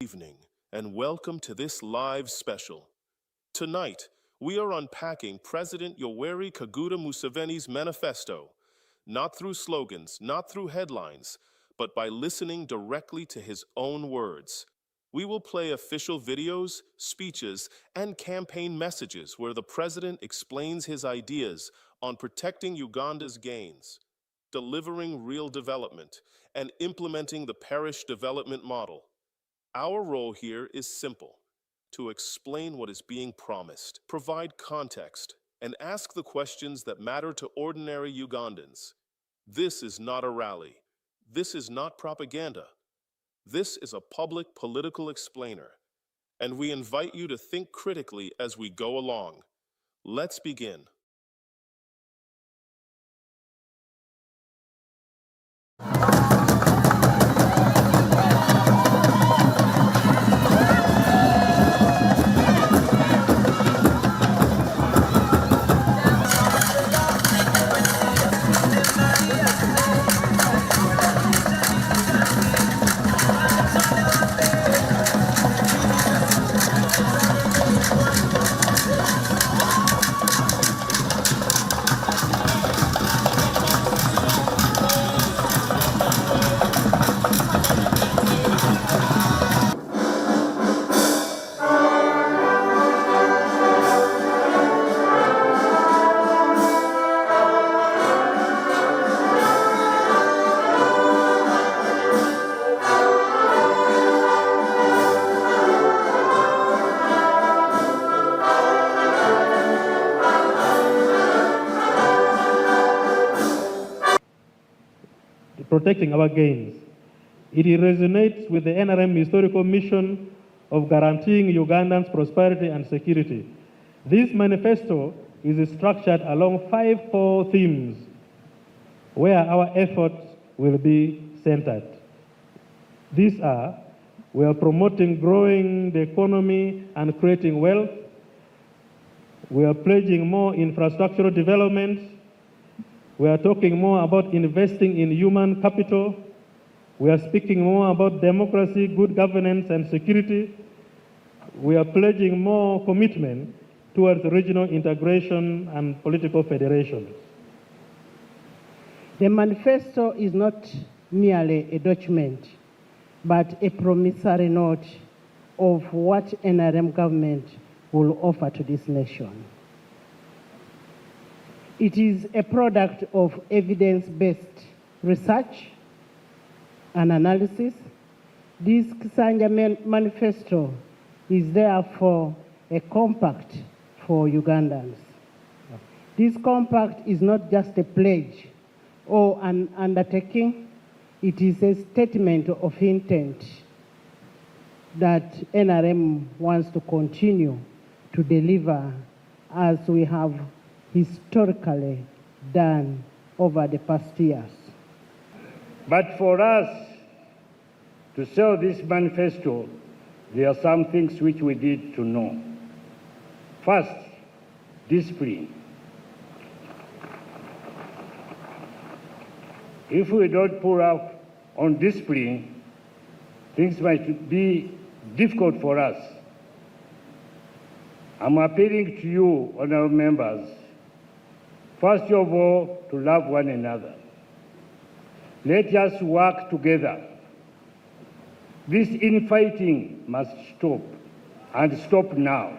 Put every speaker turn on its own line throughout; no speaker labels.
Evening, and welcome to this live special. Tonight, we are unpacking President Yoweri Kaguta Museveni's manifesto, not through slogans, not through headlines, but by listening directly to his own words. We will play official videos, speeches, and campaign messages where the president explains his ideas on protecting Uganda's gains, delivering real development, and implementing the Parish Development Model. Our role here is simple: to explain what is being promised, provide context, and ask the questions that matter to ordinary Ugandans. This is not a rally. This is not propaganda. This is a public political explainer, and we invite you to think critically as we go along. Let's begin.
Protecting our gains. It resonates with the NRM historical mission of guaranteeing Ugandans prosperity and security. This manifesto is structured along 5 core themes where our efforts will be centered. These are: we are promoting growing the economy and creating wealth. We are pledging more infrastructural development. We are talking more about investing in human capital. We are speaking more about democracy, good governance, and security. We are pledging more commitment towards regional integration and political federation.
The manifesto is not merely a document, but a promissory note of what NRM government will offer to this nation. It is a product of evidence-based research and analysis. This Kisanja manifesto is therefore a compact for Ugandans. This compact is not just a pledge or an undertaking. It is a statement of intent that NRM wants to continue to deliver as we have historically done over the past years.
But for us to sell this manifesto, there are some things which we need to know. First, discipline. If we don't pull up on discipline, things might be difficult for us. I'm appealing to you, honorable members, first of all, to love one another. Let us work together. This infighting must stop, and stop now.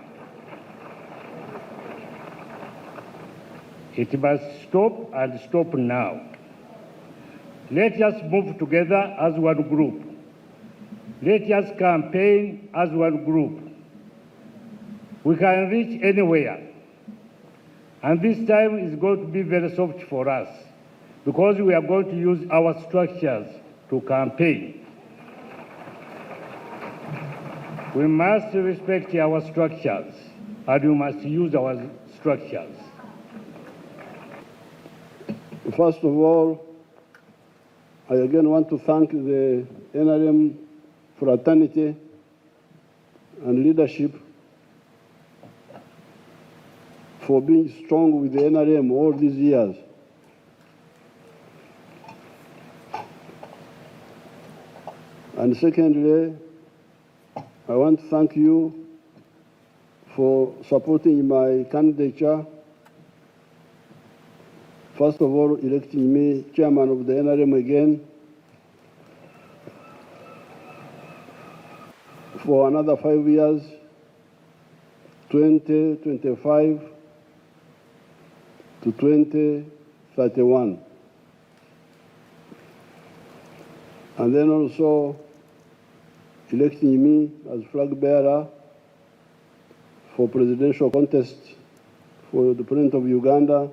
It must stop and stop now. Let us move together as one group. Let us campaign as one group. We can reach anywhere. And this time is going to be very soft for us because we are going to use our structures to campaign. We must respect our structures and we must use our structures.
First of all, I again want to thank the NRM fraternity and leadership for being strong with the NRM all these years. And secondly, I want to thank you for supporting my candidature. First of all, electing me chairman of the NRM again for another 5 years, 2025 to 2031. And then also electing me as flag bearer for presidential contest for the President of Uganda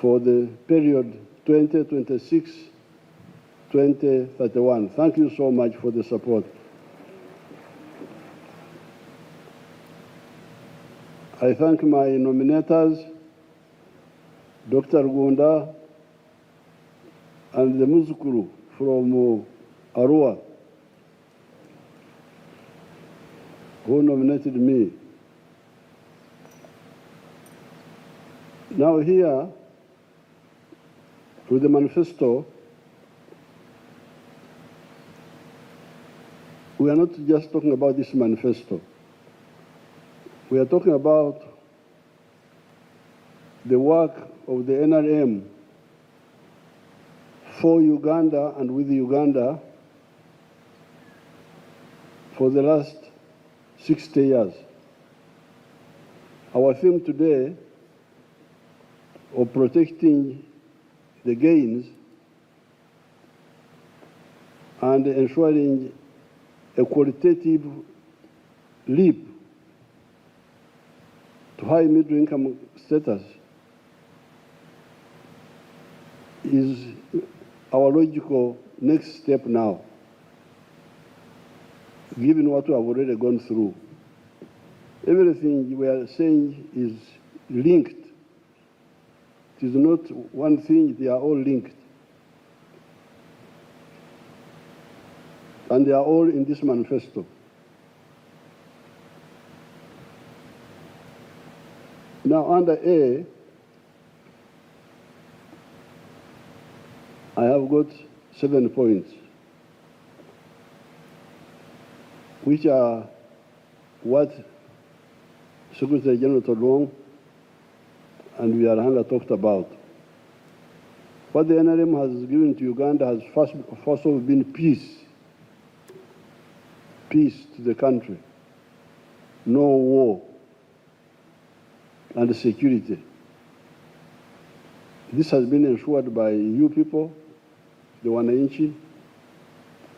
for the period 2026-2031. Thank you so much for the support. I thank my nominators, Dr. Gunda and the Muzukuru from Arua, who nominated me. Now here, with the manifesto, we are not just talking about this manifesto. We are talking about the work of the NRM for Uganda and with Uganda for the last 60 years. Our theme today of protecting the gains and ensuring a qualitative leap to high middle income status is our logical next step now, given what we have already gone through. Everything we are saying is linked. It is not one thing, they are all linked. And they are all in this manifesto. Now, under A, I have got 7 points, which are what Secretary General Todong and Yarahanga talked about. What the NRM has given to Uganda has first of all been peace. Peace to the country. No war. And security. This has been ensured by you people, the Wananchi,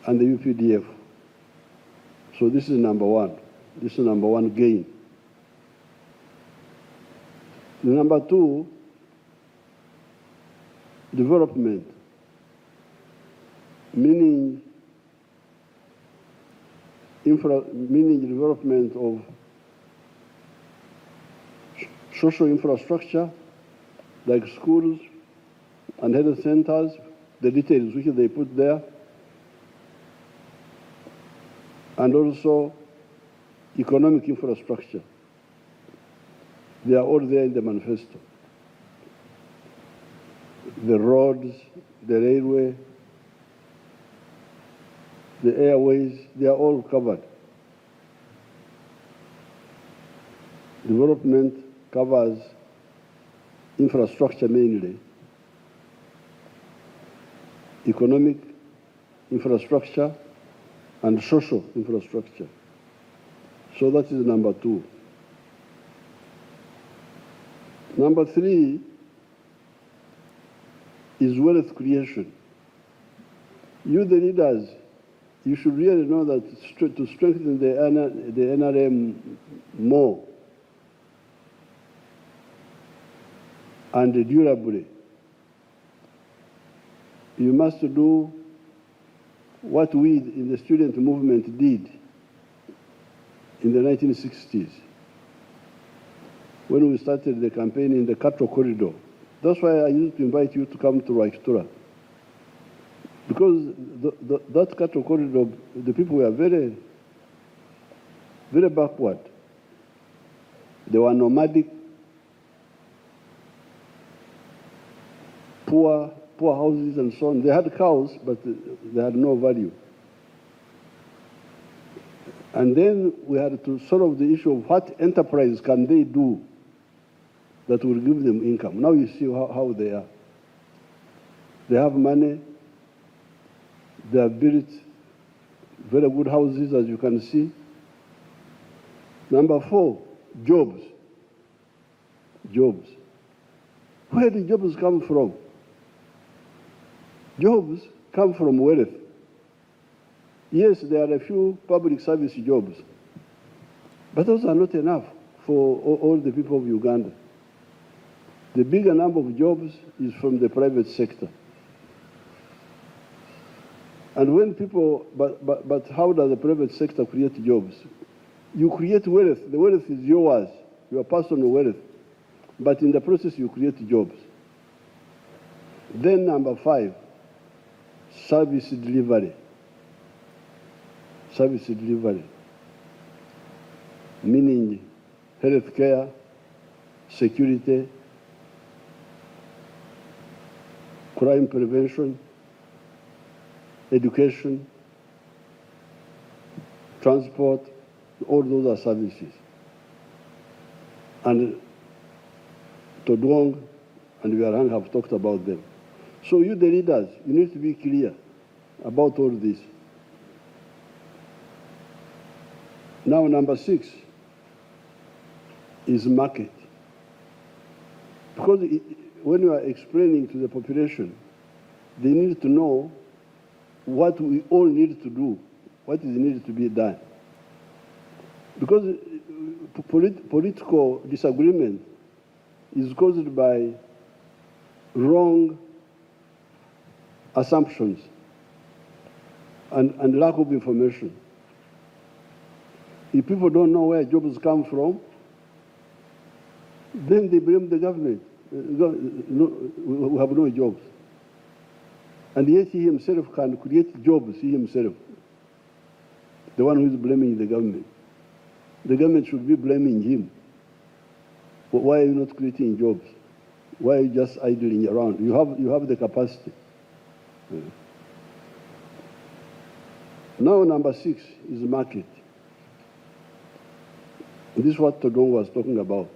and the UPDF. So this is number one. This is number one gain. Number two, development, meaning development of social infrastructure like schools and health centers, the details which they put there, and also economic infrastructure. They are all there in the manifesto. The roads, the railway, the airways, they are all covered. Development covers infrastructure mainly, economic infrastructure and social infrastructure. So that is number two. Number three is wealth creation. You, the leaders, you should really know that to strengthen the NRM more and durably, you must do what we in the student movement did in the 1960s when we started the campaign in the cattle corridor. That's why I used to invite you to come to Raikitura. Because that cattle corridor, the people were very, very backward. They were nomadic, poor houses and so on. They had cows, but they had no value. And then we had to solve the issue of what enterprise can they do that will give them income. Now you see how they are. They have money. They have built very good houses, as you can see. Number 4, jobs. Jobs. Where do jobs come from? Jobs come from wealth. Yes, there are a few public service jobs, but those are not enough for all the people of Uganda. The bigger number of jobs is from the private sector. And when people, but how does the private sector create jobs? You create wealth. The wealth is yours, your personal wealth. But in the process, you create jobs. Then number 5, service delivery. Service delivery, meaning healthcare, security, crime prevention, education, transport, all those are services. And Todwong and Yarang have talked about them. So you, the leaders, you need to be clear about all this. Now, number 6 is market. Because when you are explaining to the population, they need to know what we all need to do, what is needed to be done. Because political disagreement is caused by wrong assumptions and lack of information. If people don't know where jobs come from, then they blame the government. We have no jobs. And yet he himself can create jobs, he himself, the one who is blaming the government. The government should be blaming him. But why are you not creating jobs? Why are you just idling around? You have the capacity. Now, number 6 is market. This is what Todong was talking about.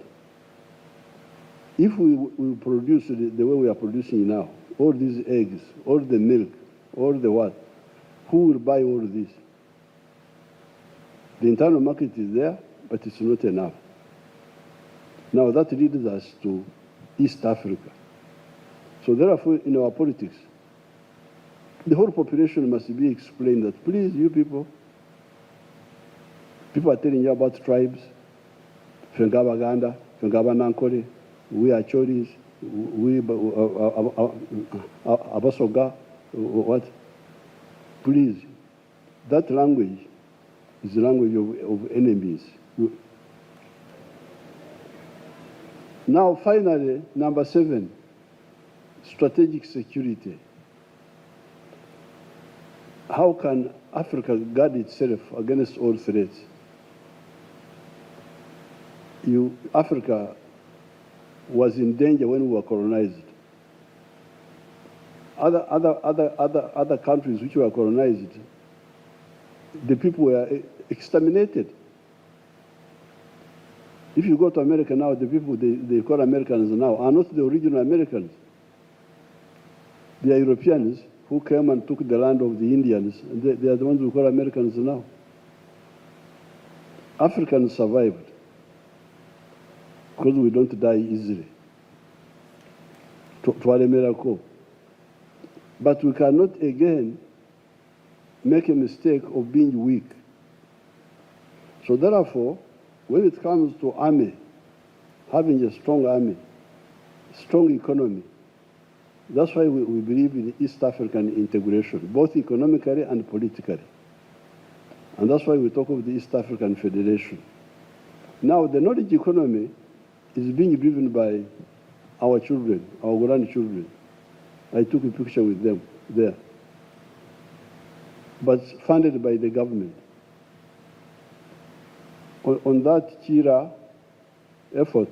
If we produce the way we are producing now, all these eggs, all the milk, all the what, who will buy all this? The internal market is there, but it's not enough. Now that leads us to East Africa. So therefore, in our politics, the whole population must be explained that, please, you people are telling you about tribes, Fengabaganda, Fengabanankore, we are Choris, we Abasoga, what? Please, that language is the language of enemies. Now, finally, number 7, strategic security. How can Africa guard itself against all threats? Africa was in danger when we were colonized. Other countries which were colonized, the people were exterminated. If you go to America now, the people they call Americans now are not the original Americans. They are Europeans who came and took the land of the Indians. And they are the ones who call Americans now. Africans survived because we don't die easily. To a miracle. But we cannot again make a mistake of being weak. So therefore, when it comes to army, having a strong army, strong economy, that's why we believe in East African integration, both economically and politically. And that's why we talk of the East African Federation. Now, the knowledge economy is being driven by our children, our grandchildren. I took a picture with them there. But funded by the government. On that Chira effort,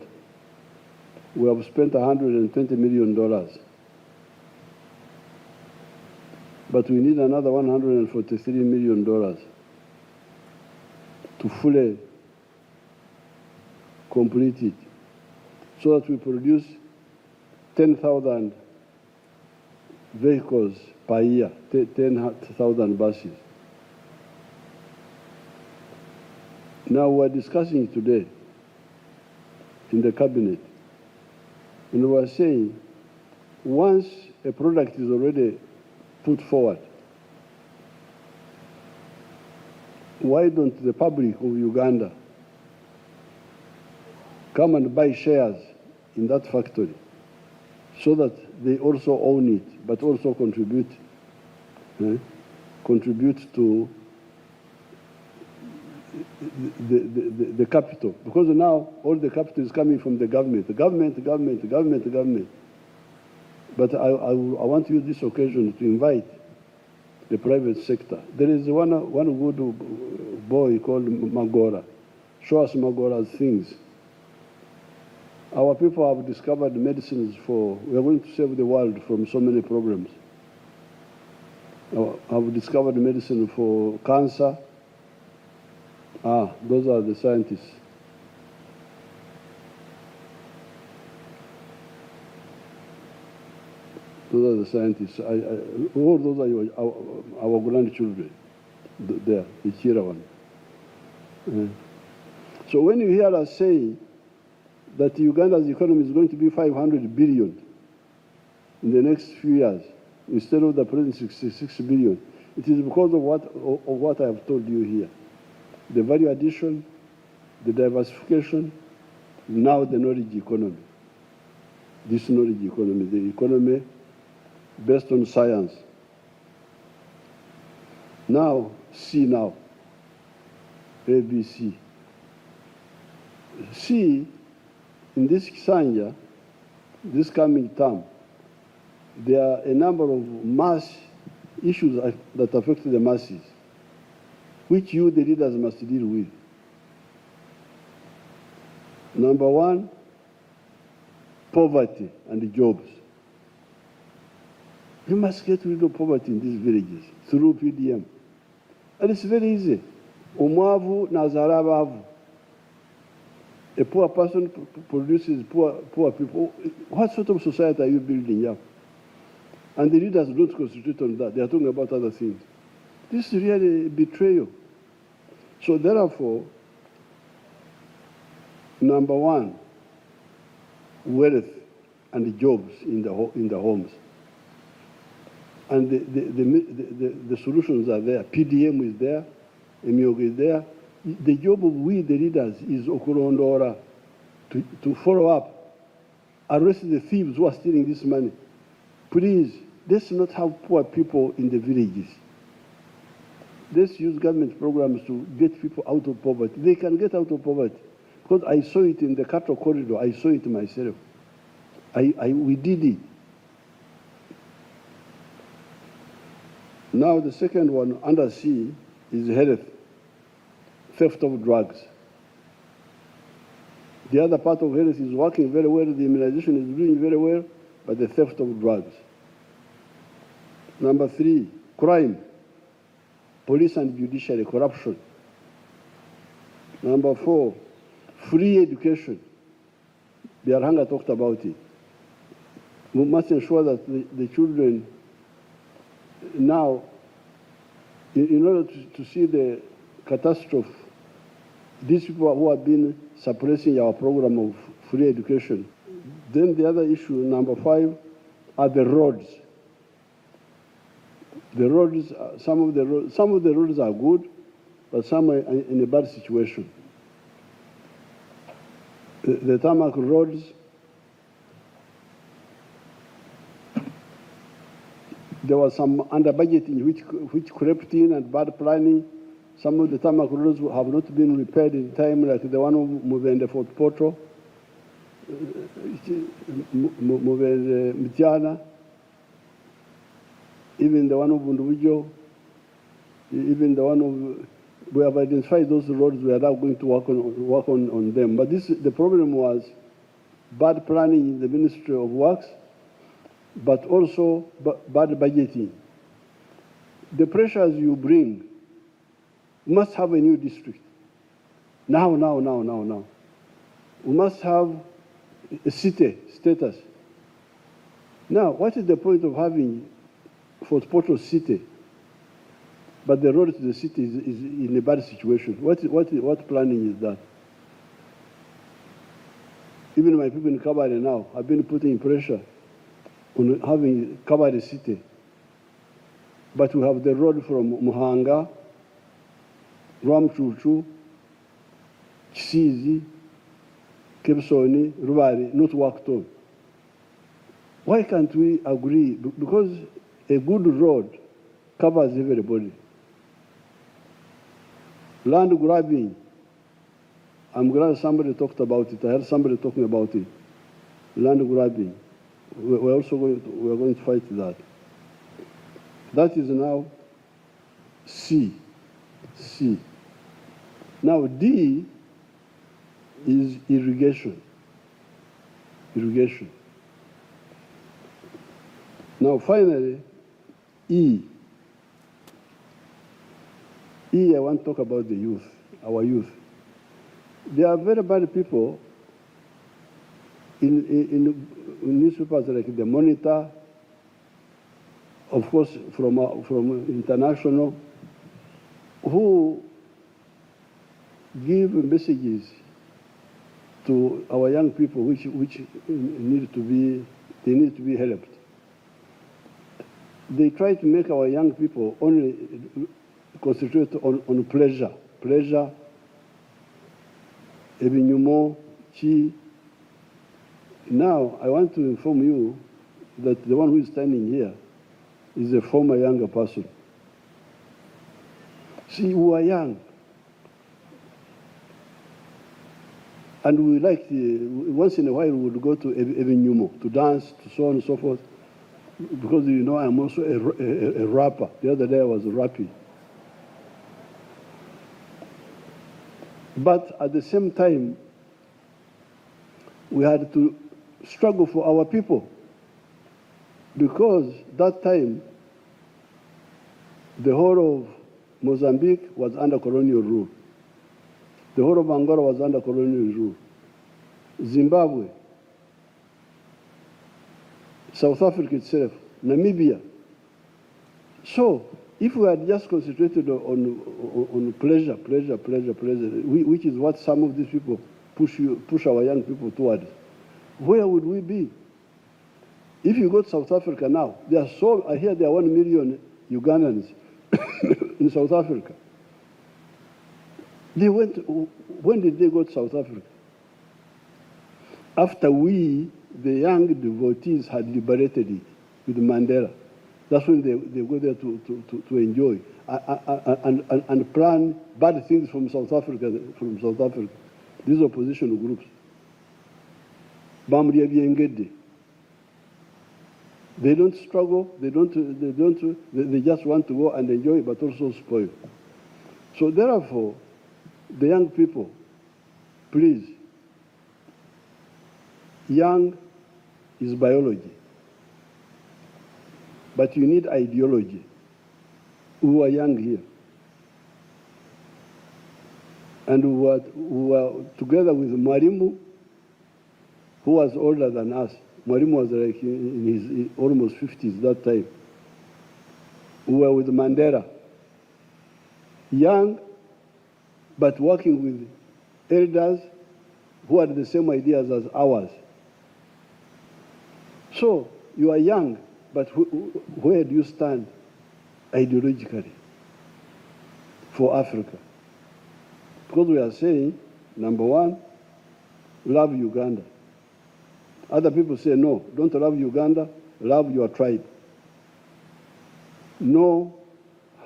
we have spent $120 million. But we need another $143 million. to fully complete it, so that we produce 10,000 vehicles per year, 10,000 buses. Now we're discussing today in the cabinet, and we're saying once a product is already put forward, why don't the public of Uganda come and buy shares in that factory so that they also own it, but also contribute to the capital? Because now all the capital is coming from the government. But I want to use this occasion to invite the private sector. There is one good boy called Magora. Show us Magora's things. Our people have discovered medicines we are going to save the world from so many problems. Have discovered medicine for cancer. Those are the scientists. Those are the scientists. All those are our grandchildren. There, the Chira one. So when you hear us say that Uganda's economy is going to be 500 billion in the next few years, instead of the present 66 billion, it is because of what I have told you here. The value addition, the diversification, now the knowledge economy. This knowledge economy, the economy based on science. Now, C now, ABC. C, in this Kisanja, this coming term, there are a number of mass issues that affect the masses, which you, the leaders, must deal with. Number one, poverty and jobs. You must get rid of poverty in these villages through PDM. And it's very easy. Umwavu nazara abavu. A poor person produces poor people. What sort of society are you building here? And the leaders don't concentrate on that. They are talking about other things. This is really a betrayal. So therefore, number one, wealth and jobs in the homes. And the solutions are there. PDM is there, Emiogo is there. The job of we, the leaders, is Okurondora, to follow up, arrest the thieves who are stealing this money. Please, let's not have poor people in the villages. Let's use government programs to get people out of poverty. They can get out of poverty. Because I saw it in the cattle corridor. I saw it myself. We did it. Now the second one, under C, is health, theft of drugs. The other part of health is working very well, the immunization is doing very well, but the theft of drugs. Number three, crime, police and judiciary, corruption. Number four, free education. Biarhanga talked about it. We must ensure that the children now, in order to see the catastrophe, these people who have been suppressing our program of free education. Then the other issue, number five, are the roads. The roads, some of the roads are good, but some are in a bad situation. The tarmac roads, there was some under-budgeting which crept in and bad planning. Some of the tarmac roads have not been repaired in time, like the one of Muvende Fort Poto, Muvende Mitiana, even the one of Bunduwijo, even the one of, we have identified those roads, we are now going to work on them. But the problem was bad planning in the Ministry of Works, but also bad budgeting. The pressures you bring must have a new district. Now. We must have a city status. Now, what is the point of having Fort Portal city, but the road to the city is in a bad situation? What planning is that? Even my people in Kabale now have been putting pressure on having Kabale city. But we have the road from Muhanga, Rwamchuchu, Kisizi, Kebsoni, Rubari, not worked on. Why can't we agree? Because a good road covers everybody. Land grabbing, I'm glad somebody talked about it. I heard somebody talking about it. Land grabbing. We're going to fight that. That is now C. Now D is irrigation. Now finally, E, I want to talk about the youth, our youth. There are very bad people in newspapers like the Monitor, of course from international, who give messages to our young people which need to be helped. They try to make our young people only concentrate on pleasure, ebinyumo, chi. Now, I want to inform you that the one who is standing here is a former younger person. See, we are young. And we like, once in a while, we would go to ebinyumo, to dance, to so on and so forth. Because, you know, I'm also a rapper. The other day I was rapping. But at the same time, we had to struggle for our people. Because that time, the whole of Mozambique was under colonial rule. The whole of Angola was under colonial rule. Zimbabwe, South Africa itself, Namibia. So, if we had just concentrated on pleasure, which is what some of these people push our young people towards, where would we be? If you go to South Africa now, I hear there are 1 million Ugandans in South Africa. When did they go to South Africa? After we, the young devotees, had liberated it with Mandela. That's when they go there to enjoy and plan bad things from South Africa. These opposition groups. They don't struggle. They just want to go and enjoy, but also spoil. So therefore, the young people, please. Young is biology, but you need ideology. We are young here. And we were together with Mwalimu, who was older than us. Mwalimu was like in his almost 50s that time. We were with Mandela. Young, but working with elders who had the same ideas as ours. So, you are young, but where do you stand ideologically for Africa? Because we are saying, number one, love Uganda. Other people say, no, don't love Uganda, love your tribe. Know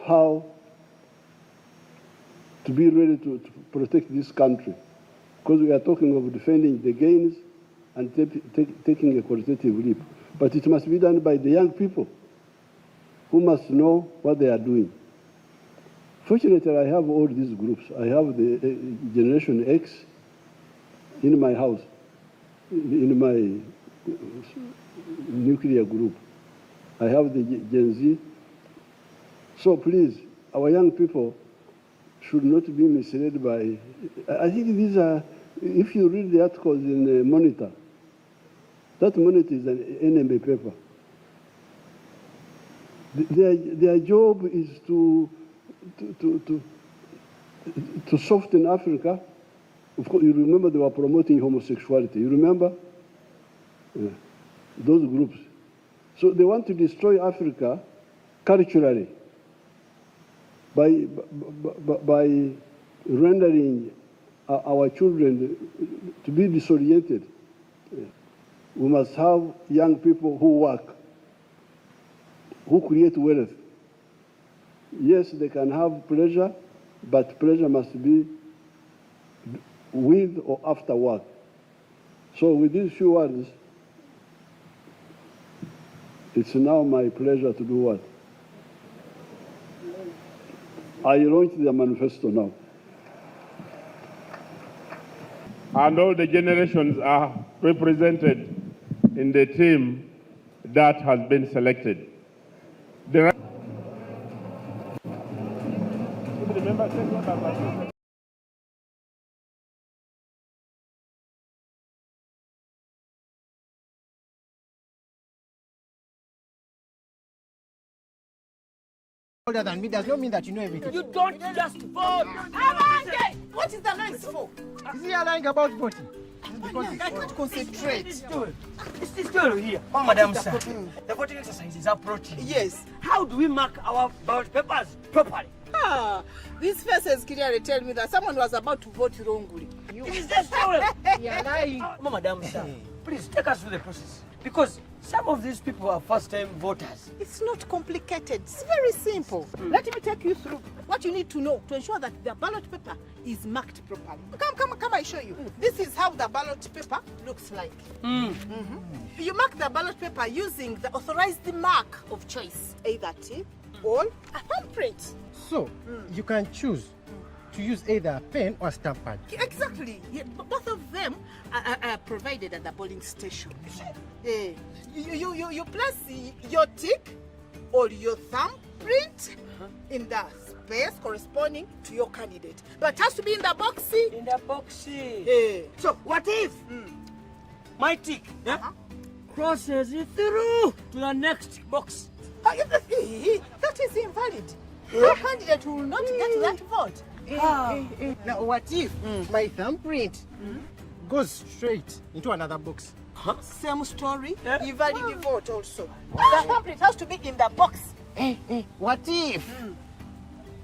how to be ready to protect this country. Because we are talking of defending the gains and taking a qualitative leap. But it must be done by the young people who must know what they are doing. Fortunately, I have all these groups. I have the Generation X in my house, in my nuclear group. I have the Gen Z. So please, our young people should not be misled by. I think these are, if you read the articles in Monitor, that Monitor is an enemy paper. Their job is to soften Africa. Of course, you remember they were promoting homosexuality. You remember? Yeah. Those groups. So they want to destroy Africa culturally by rendering our children to be disoriented. We must have young people who work, who create wealth. Yes, they can have pleasure, but pleasure must be with or after work. So with these few words, it's now my pleasure to do what? I launched the manifesto now.
And all the generations are represented in the team that has been selected.
Older than me does not mean that you know everything.
You don't just vote.
What is the noise for? Is he lying about voting? Because I can't concentrate.
It's this girl here. Oh, Madam Sir. The voting exercise is approaching.
Yes.
How do we mark our ballot papers properly?
These faces clearly tell me that someone was about to vote wrongly.
Is this story?
You're lying.
Oh, Madam Sir, please take us through the process. Because some of these people are first-time voters.
It's not complicated. It's very simple. Let me take you through what you need to know to ensure that the ballot paper is marked properly. Come, I show you. This is how the ballot paper looks like. You mark the ballot paper using the authorized mark of choice, either tick or a thumbprint.
So, you can choose to use either a pen or a stamp pad.
Exactly. Yeah, both of them are provided at the polling station. You place your tick or your thumbprint in the space corresponding to your candidate. But it has to be in the boxy.
In the boxy.
So what if
my tick crosses it through to the next box?
that is invalid. Your candidate will not get that vote.
Now, what if my thumbprint goes straight into another box?
Same story. Invalid vote also. The thumbprint has to be in the box.
What if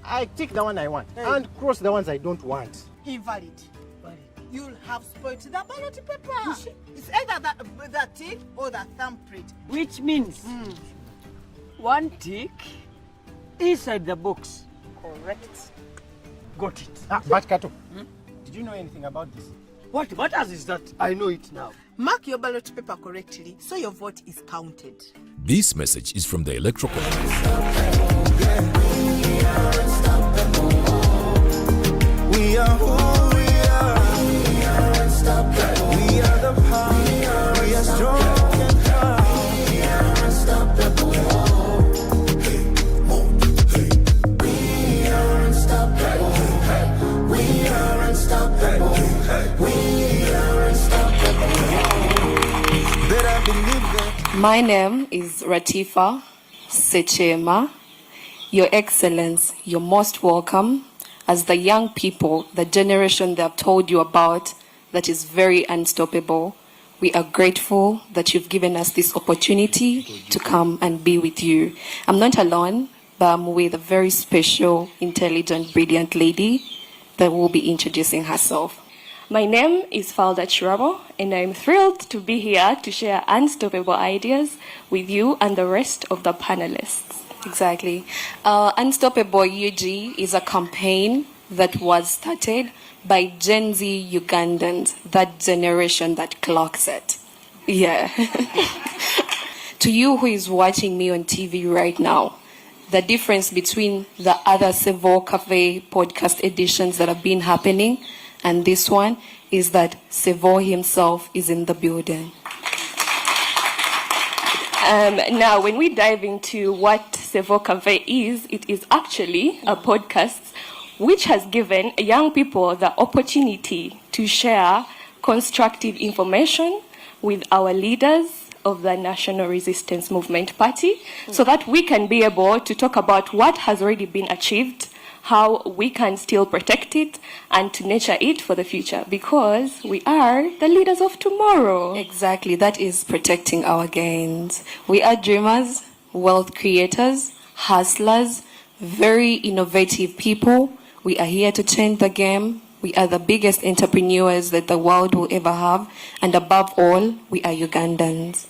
I tick the one I want and cross the ones I don't want?
Invalid. You'll have spoiled the ballot paper. It's either the tick or the thumbprint.
Which means one tick inside the box.
Correct.
Got it.
But Kato, did you know anything about this?
What matters is that I know it now.
Mark your ballot paper correctly so your vote is counted.
This message is from the Electoral Commission.
We are who we are. We are unstoppable. We are the power. We are strong and proud. We are unstoppable. We are unstoppable. We are unstoppable. We are unstoppable. Better believe that.
My name is Ratifa Sechema. Your Excellence, you're most welcome. As the young people, the generation they have told you about that is very unstoppable, we are grateful that you've given us this opportunity to come and be with you. I'm not alone, but I'm with a very special, intelligent, brilliant lady that will be introducing herself.
My name is Falda Chirabo, and I'm thrilled to be here to share unstoppable ideas with you and the rest of the panelists.
Exactly. Unstoppable UG is a campaign that was started by Gen Z Ugandans, that generation that clocks it. Yeah. To you who is watching me on TV right now, the difference between the other Sevo Cafe podcast editions that have been happening and this one is that Sevo himself is in the building.
Now, when we dive into what Sevo Cafe is, it is actually a podcast which has given young people the opportunity to share constructive information with our leaders of the National Resistance Movement Party, so that we can be able to talk about what has already been achieved, how we can still protect it and to nurture it for the future, because we are the leaders of tomorrow.
Exactly, that is protecting our gains. We are dreamers, wealth creators, hustlers, very innovative people. We are here to change the game. We are the biggest entrepreneurs that the world will ever have. And above all, we are Ugandans.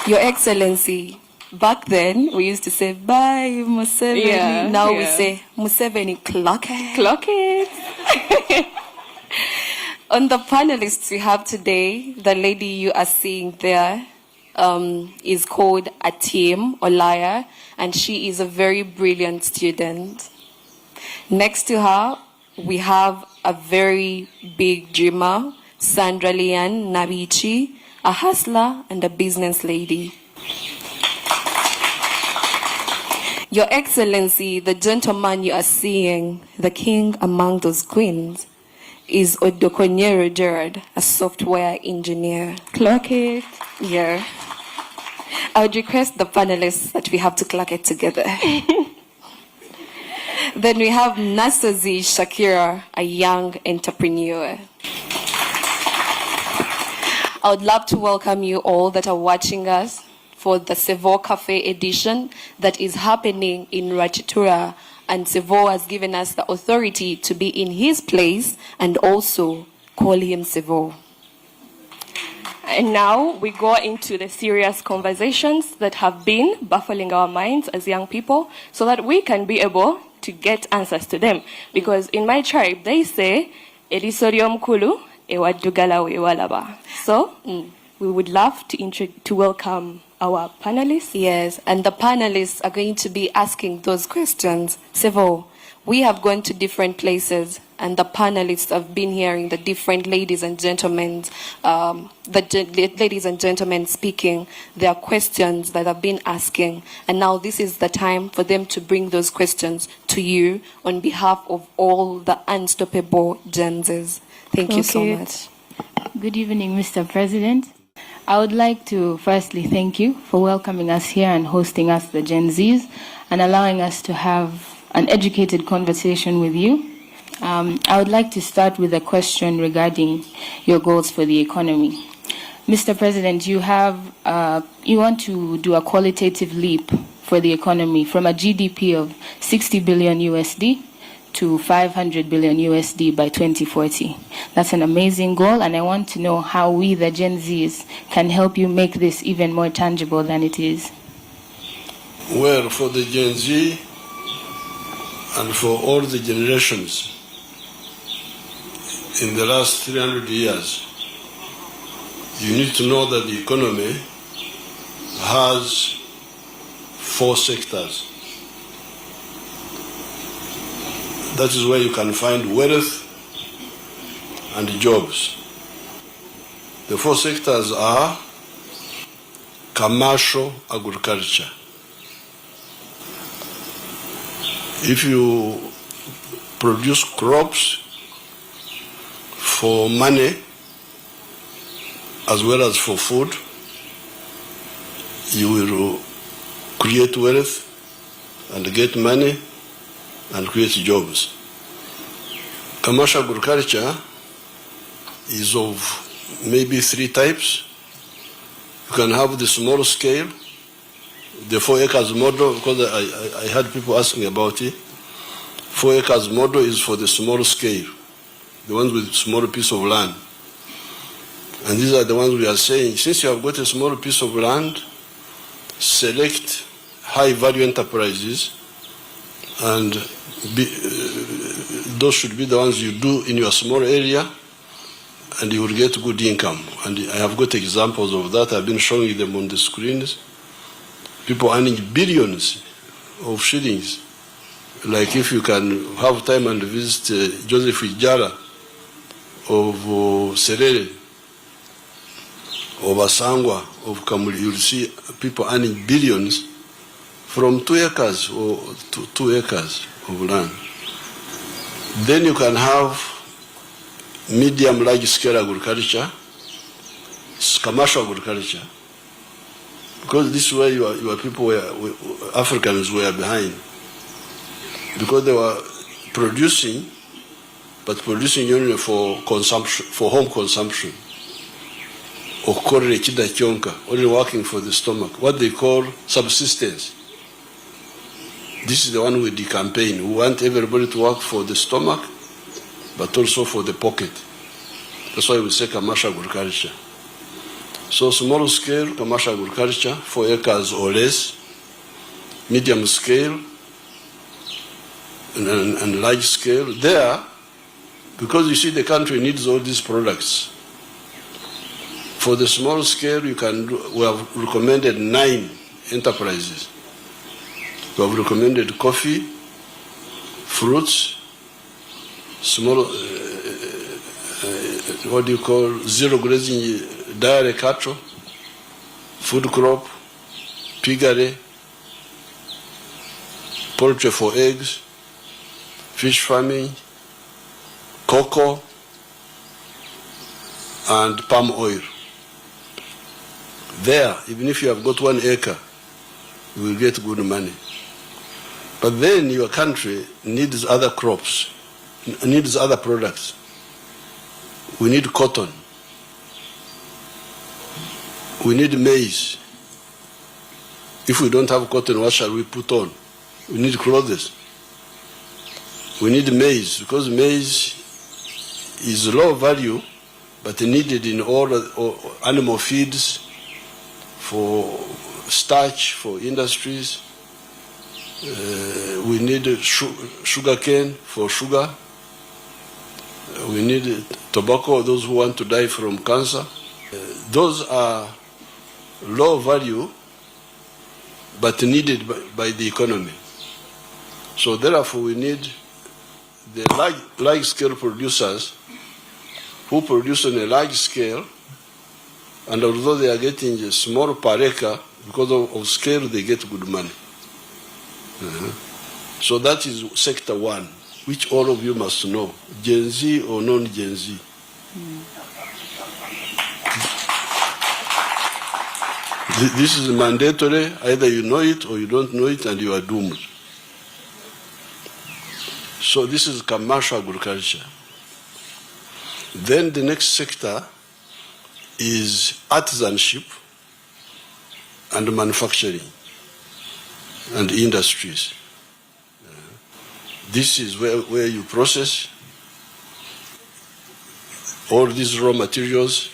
Your Excellency, back then we used to say, bye, Museveni.
Yeah,
now
yeah.
we say, Museveni, clock it.
Clock it.
On the panelists we have today, the lady you are seeing there is called Atim Olaya, and she is a very brilliant student. Next to her, we have a very big dreamer, Sandra Lian Nabichi, a hustler and a business lady. Your Excellency, the gentleman you are seeing, the king among those queens, is Odokonyero Gerard, a software engineer.
Clock it.
Yeah. I would request the panelists that we have to clock it together. Then we have Nasazi Shakira, a young entrepreneur. I would love to welcome you all that are watching us for the Sevo Cafe edition that is happening in Rachitura, and Sevo has given us the authority to be in his place and also call him Sevo.
And now we go into the serious conversations that have been baffling our minds as young people, so that we can be able to get answers to them. Because in my tribe, they say, Erisorium Kulu, Ewadugala Ewalaba. So, we would love to welcome our panelists.
Yes, and the panelists are going to be asking those questions. Sevo, we have gone to different places, and the panelists have been hearing the different ladies and gentlemen, ladies and gentlemen speaking their questions that have been asking. And now this is the time for them to bring those questions to you on behalf of all the unstoppable Gen Zs. Thank you so much.
Good evening, Mr. President. I would like to firstly thank you for welcoming us here and hosting us, the Gen Zs, and allowing us to have an educated conversation with you. I would like to start with a question regarding your goals for the economy. Mr. President, you want to do a qualitative leap for the economy from a GDP of 60 billion USD to 500 billion USD by 2040. That's an amazing goal, and I want to know how we, the Gen Zs, can help you make this even more tangible than it is.
Well, for the Gen Z and for all the generations in the last 300 years, you need to know that the economy has 4 sectors. That is where you can find wealth and jobs. The 4 sectors are commercial agriculture. If you produce crops for money as well as for food, you will create wealth and get money and create jobs. Commercial agriculture is of maybe 3 types. You can have the small scale, the 4 acres model, because I had people asking about it. 4 acres model is for the small scale, the ones with small piece of land. And these are the ones we are saying, since you have got a small piece of land, select high value enterprises, and those should be the ones you do in your small area, and you will get good income. And I have got examples of that. I've been showing them on the screens. People earning billions of shillings. Like if you can have time and visit Joseph Ijara of Serere, of Asangwa, of Kamuli, you'll see people earning billions from 2 acres or 2 acres of land. Then you can have medium, large-scale agriculture, commercial agriculture, because this is where your people Africans were behind, because they were producing, but producing only for consumption, for home consumption, or only working for the stomach, what they call subsistence. This is the one with the campaign. We want everybody to work for the stomach, but also for the pocket. That's why we say commercial agriculture. So small scale commercial agriculture, 4 acres or less, medium scale and large scale. There, because you see the country needs all these products. For the small scale, we have recommended 9 enterprises. We have recommended coffee, fruits, small, what do you call, zero grazing dairy cattle, food crop, piggery, poultry for eggs, fish farming, cocoa, and palm oil. There, even if you have got 1 acre, you will get good money. But then your country needs other crops, needs other products. We need cotton. We need maize. If we don't have cotton, what shall we put on? We need clothes. We need maize, because maize is low value, but needed in all animal feeds, for starch, for industries. We need sugar cane for sugar. We need tobacco, those who want to die from cancer. Those are low value, but needed by the economy. So therefore we need the large scale producers who produce on a large scale, and although they are getting a small per acre, because of scale they get good money. So that is sector 1, which all of you must know, Gen Z or non-Gen Z. This is mandatory, either you know it or you don't know it, and you are doomed. So this is commercial agriculture. Then the next sector is artisanship and manufacturing and industries. This is where you process all these raw materials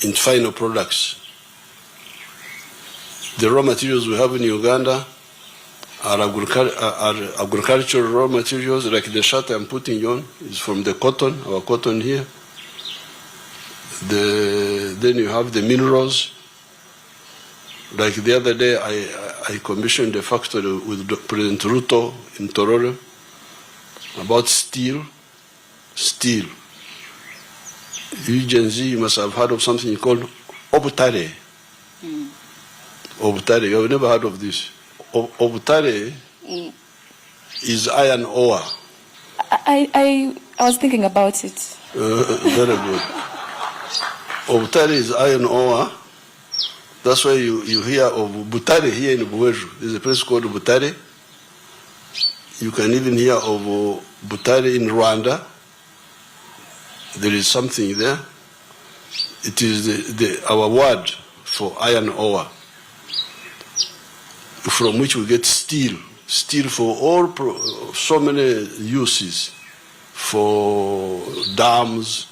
in final products. The raw materials we have in Uganda are agricultural raw materials, like the shirt I'm putting on is from the cotton, our cotton here. Then you have the minerals. Like the other day, I commissioned a factory with President Ruto in Tororo about steel. Steel. You Gen Z, you must have heard of something called obutare. Obutare, you have never heard of this. Obutare is iron ore.
I was thinking about it.
Very good. Obutare is iron ore. That's why you hear of Butare here in Buweju. There's a place called Butare. You can even hear of Butare in Rwanda. There is something there. It is our word for iron ore, from which we get steel. Steel for so many uses, for dams,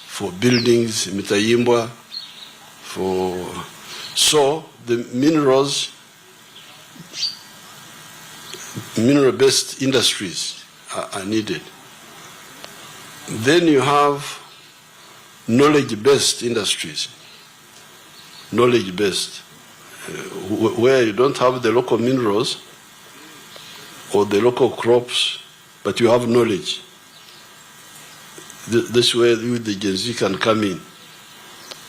for buildings, Mitayimbwa, so the mineral-based industries are needed. Then you have knowledge-based industries, knowledge-based, where you don't have the local minerals or the local crops, but you have knowledge. This way the Gen Z can come in.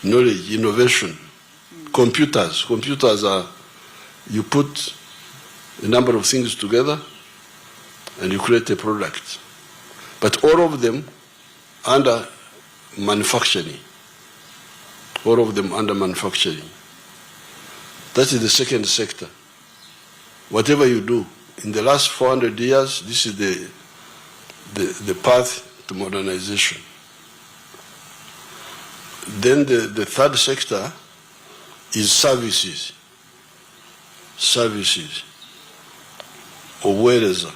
Knowledge, innovation. Computers are, you put a number of things together, and you create a product. But all of them under manufacturing. All of them under manufacturing. That is the second sector. Whatever you do, in the last 400 years, this is the path to modernization. Then the third sector is services. Services. Or whereas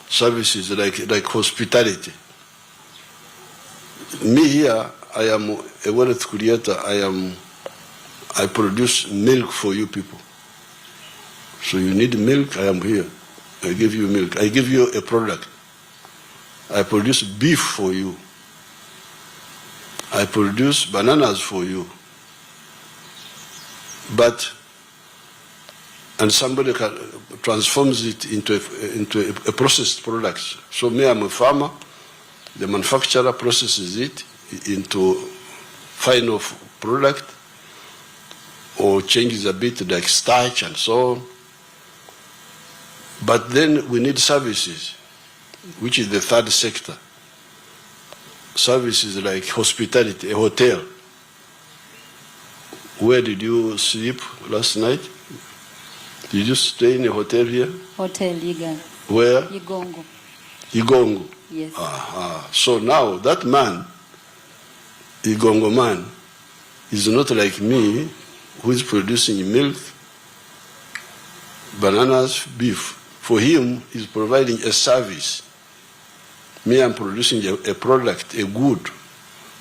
services like hospitality. Me here, I am a wealth creator. I produce milk for you people. So you need milk, I am here. I give you milk. I give you a product. I produce beef for you. I produce bananas for you. And somebody transforms it into a processed product. So me, I'm a farmer. The manufacturer processes it into final product or changes a bit like starch and so on. But then we need services, which is the third sector. Services like hospitality, a hotel. Where did you sleep last night? Did you stay in a hotel here?
Hotel Iga.
Where?
Igongo.
Igongo.
Yes.
So now that man, Igongo man, is not like me, who is producing milk, bananas, beef. For him, he's providing a service. Me, I'm producing a product, a good,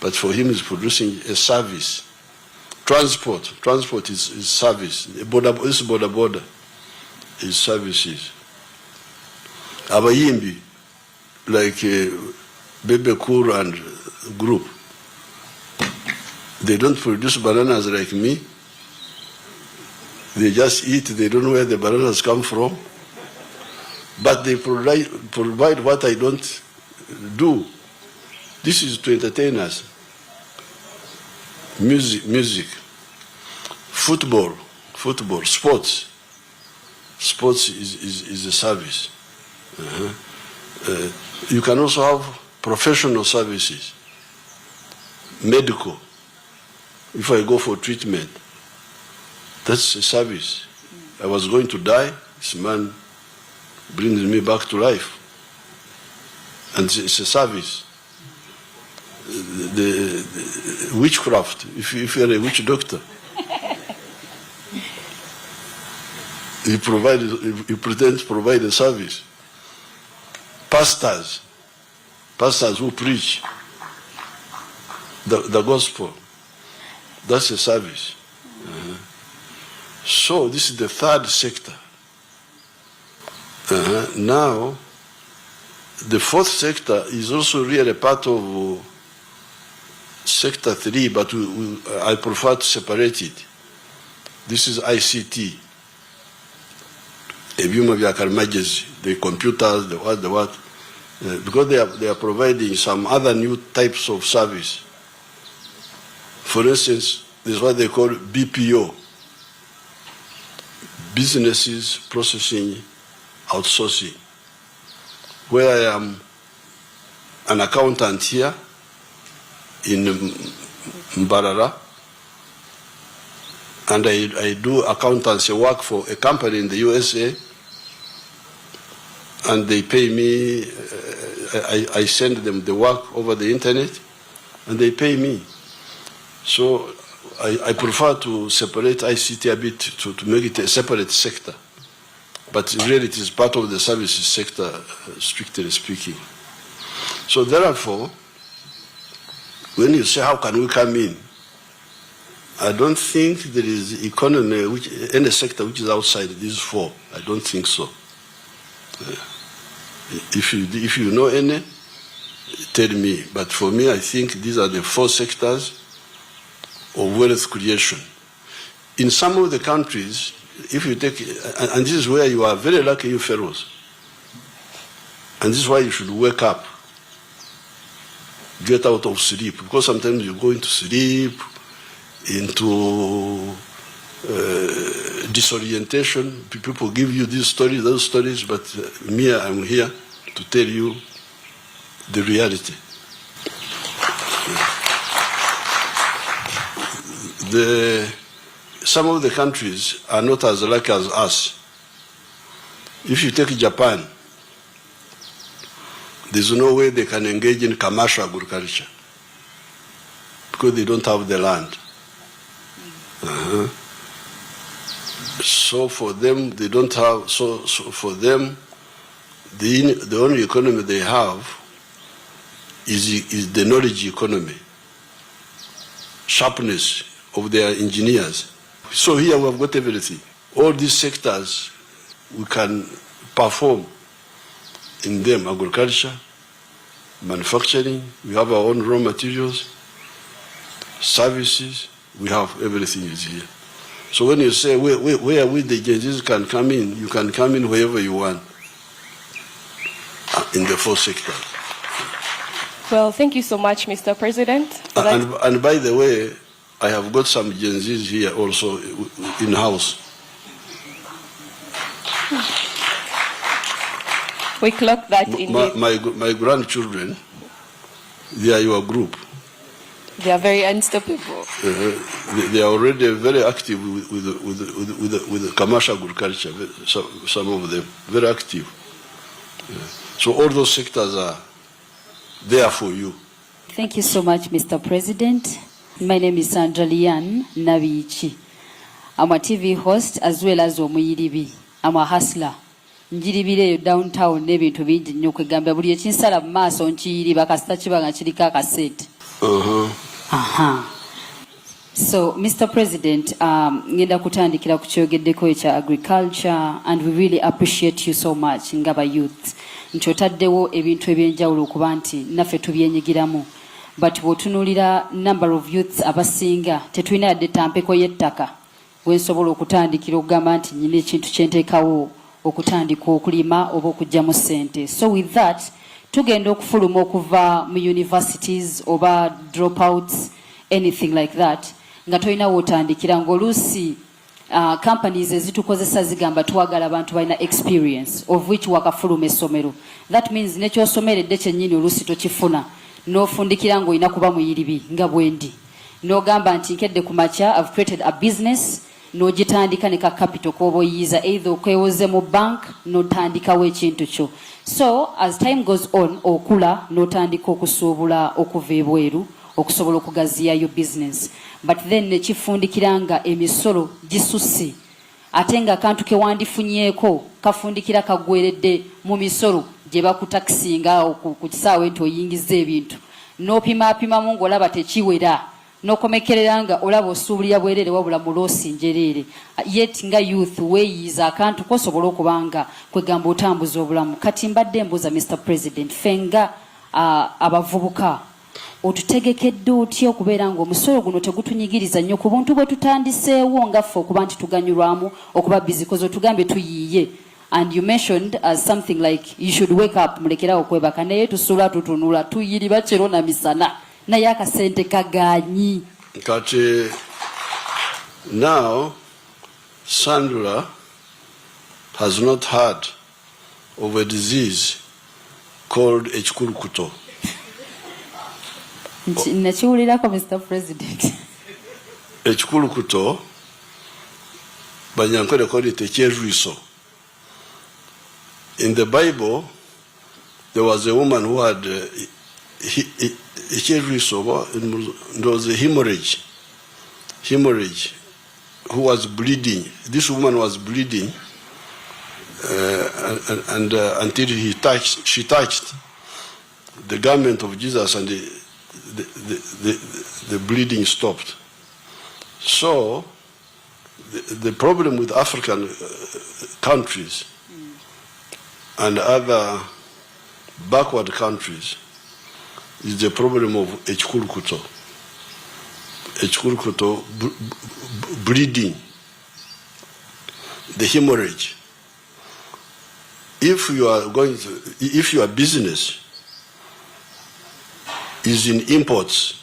but for him, he's producing a service. Transport is service. Border is services. Abayimbi, like Bebe Kur and group, they don't produce bananas like me. They just eat, they don't know where the bananas come from. But they provide what I don't do. This is to entertain us. Music, football, sports. Sports is a service. You can also have professional services, medical. If I go for treatment, that's a service. I was going to die, this man brings me back to life. And it's a service. The witchcraft, if you're a witch doctor, you pretend to provide a service. Pastors who preach the gospel, that's a service. So this is the third sector. Now, the fourth sector is also really part of sector 3, but I prefer to separate it. This is ICT. The computers, the what, because they are providing some other new types of service. For instance, this is what they call BPO, businesses processing outsourcing, where I am an accountant here in Mbarara, and I do accountancy work for a company in the USA, and they pay me, I send them the work over the internet, and they pay me. So I prefer to separate ICT a bit to make it a separate sector. But really it is part of the services sector, strictly speaking. So therefore, when you say how can we come in, I don't think there is economy, any sector which is outside these four. I don't think so. If you know any, tell me. But for me, I think these are the four sectors of wealth creation. In some of the countries, if you take, and this is where you are very lucky, you fellows, and this is why you should wake up, get out of sleep, because sometimes you go into sleep, into disorientation. People give you this story, those stories, but me, I'm here to tell you the reality. Some of the countries are not as lucky as us. If you take Japan, there's no way they can engage in commercial agriculture because they don't have the land. So for them, they don't have. So for them, the only economy they have is the knowledge economy, sharpness of their engineers. So here we have got everything. All these sectors we can perform in them: agriculture, manufacturing. We have our own raw materials, services. We have everything is here. So when you say where we the Gen Zs can come in, you can come in wherever you want in the four sectors.
Well, thank you so much, Mr. President.
And by the way, I have got some Gen Zs here also in-house.
We clock that indeed.
My grandchildren, they are your group.
They are very unstoppable.
They are already very active with the commercial agriculture, some of them, very active. So all those sectors are there for you.
Thank you so much, Mr. President. My name is Sandra Lian Nabichi. I'm a TV host as well as Omuyiribi. I'm a hustler. Njiribire downtown n'ebintu bingi nnyo kwegamba buli ekinsala mu maaso nkiyiriba kasita kiba nga kiriko akasente. So, Mr. President, ngenda kutandikira ku kyogeddeko ekya agriculture, and we really appreciate you so much ngaba youth. Nti otaddewo ebintu ebyenjawulo okuba nti naffe tubyenyigiramu. But bw'otunuulira number of youths abasinga tetulina yadde tampeko y'ettaka wensobola okutandikira okugamba nti nyina ekintu kyenteekawo okutandika okulima oba okuggyamu ssente. So with that, tugenda okufuluma okuva mu universities oba dropouts, anything like that, nga tolina wootandikira ng'oluusi companies ezitukozesa zigamba twagala abantu balina experience of which wakafuluma essomero. That means nekyosomeredde kyennyini oluusi tokifuna n'ofundikira ng'olina kuba muyiribi nga bwendi n'ogamba nti nkedde ku makya I've created a business n'ogitandika ne ka capital k'oba oyiyiza either okwewoze mu bank n'otandikawo ekintu kyo. So as time goes on okula n'otandika okusuubula okuva ebweru okusobola okugaziyayo business, but then nekifundikira nga emisolo gisusse ate nga akantu ke wandifunyeeko kafundikira kagweredde mu misolo gye bakutakisinga ku kisaawe nti oyingiza ebintu n'opimaapimamu ng'olaba tekiwera n'okomekerera nga olaba osuubulira bwereere wabula mu loosi njereere. Yet nga youth weeyiza akantu kosobola okuba nga kwegamba otambuza obulamu. Kati mbadde mbuuza Mr. President, fenga abavubuka otutegekedde otya okubeera ng'omusolo guno tegutunyigiriza nnyo ku buntu bwe tutandiseewo ngaffe okuba nti tuganyulwamu okuba bizi kozi otugambe tuyiiye. And you mentioned as something like you should wake up mulekerawo okwebaka naye tusula tutunula tuyiriba kiro na misana naye akasente kagaanyi.
Kati now Sandra has not heard of a disease called ekikulukuto.
Nakiwulirako, Mr. President.
Ekikulukuto banyankole call it ekyerwiso. In the Bible, there was a woman who had there was a hemorrhage, who was bleeding. This woman was bleeding, and until she touched the garment of Jesus, and the bleeding stopped. So the problem with African countries and other backward countries is the problem of ekikulukuto. Ekikulukuto, bleeding, the hemorrhage. If your business is in imports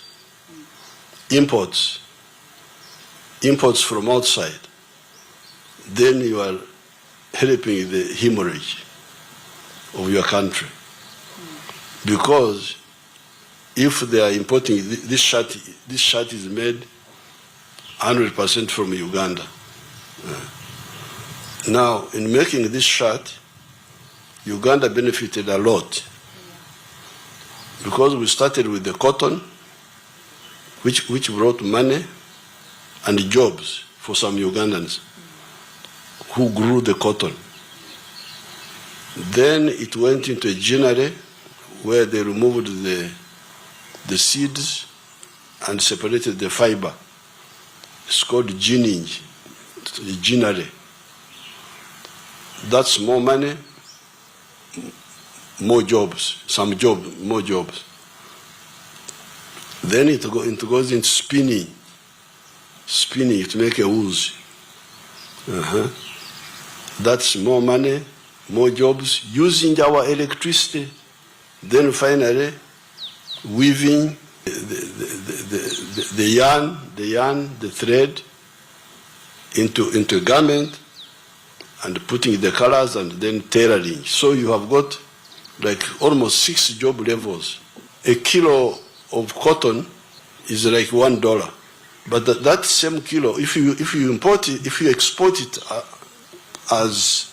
from outside, then you are helping the hemorrhage of your country. Because if they are importing this shirt is made 100% from Uganda. Now, in making this shirt, Uganda benefited a lot because we started with the cotton, which brought money and jobs for some Ugandans who grew the cotton. Then it went into a ginnery where they removed the seeds and separated the fiber. It's called ginning, ginnery. That's more money, more jobs, more jobs. Then it goes into spinning to make a wool. That's more money, more jobs, using our electricity. Then finally, weaving the yarn, the thread into a garment, and putting the colors and then tailoring. So you have got like almost 6 job levels. A kilo of cotton is like $1. But that same kilo, if you import it, if you export it as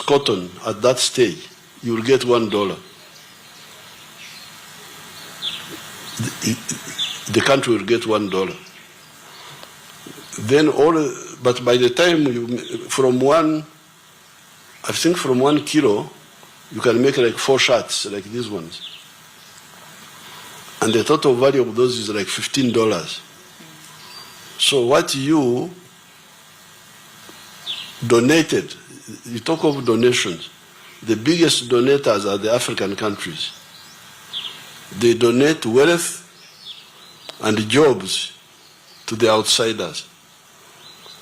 cotton at that stage, you will get $1. The country will get $1. Then but by the time from 1 kilo, you can make like 4 shirts like these ones. And the total value of those is like $15. So what you donated, you talk of donations, the biggest donators are the African countries. They donate wealth and jobs to the outsiders.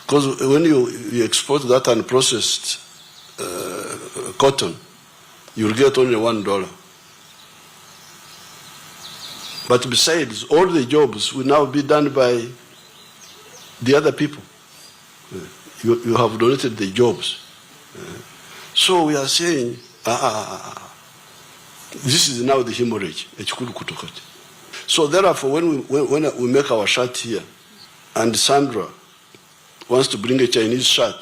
Because when you export that unprocessed cotton, you'll get only $1. But besides, all the jobs will now be done by the other people. You have donated the jobs. So we are saying, this is now the hemorrhage. So therefore, when we make our shirt here, and Sandra wants to bring a Chinese shirt,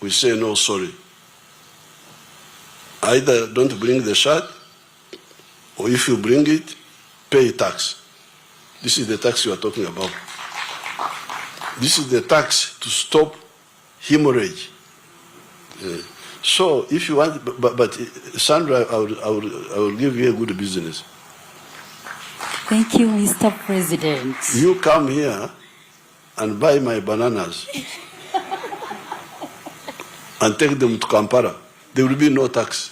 we say, no, sorry. Either don't bring the shirt, or if you bring it, pay tax. This is the tax you are talking about. This is the tax to stop hemorrhage. So if you want, but Sandra, I will give you a good business.
Thank you, Mr. President.
You come here and buy my bananas and take them to Kampala. There will be no tax.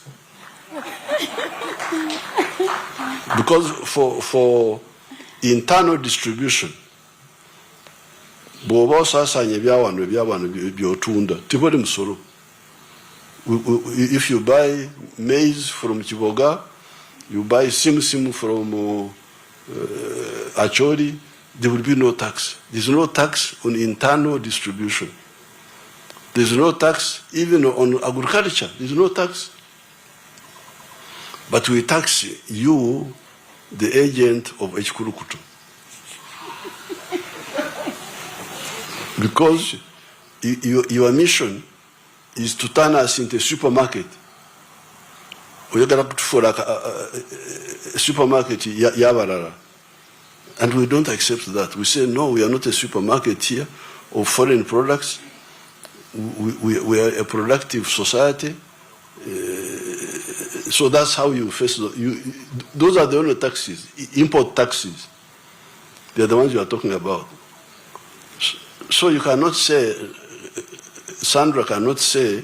Because for internal distribution, if you buy maize from Chiboga, you buy sim from Acholi, there will be no tax. There's no tax on internal distribution. There's no tax even on agriculture. There's no tax. But we tax you, the agent of Echikurukutu. Because your mission is to turn us into a supermarket. We are going to put for a supermarket, Yavarara. And we don't accept that. We say, no, we are not a supermarket here of foreign products. We are a productive society. So that's how you face those are the only taxes, import taxes. They are the ones you are talking about. So you cannot say, Sandra cannot say,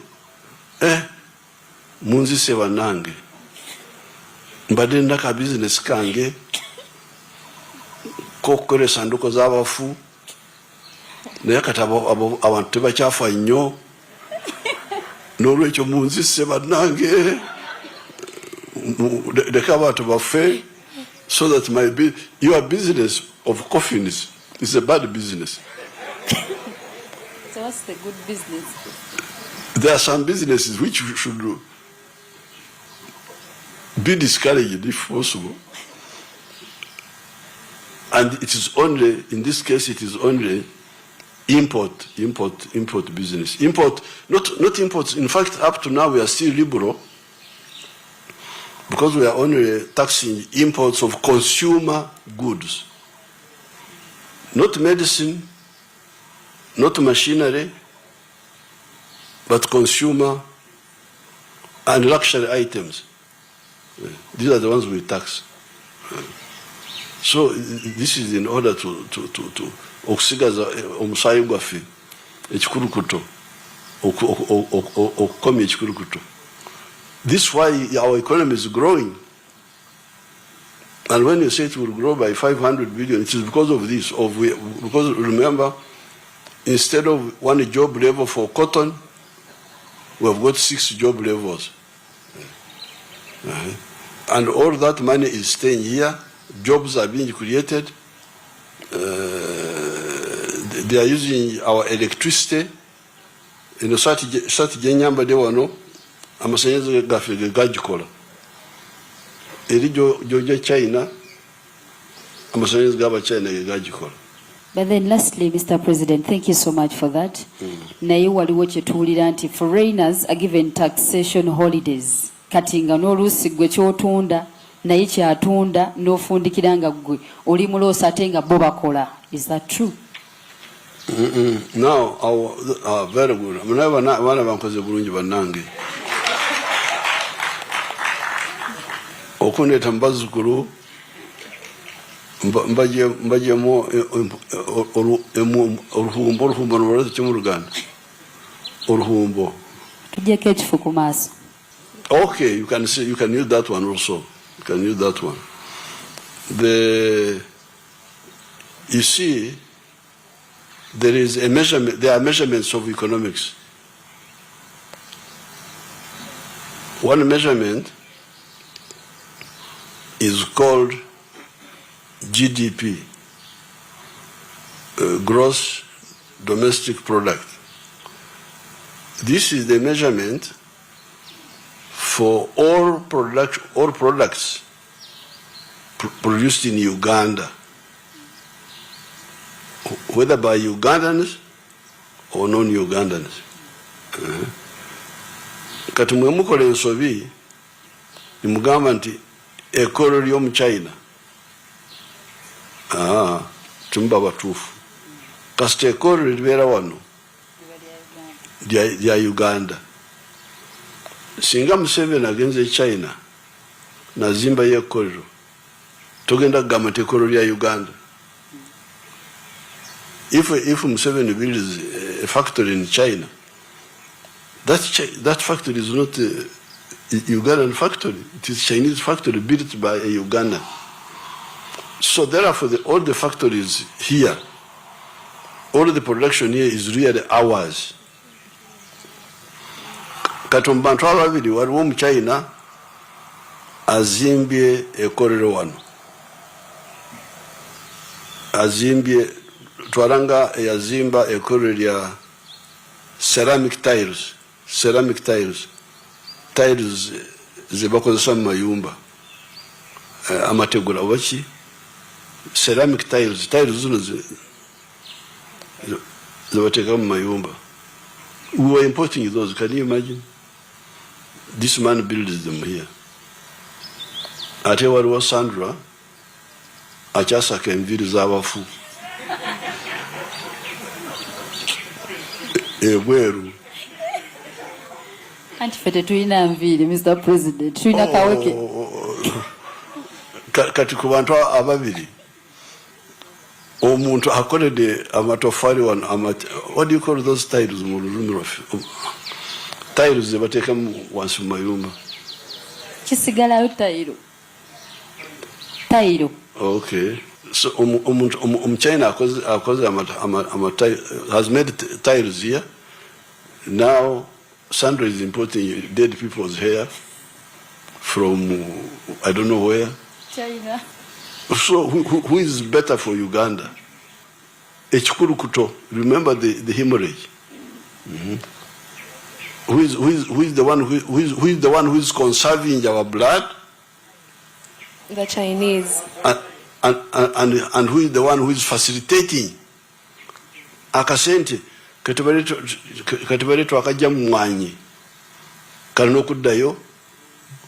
munzi sewa nange. Mbade ndaka business kange, kokore sanduko z'abafu, naye kati abantu tebakyafa nnyo, n'olwekyo munzi sewa nange, leka abantu bafe, so that your business of coffins is a bad business.
So what's the good business?
There are some businesses which should be discouraged if possible. And it is only, in this case, it is only import business. Import, not imports. In fact, up to now we are still liberal because we are only taxing imports of consumer goods. Not medicine, not machinery, but consumer and luxury items. These are the ones we tax. So this is in order to okusigaza omusayi gwaffe ekikulukuto okukomya ekikulukuto. This is why our economy is growing. And when you say it will grow by 500 billion, it is because of this. Because remember, instead of one job level for cotton, we have got 6 job levels. And all that money is staying here. Jobs are being created. They are using our electricity. You know, sati jenyamba de wano, amasanyalaze gaffe gagikola. Eri jojo China, amasanyalaze gaba China gagikola.
But then lastly, Mr. President, thank you so much for that. Naye waliwo kyetuwulira nti foreigners are given taxation holidays. Kati nga n'oluusi gwe ky'otunda naye kyatunda n'ofundikira nga gwe oli muloosa ate nga bo bakola. Is that true?
Now, very good. Abaana bankoze bulungi bannange. Okundeeta mu bazzukulu mbajjemu oluhumbo nolwalezo kye mu Luganda. Oluhumbo.
Tujjeko ekifu ku maaso.
Okay, you can use that one also. You can use that one. You see, there is a measurement. There are measurements of economics. One measurement is called GDP, gross domestic product. This is the measurement for all products produced in Uganda, whether by Ugandans or non-Ugandans. Kati mwe mukola ensobi nimugamba nti ekolo ly'omu China tumba batuufu kasita ekolo libeera wano lya Uganda. Singa Museveni agenze China nazimba yekolero togenda kugamba nti ekolo lya Uganda. If Museveni builds a factory in China, that factory is not a Ugandan factory. It is a Chinese factory built by a Ugandan. So therefore, all the factories here, all the production here is really ours. Kati mu bantu ababiri waliwo omu China azimbye ekolero wano. Azimbye twaranga yazimba ekolero lya ceramic tiles ze bakozesa mu mayumba, amategula waki ceramic tiles zino ze bateeka mu mayumba. We were importing those. Can you imagine? This man builds them here. Ate waliwo Sandra akyasaka enviiri z'abafu ebweru.
Anti ffe tetulina nviiri, Mr. President, tulina kaweke.
Kati ku bantu ababiri omuntu akoledde amatofali wano, what do you call those tiles mu lulimi lwaffe? Tiles ze bateeka wansi mu mayumba.
Kisigalayo tayiro.
Okay. So China has made tiles here. Now Sandra is importing dead people's hair from I don't know where.
China.
So who is better for Uganda? Echikulukuto. Remember the hemorrhage. Who is the one who is conserving our blood?
The Chinese.
And who is the one who is facilitating? Akasente katibaretu akajja mu mwanyi kalina okuddayo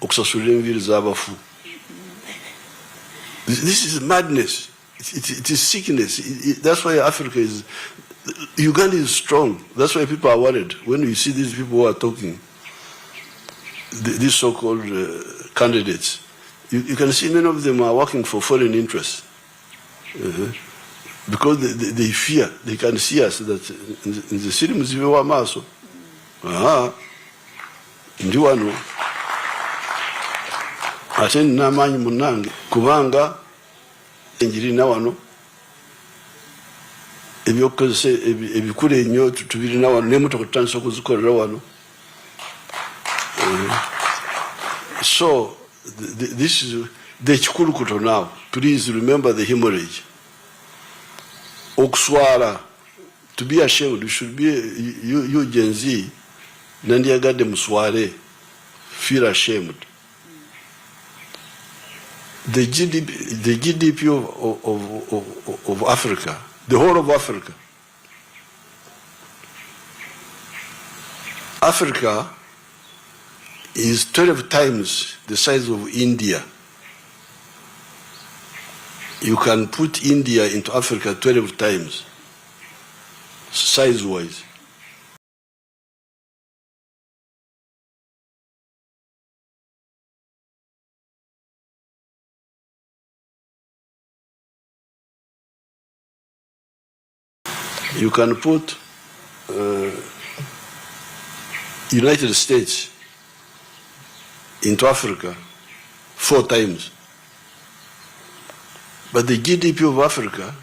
okusasulira enviiri z'abafu. This is madness. It is sickness. That's why Africa is, Uganda is strong. That's why people are worried when you see these people who are talking, these so-called candidates. You can see many of them are working for foreign interests. Because they fear, they can see us that in the city muzibe wa maso. Ndi wano. Ate n'amaanyi munange kubanga enjiri na wano ebyokozesa ebikule ennyo tubiri na wano n'emmotoka tutandise okuzikolera wano. So this is the kikulukuto now. Please remember the hemorrhage. Okuswala, to be ashamed, you should be, you Gen Z, nandiyagadde muswale, feel ashamed. The GDP of Africa, the whole of Africa, Africa is 12 times the size of India. You can put India into Africa 12 times, size-wise. You can put United States into Africa 4 times. But the GDP of Africa,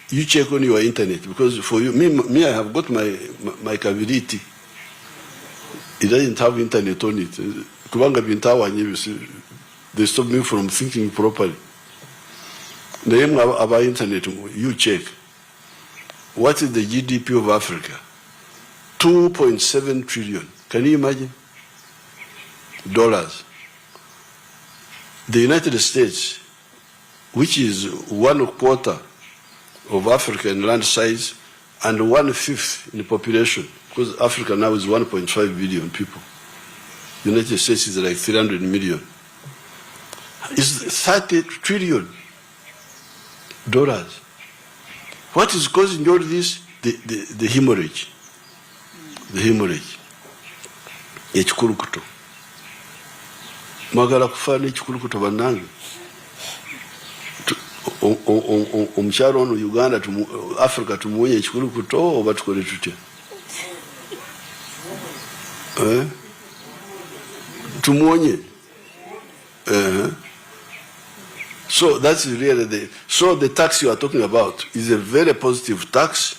you check on your internet, because for you, me I have got my Kabiriti. It doesn't have internet on it. They stop me from thinking properly. The name about internet, you check. What is the GDP of Africa? 2.7 trillion. Can you imagine? Dollars. The United States, which is 1/4 of Africa in land size and 1/5 in population, because Africa now is 1.5 billion people. The United States is like 300 million. It's 30 trillion dollars. What is causing all this? The hemorrhage. The hemorrhage. Ekikulukuto. Mwagala kufa n'ekikulukuto bannange. Omukyalo ono Uganda Africa tumuwonye ekikulukuto oba tukole tutya? Tumuwonye. So that's really the tax you are talking about is a very positive tax,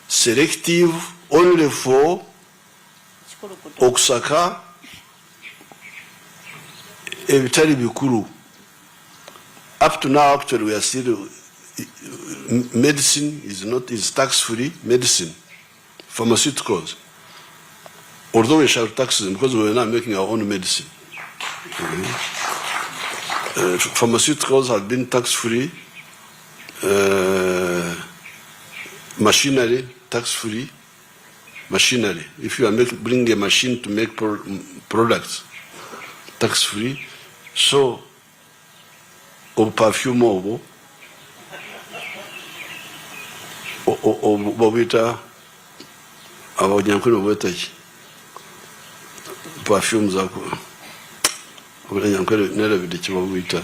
selective only for okusaka ebitali bikulu. Up to now, actually, we are still, medicine is tax-free, medicine, pharmaceuticals. Although we shall tax them because we are now making our own medicine. Pharmaceuticals have been tax-free, machinery, tax-free, machinery. If you are bringing a machine to make products, tax-free. So, or perfume obo, bobita, abanyankole bobita ki? Perfume zako. Abanyankole nerabide ki bobita.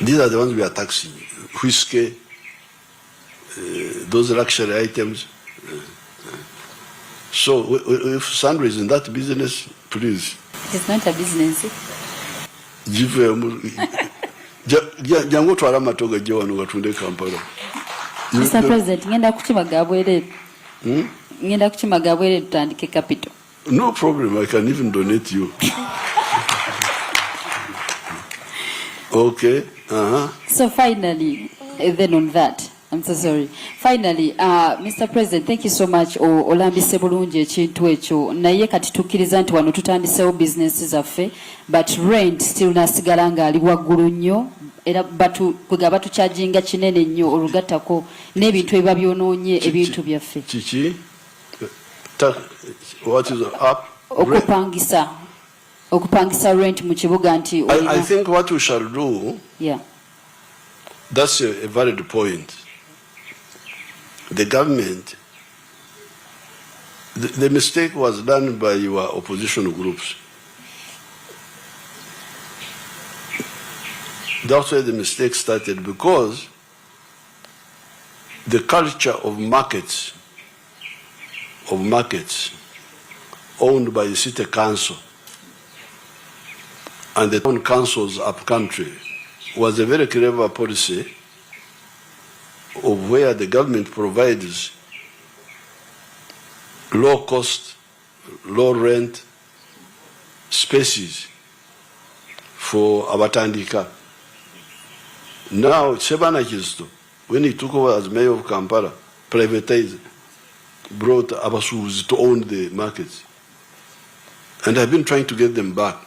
These are the ones we are taxing. Whiskey, those luxury items. So, if Sandra is in that business, please.
It's not a business.
Jango twala matoga je wano watunde Kampala.
Mr. President, ngenda kuchimaga bwere. Ngenda kuchimaga bwere tutandike capital.
No problem, I can even donate you. Okay.
So finally, then on that, I'm so sorry. Finally, Mr. President, thank you so much. Olambise bulungi ekintu ekyo naye kati tukkiriza nti wano tutandisewo business zaffe but rent still nasigala nga ali waggulu nnyo era kwega batucharginga kinene nnyo olugattako n'ebintu ebiba byonoonye ebintu byaffe.
Kiki? What is up?
Okupangisa rent mu kibuga nti
I think what we shall do,
yeah.
That's a valid point. The government, the mistake was done by your opposition groups. That's where the mistake started, because the culture of markets owned by the city council and the town councils up country was a very clever policy of where the government provides low cost, low rent spaces for abatandika. Now, Sebana Kisto, when he took over as mayor of Kampala, privatized, brought Abasu's to own the markets. And I've been trying to get them back.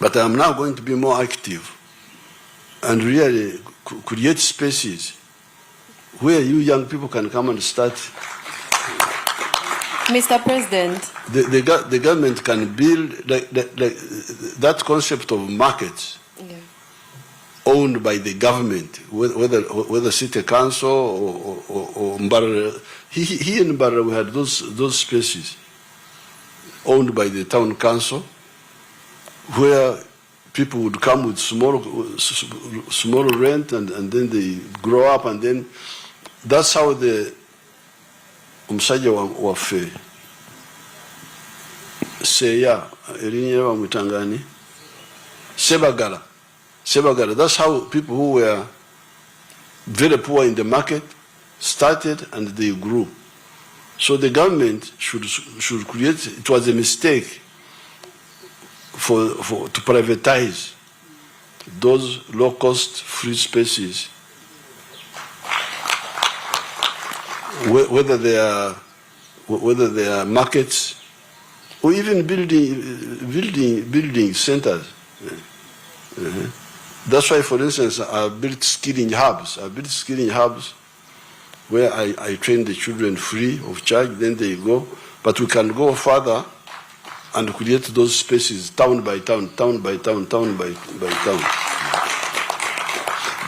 But I'm now going to be more active and really create spaces where you young people can come and start.
Mr. President.
The government can build that concept of markets owned by the government, whether city council or Mbara. Here in Mbara we had those spaces owned by the town council where people would come with small rent and then they grow up, and then that's how the omusajja waffe seya erinnya bamwitangani Sebagala, that's how people who were very poor in the market started and they grew. So the government should create, it was a mistake to privatize those low-cost free spaces, whether they are markets or even building centers. That's why, for instance, I built skilling hubs. Where I train the children free of charge, then they go. But we can go further and create those spaces town by town.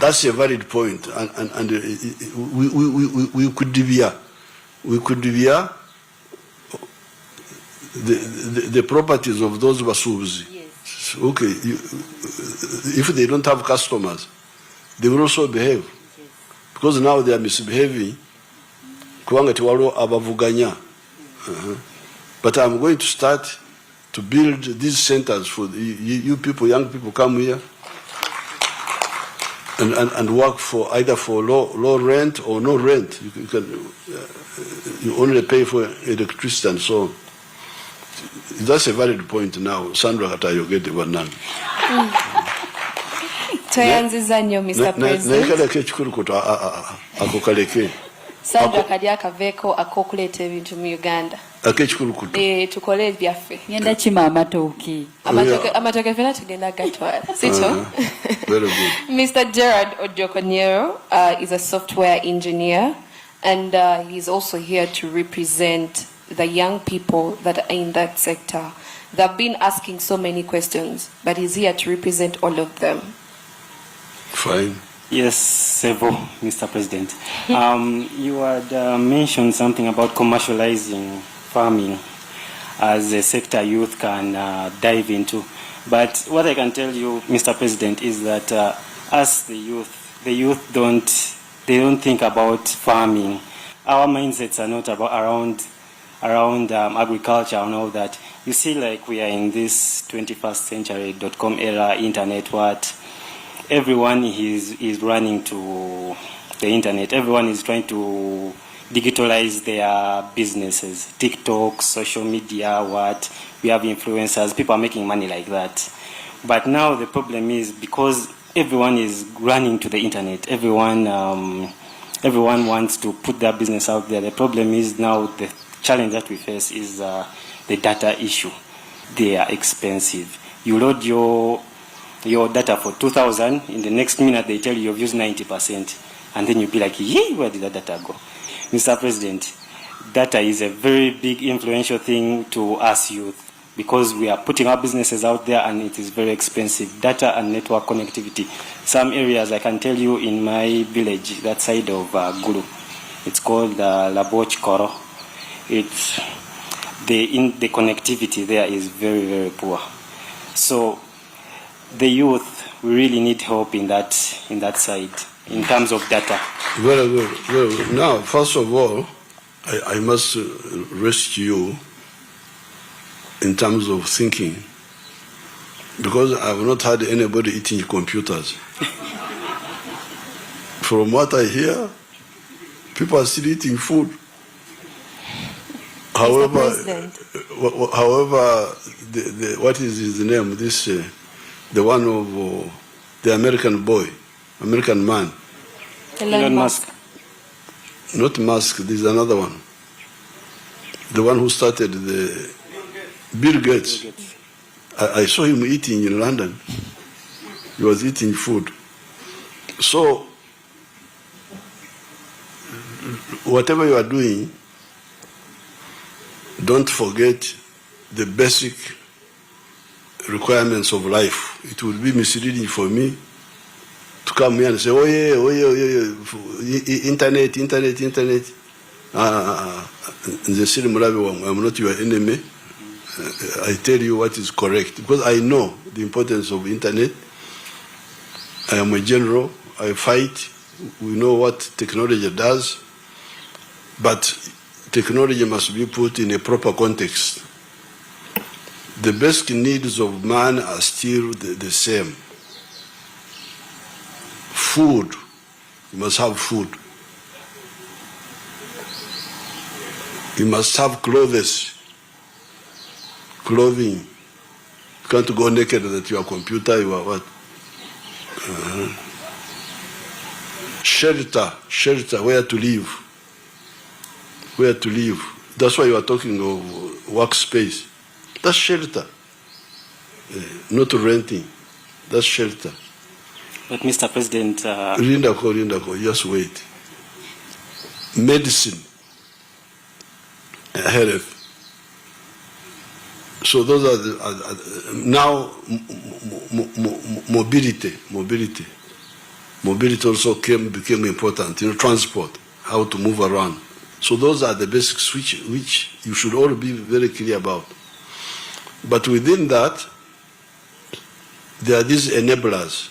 That's a valid point, and we could devia the properties of those basubuzi. Yes. Okay, if they don't have customers, they will also behave. Yes. Because now they are misbehaving. But I'm going to start to build these centers for you people, young people, come here and work for either for low rent or no rent. You only pay for electricity and so on. That's a valid point now. Sandra Katayo get the banana.
Mr.
President.
Sandra Kadia Kaveko akokulete ebintu mu Uganda. Tukole byaffe.
Ngenda kima amatoki.
Amatoke fena tugenda gatwala. Sito.
Very good.
Mr. Gerard Odokonyero is a software engineer, and he's also here to represent the young people that are in that sector. They've been asking so many questions, but he's here to represent all of them.
Fine.
Yes, several, Mr. President. You had mentioned something about commercializing farming as a sector youth can dive into. But what I can tell you, Mr. President, is that as the youth don't think about farming. Our mindsets are not about around agriculture and all that. You see, like we are in this 21st century .com era, internet, what everyone is running to the internet. Everyone is trying to digitalize their businesses. TikTok, social media, what we have influencers. People are making money like that. But now the problem is because everyone is running to the internet. Everyone wants to put their business out there. The problem is now the challenge that we face is the data issue. They are expensive. You load your data for 2,000, in the next minute they tell you you've used 90%, and then you'll be like, yay, where did the data go? Mr. President, data is a very big influential thing to us youth, because we are putting our businesses out there and it is very expensive. Data and network connectivity. Some areas, I can tell you, in my village, that side of Gulu, it's called Laboch Koro. It's the connectivity there is very, very poor. So the youth, we really need help in that side, in terms of data.
Very good, very good. Now, first of all, I must rescue you in terms of thinking, because I have not had anybody eating computers. From what I hear, people are still eating food. However, what is his name? The one of the American boy, American man.
Elon Musk.
Not Musk. There's another one. The one who started the Bill Gates. I saw him eating in London. He was eating food. So, whatever you are doing, don't forget the basic requirements of life. It would be misleading for me to come here and say, oh yeah, internet. The city Mulabi, I'm not your enemy. I tell you what is correct, because I know the importance of internet. I am a general. I fight. We know what technology does, but technology must be put in a proper context. The basic needs of man are still the same. Food, you must have food. You must have clothes. Clothing. You can't go naked that you are computer, you are what? Shelter, where to live. Where to live. That's why you are talking of workspace. That's shelter. Not renting. That's shelter.
But Mr. President...
Rindako, just wait. Medicine. Health. So those are now mobility. Mobility also became important. Transport, how to move around. So those are the basics which you should all be very clear about. But within that, there are these enablers.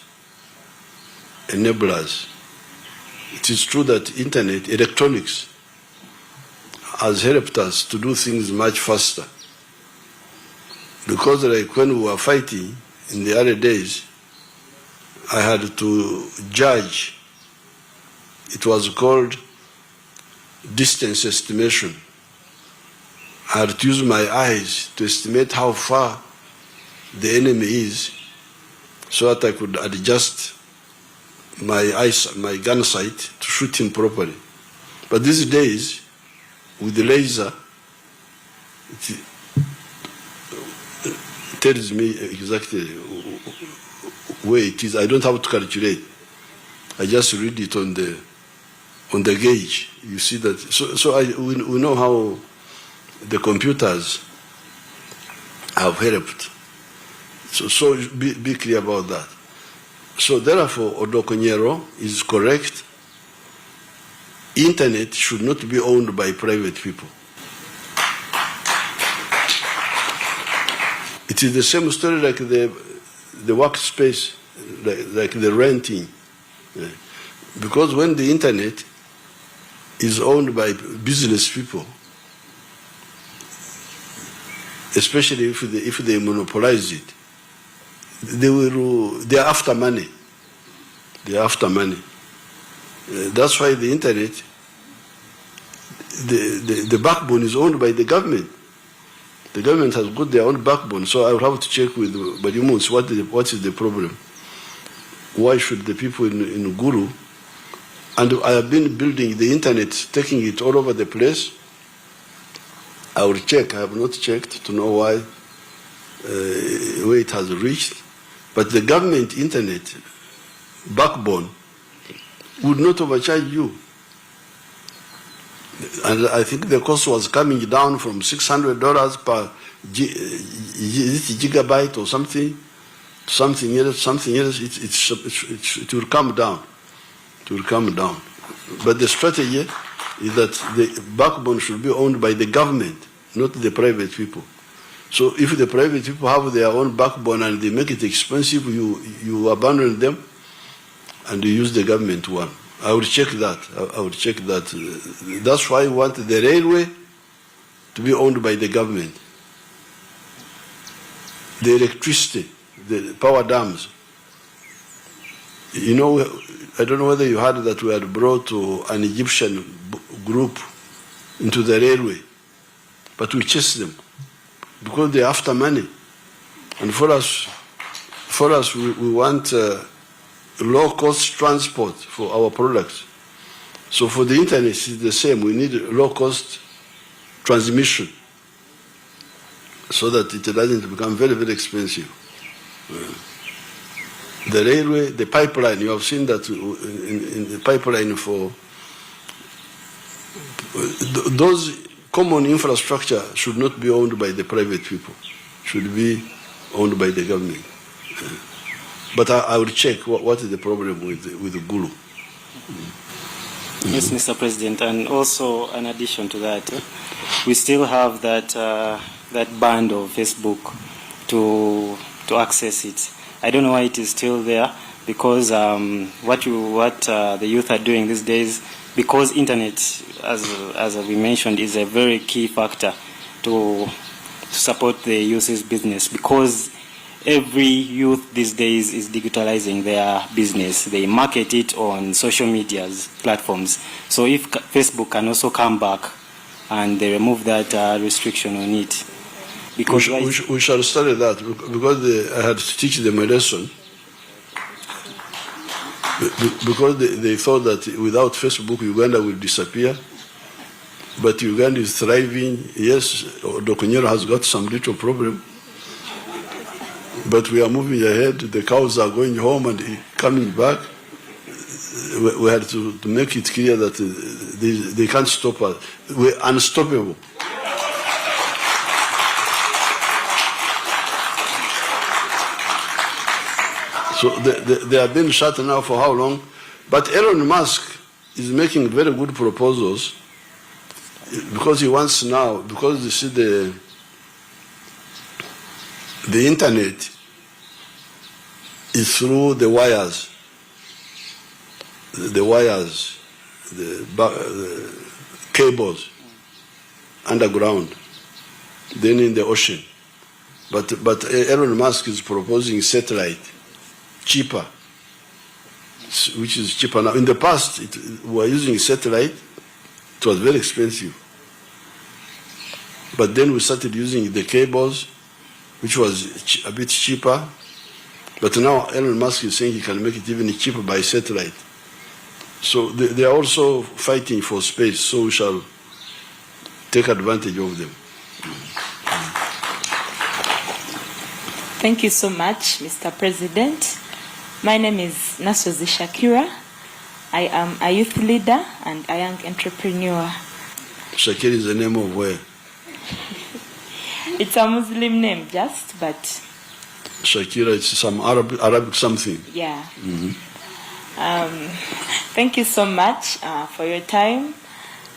It is true that internet, electronics, has helped us to do things much faster. Because like when we were fighting in the early days, I had to judge. It was called distance estimation. I had to use my eyes to estimate how far the enemy is, so that I could adjust my gun sight to shoot him properly. But these days, with the laser, it tells me exactly where it is. I don't have to calculate. I just read it on the gauge. You see that. So we know how the computers have helped. So be clear about that. So therefore, Odokonyero is correct. Internet should not be owned by private people. It is the same story like the workspace, like the renting. Because when the internet is owned by business people, especially if they monopolize it, they are after money. They are after money. That's why the internet, the backbone is owned by the government. The government has got their own backbone, so I will have to check with Badimus what is the problem. Why should the people in Gulu, and I have been building the internet, taking it all over the place. I will check, I have not checked to know why, where it has reached. But the government internet backbone would not overcharge you. And I think the cost was coming down from $600 per gigabyte or something else. It will come down. It will come down. But the strategy is that the backbone should be owned by the government, not the private people. So if the private people have their own backbone and they make it expensive, you abandon them and you use the government one. I will check that. I will check that. That's why I want the railway to be owned by the government. The electricity, the power dams. You know, I don't know whether you heard that we had brought an Egyptian group into the railway, but we chased them because they're after money. And for us, we want low-cost transport for our products. So for the internet, it's the same. We need low-cost transmission so that it doesn't become very, very expensive. The railway, the pipeline, you have seen that in the pipeline for those common infrastructure should not be owned by the private people, should be owned by the government. But I will check what is the problem with the Gulu.
Yes, Mr. President, and also in addition to that, we still have that band of Facebook to access it. I don't know why it is still there, because what the youth are doing these days, because internet, as we mentioned, is a very key factor to support the youth's business, because every youth these days is digitalizing their business. They market it on social media platforms. So if Facebook can also come back and they remove that restriction on it. Because
we shall study that, because I had to teach them a lesson. Because they thought that without Facebook, Uganda will disappear. But Uganda is thriving. Yes, Dokunyero has got some little problem. But we are moving ahead. The cows are going home and coming back. We had to make it clear that they can't stop us. We're unstoppable. So they have been shut now for how long? But Elon Musk is making very good proposals, because he wants now, because you see the internet is through the wires, the cables underground, then in the ocean. But Elon Musk is proposing satellite, cheaper, which is cheaper now. In the past, we were using satellite. It was very expensive. But then we started using the cables, which was a bit cheaper. But now Elon Musk is saying he can make it even cheaper by satellite. So they are also fighting for space, so we shall take advantage of them.
Thank you so much, Mr. President. My name is Nasozi Shakira. I am a youth leader and a young entrepreneur.
Shakira is the name of where?
It's a Muslim name, but...
Shakira, it's some Arabic something.
Yeah. Mm-hmm. Thank you so much for your time.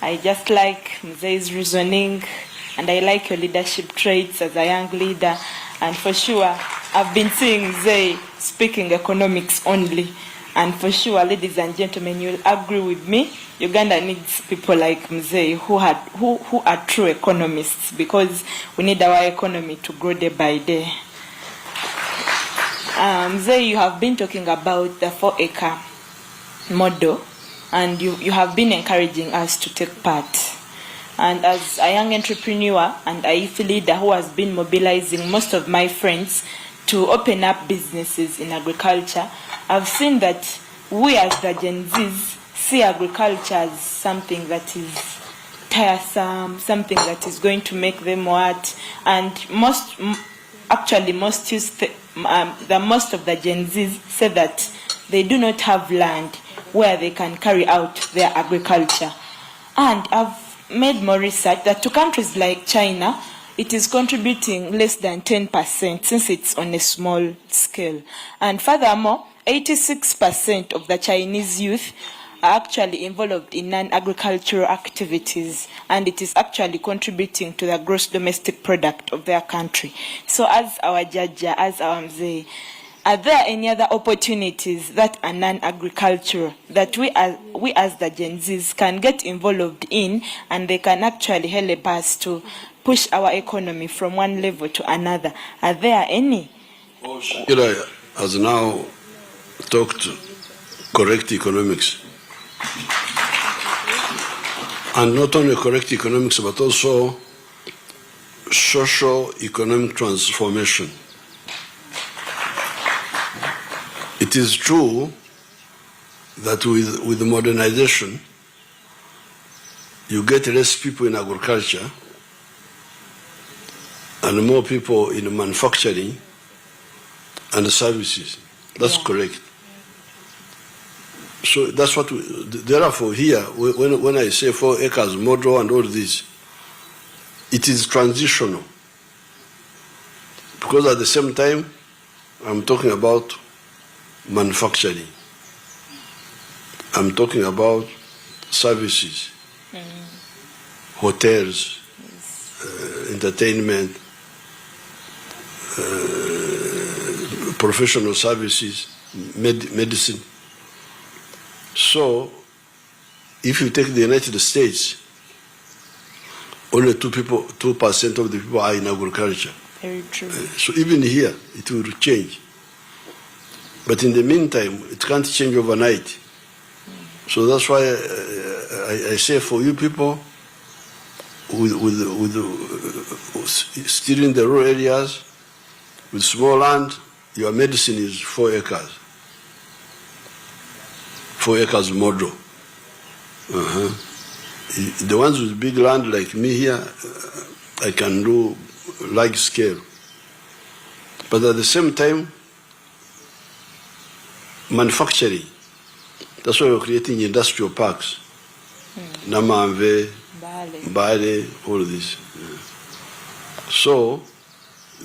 I just like Mzei's reasoning, and I like your leadership traits as a young leader. And for sure, I've been seeing Mzei speaking economics only. And for sure, ladies and gentlemen, you'll agree with me. Uganda needs people like Mzei who are true economists, because we need our economy to grow day by day. Mzei, you have been talking about the 4-acre model, and you have been encouraging us to take part. And as a young entrepreneur and a youth leader who has been mobilizing most of my friends to open up businesses in agriculture, I've seen that we as the Gen Zs see agriculture as something that is tiresome, something that is going to make them what, and most of the Gen Zs say that they do not have land where they can carry out their agriculture. And I've made more research that to countries like China, it is contributing less than 10% since it's on a small scale. And furthermore, 86% of the Chinese youth are actually involved in non-agricultural activities, and it is actually contributing to the gross domestic product of their country. So as our Jaja, as our Mzee, are there any other opportunities that are non-agricultural that we as the Gen Zs can get involved in, and they can actually help us to push our economy from one level to another? Are there any?
Shakira has now talked correct economics. And not only correct economics, but also socio-economic transformation. It is true that with modernization, you get less people in agriculture and more people in manufacturing and services. That's correct. So that's what therefore here, when I say 4 acres model and all this, it is transitional. Because at the same time, I'm talking about manufacturing. I'm talking about services, hotels, entertainment, professional services, medicine. So, if you take the United States, only 2% of the people are in agriculture.
Very true.
So even here, it will change. But in the meantime, it can't change overnight. So that's why I say for you people, still in the rural areas, with small land, your medicine is 4 acres. 4 acres model. The ones with big land like me here, I can do large scale. But at the same time, manufacturing. That's why we're creating industrial parks. Namamve, Bale, all of this. So,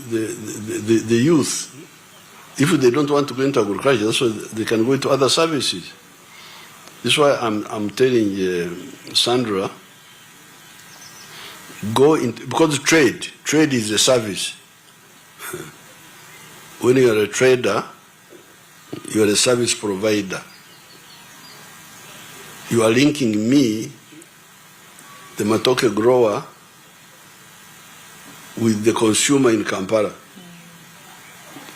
the youth, if they don't want to go into agriculture, that's why they can go into other services. This is why I'm telling Sandra, go into, because trade is a service. When you are a trader, you are a service provider. You are linking me, the matoke grower, with the consumer in Kampala.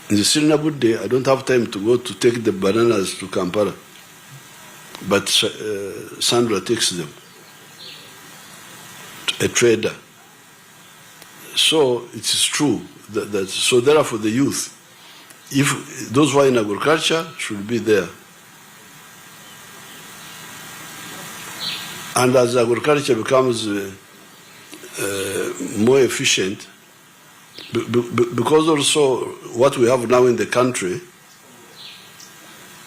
In the Silnabu day, I don't have time to go to take the bananas to Kampala. But Sandra takes them, a trader. So it is true that so therefore the youth, if those who are in agriculture should be there. And as agriculture becomes more efficient, because also what we have now in the country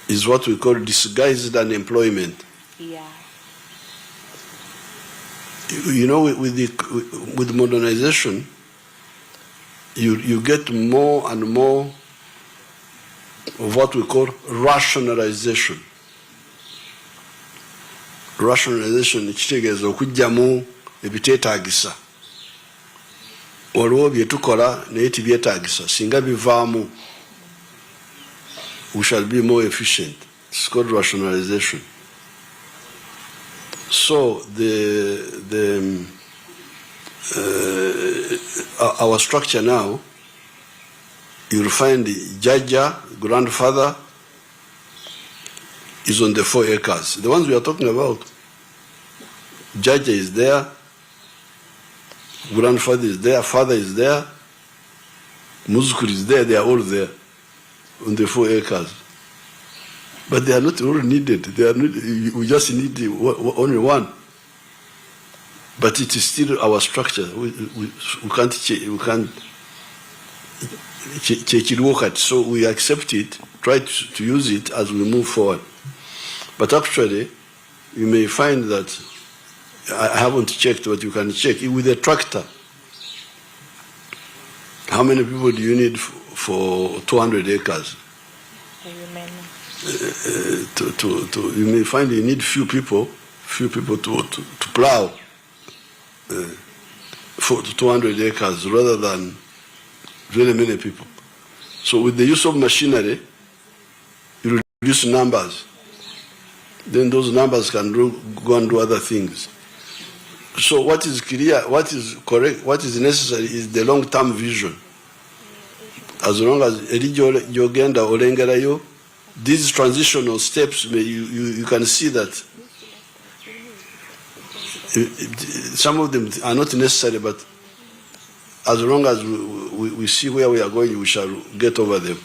is what we call disguised unemployment.
Yeah.
You know, with modernization, you get more and more of what we call rationalization. Rationalization kitegeeza okujjamu ebiteetaagisa. Waliwo bye tukola naye tibyetaagisa. Singa bivaamu, we shall be more efficient. It's called rationalization. So our structure now, you'll find the Jaja, grandfather, is on the 4 acres. The ones we are talking about, Jaja is there, grandfather is there, father is there, Muzukuri is there, they are all there on the 4 acres. But they are not all needed. They are not, we just need only one. But it is still our structure. We can't check it, work at. So we accept it, try to use it as we move forward. But actually, you may find that, I haven't checked, but you can check with a tractor. How many people do you need for 200 acres? You may find you need few people to plow for 200 acres rather than very many people. So with the use of machinery, you reduce numbers. Then those numbers can go and do other things. So what is clear, what is correct, what is necessary is the long-term vision. As long as Uganda or Engarayo, these transitional steps, you can see that some of them are not necessary, but as long as we see where we are going, we shall get over them.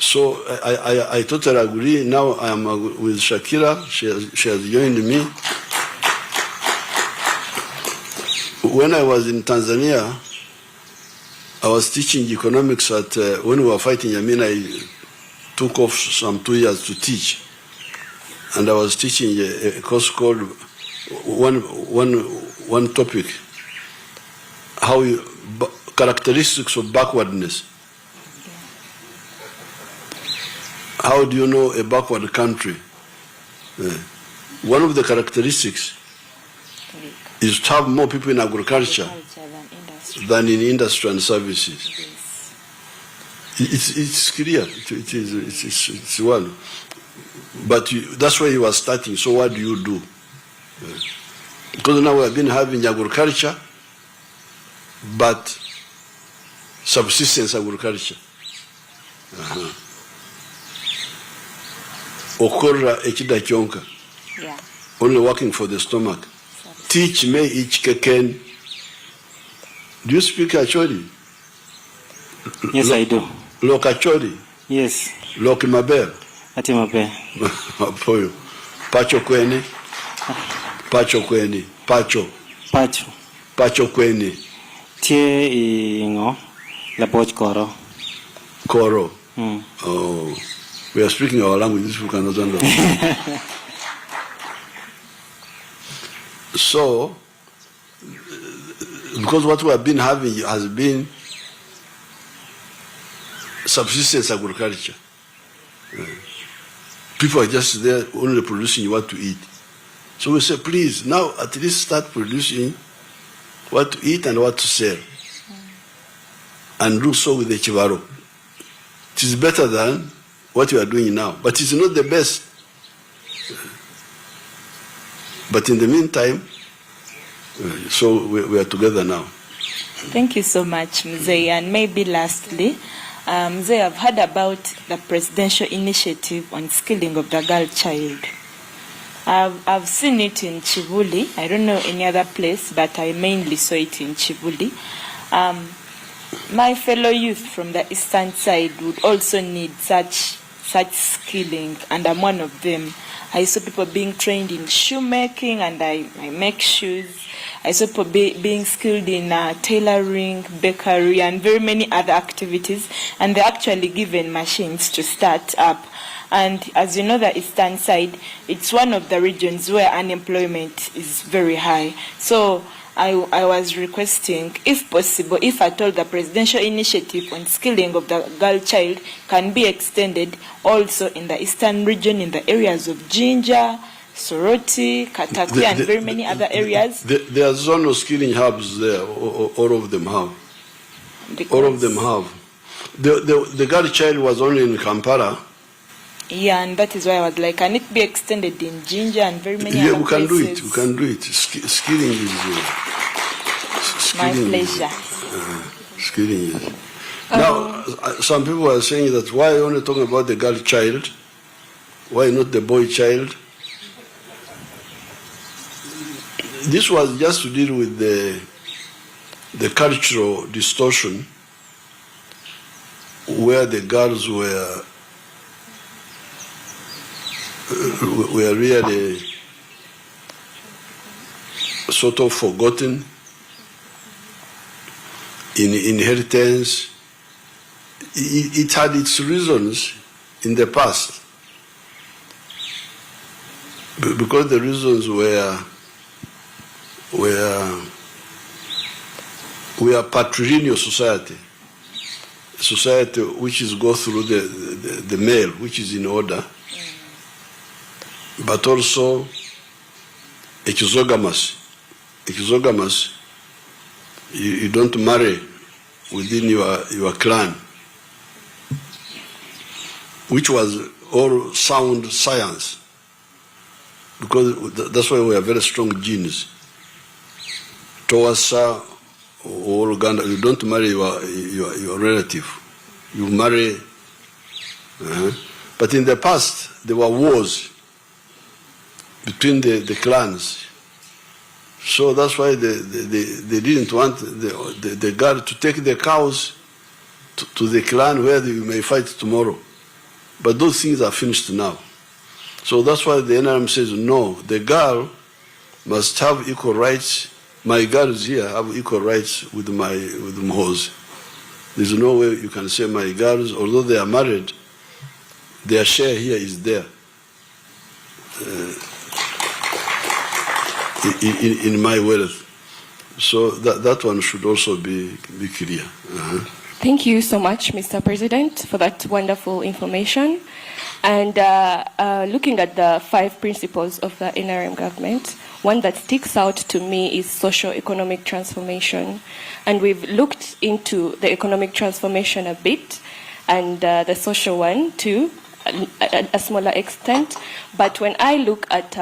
So I totally agree. Now I am with Shakira. She has joined me. When I was in Tanzania, I was teaching economics at, when we were fighting Yamin, I took off some 2 years to teach. And I was teaching a course called one topic, characteristics of backwardness. How do you know a backward country? One of the characteristics is to have more people in agriculture than in industry and services. It's clear. It's one. But that's where you are starting. So what do you do? Because now we have been having agriculture, but subsistence agriculture. Okorra ekida kyonka. Only working for the stomach. Teach me each keken. Do you speak Acholi?
Yes, I do.
Lok Acholi?
Yes.
Lok Maber?
Ati Maber.
Apoyo. Pacho kweni? Pacho kweni. Pacho.
Pacho.
Pacho kweni.
Tie ingo. La poch koro.
Koro. Oh. We are speaking our language, these people cannot understand. So, because what we have been having has been subsistence agriculture. People are just there only producing what to eat. So we say, please, now at least start producing what to eat and what to sell. And do so with the chivaro. It is better than what you are doing now, but it's not the best. But in the meantime, so we are together now.
Thank you so much, Mzee. And maybe lastly, Mzee, I've heard about the presidential initiative on skilling of the girl child. I've seen it in Chivuli. I don't know any other place, but I mainly saw it in Chivuli. My fellow youth from the eastern side would also need such skilling, and I'm one of them. I saw people being trained in shoemaking, and I make shoes. I saw people being skilled in tailoring, bakery, and very many other activities, and they're actually given machines to start up. And as you know, the eastern side, it's one of the regions where unemployment is very high. So I was requesting, if possible, if at all the presidential initiative on skilling of the girl child can be extended also in the eastern region, in the areas of Jinja, Soroti, Katakwi, and very many other areas.
There are zone skilling hubs there, all of them have. All of them have. The girl child was only in Kampala.
Yeah, and that is why I was like, can it be extended in Jinja and very many other places?
Yeah, we can do it. Skilling is...
my pleasure.
Skilling is... Now, some people are saying that why only talking about the girl child? Why not the boy child? This was just to deal with the the cultural distortion where the girls were really sort of forgotten in inheritance. It had its reasons in the past, because the reasons were patrilineal society which is go through the male, which is in order, but also exogamous. You don't marry within your clan, which was all sound science, because that's why we have very strong genes. Towasa or Uganda, you don't marry your relative, you marry. But in the past, there were wars between the clans. So that's why they didn't want the girl to take the cows to the clan where you may fight tomorrow. But those things are finished now. So that's why the NRM says, no, the girl must have equal rights. My girls here have equal rights with my Mhos. There's no way you can say my girls, although they are married, their share here is there. In my wealth. So that one should also be clear.
Thank you so much, Mr. President, for that wonderful information. And looking at the 5 principles of the NRM government, one that sticks out to me is socio-economic transformation. And we've looked into the economic transformation a bit, and the social one too, a smaller extent. But when I look at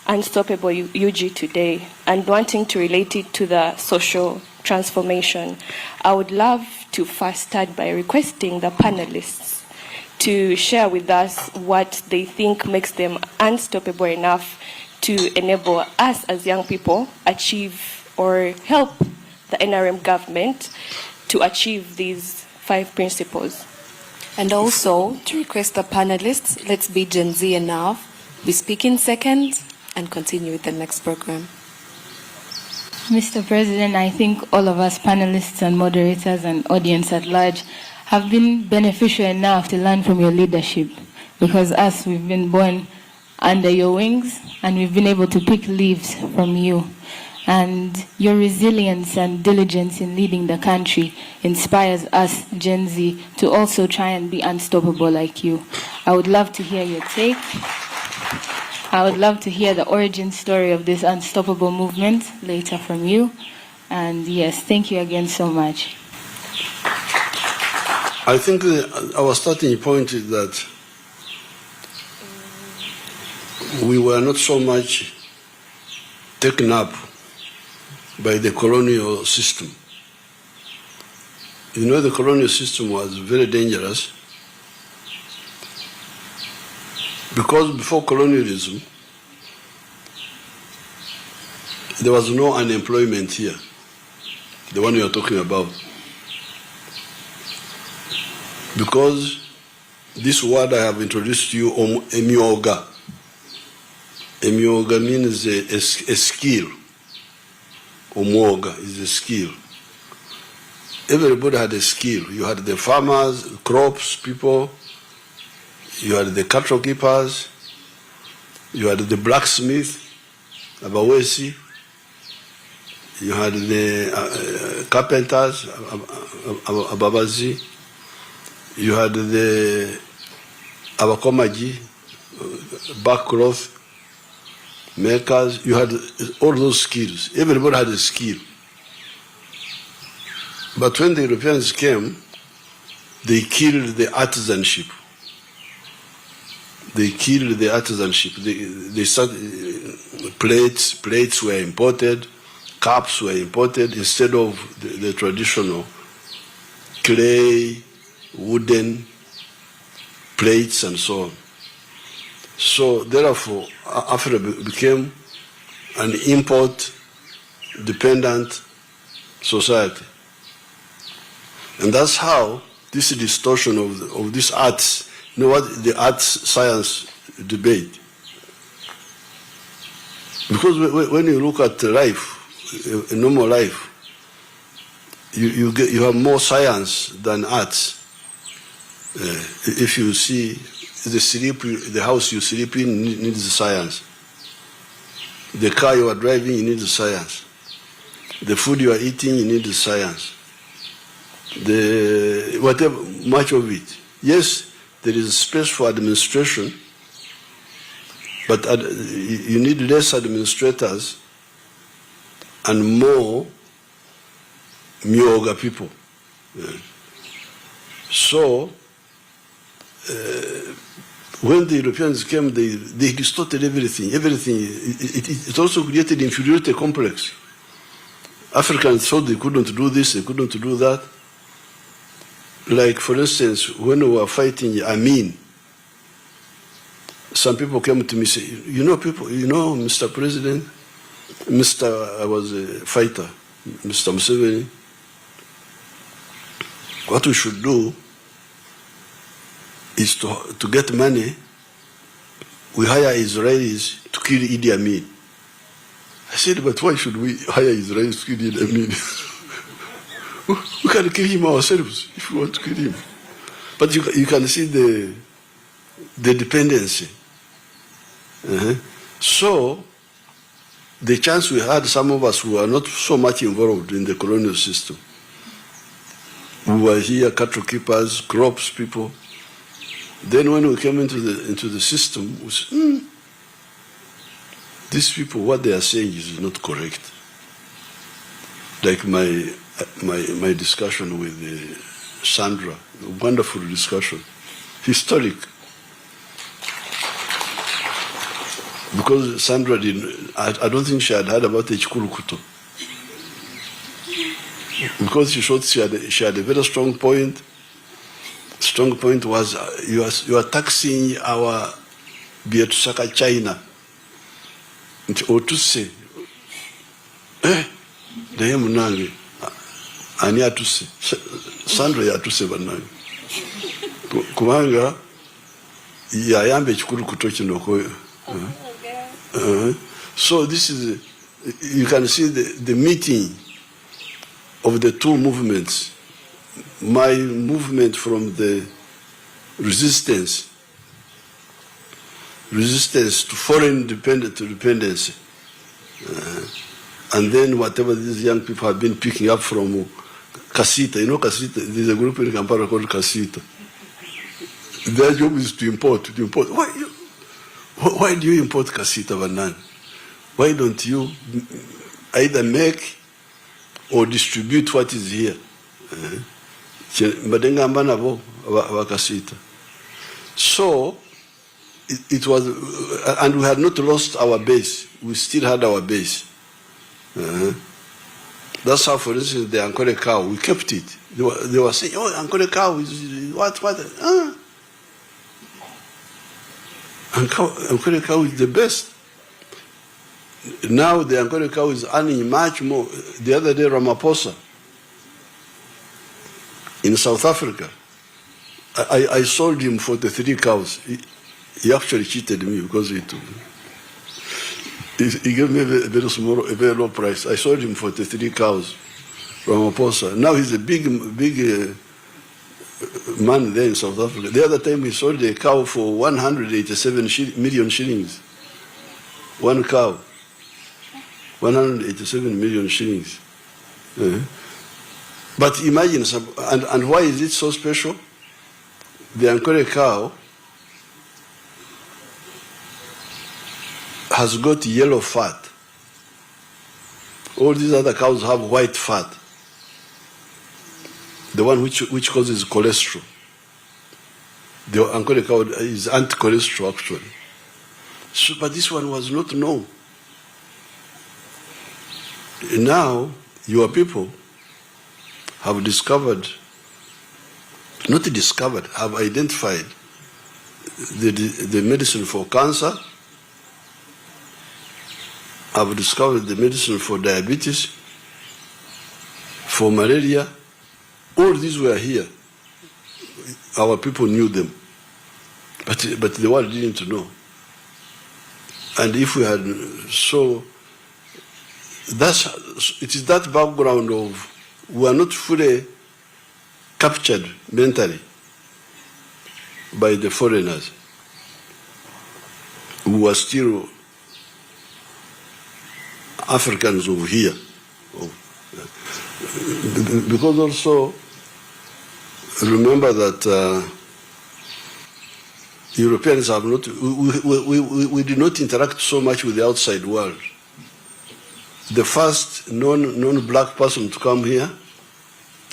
Unstoppable UG today and wanting to relate it to the social transformation, I would love to first start by requesting the panelists to share with us what they think makes them unstoppable enough to enable us as young people achieve or help the NRM government to achieve these 5 principles.
And also to request the panelists, let's be Gen Z enough, we speak in seconds and continue with the next program.
Mr. President, I think all of us panelists and moderators and audience at large have been beneficial enough to learn from your leadership, because us, we've been born under your wings and we've been able to pick leaves from you. And your resilience and diligence in leading the country inspires us, Gen Z, to also try and be unstoppable like you. I would love to hear your take. I would love to hear the origin story of this unstoppable movement later from you. And yes, thank you again so much.
I think our starting point is that we were not so much taken up by the colonial system. You know, the colonial system was very dangerous, because before colonialism, there was no unemployment here, the one you are talking about. Because this word I have introduced to you, emioga. Emioga means a skill. Omoga is a skill. Everybody had a skill. You had the farmers, crops, people. You had the cattle keepers. You had the blacksmith, Abawesi. You had the carpenters, Ababazi. You had the Abakomaji, backcloth makers. You had all those skills. Everybody had a skill. But when the Europeans came, they killed the artisanship. They killed the artisanship. They started, plates were imported, cups were imported instead of the traditional clay, wooden plates and so on. So therefore, Africa became an import-dependent society. And that's how this distortion of this arts, you know what, the arts science debate. Because when you look at life, a normal life, you have more science than arts. If you see the house you sleep in needs science. The car you are driving, you need science. The food you are eating, you need science. Whatever, much of it. Yes, there is space for administration, but you need less administrators and more myoga people. So, when the Europeans came, they distorted everything. It also created inferiority complex. Africans thought they couldn't do this, they couldn't do that. Like, for instance, when we were fighting Amin, some people came to me and said, Mr. President, I was a fighter, Mr. Museveni, what we should do is to get money, we hire Israelis to kill Idi Amin. I said, but why should we hire Israelis to kill Idi Amin? We can kill him ourselves if we want to kill him. But you can see the dependency. So, the chance we had, some of us who are not so much involved in the colonial system, we were here, cattle keepers, crops people. Then when we came into the system, we said, these people, what they are saying is not correct. Like my discussion with Sandra, a wonderful discussion, historic. Because Sandra I don't think she had heard about the Chikulukuto. Because she thought she had a very strong point. Strong point was you are taxing our Bietusaka China. Or to say, the Munangi, and Yatuse, Sandra Yatuse Banang. Kuanga, Yayambe Chikulukuto no. So this is, you can see the meeting of the two movements. My movement from the resistance to foreign dependency. And then whatever these young people have been picking up from Kasita. You know Kasita, there's a group in Kampala called Kasita. Their job is to import. Why do you import Kasita Banan? Why don't you either make or distribute what is here? So, it was, and we had not lost our base. We still had our base. That's how, for instance, the Ankole cow, we kept it. They were saying, oh, Ankole cow is what? Ankole cow is the best. Now the Ankole cow is earning much more. The other day, Ramaphosa, in South Africa, I sold him 43 cows. He actually cheated me because he gave me a very low price. I sold him 43 cows, Ramaphosa. Now he's a big man there in South Africa. The other time he sold a cow for 187 million shillings. One cow. 187 million shillings. But imagine, and why is it so special? The Ankole cow has got yellow fat. All these other cows have white fat. The one which causes cholesterol. The Ankole cow is anti-cholesterol actually. So, but this one was not known. Now, your people have have identified the medicine for cancer, have discovered the medicine for diabetes, for malaria, all these were here. Our people knew them, but the world didn't know. And if we had, so it is that background of we are not fully captured mentally by the foreigners who are still Africans over here. Because also, remember that Europeans have not, we did not interact so much with the outside world. The first non-black person to come here,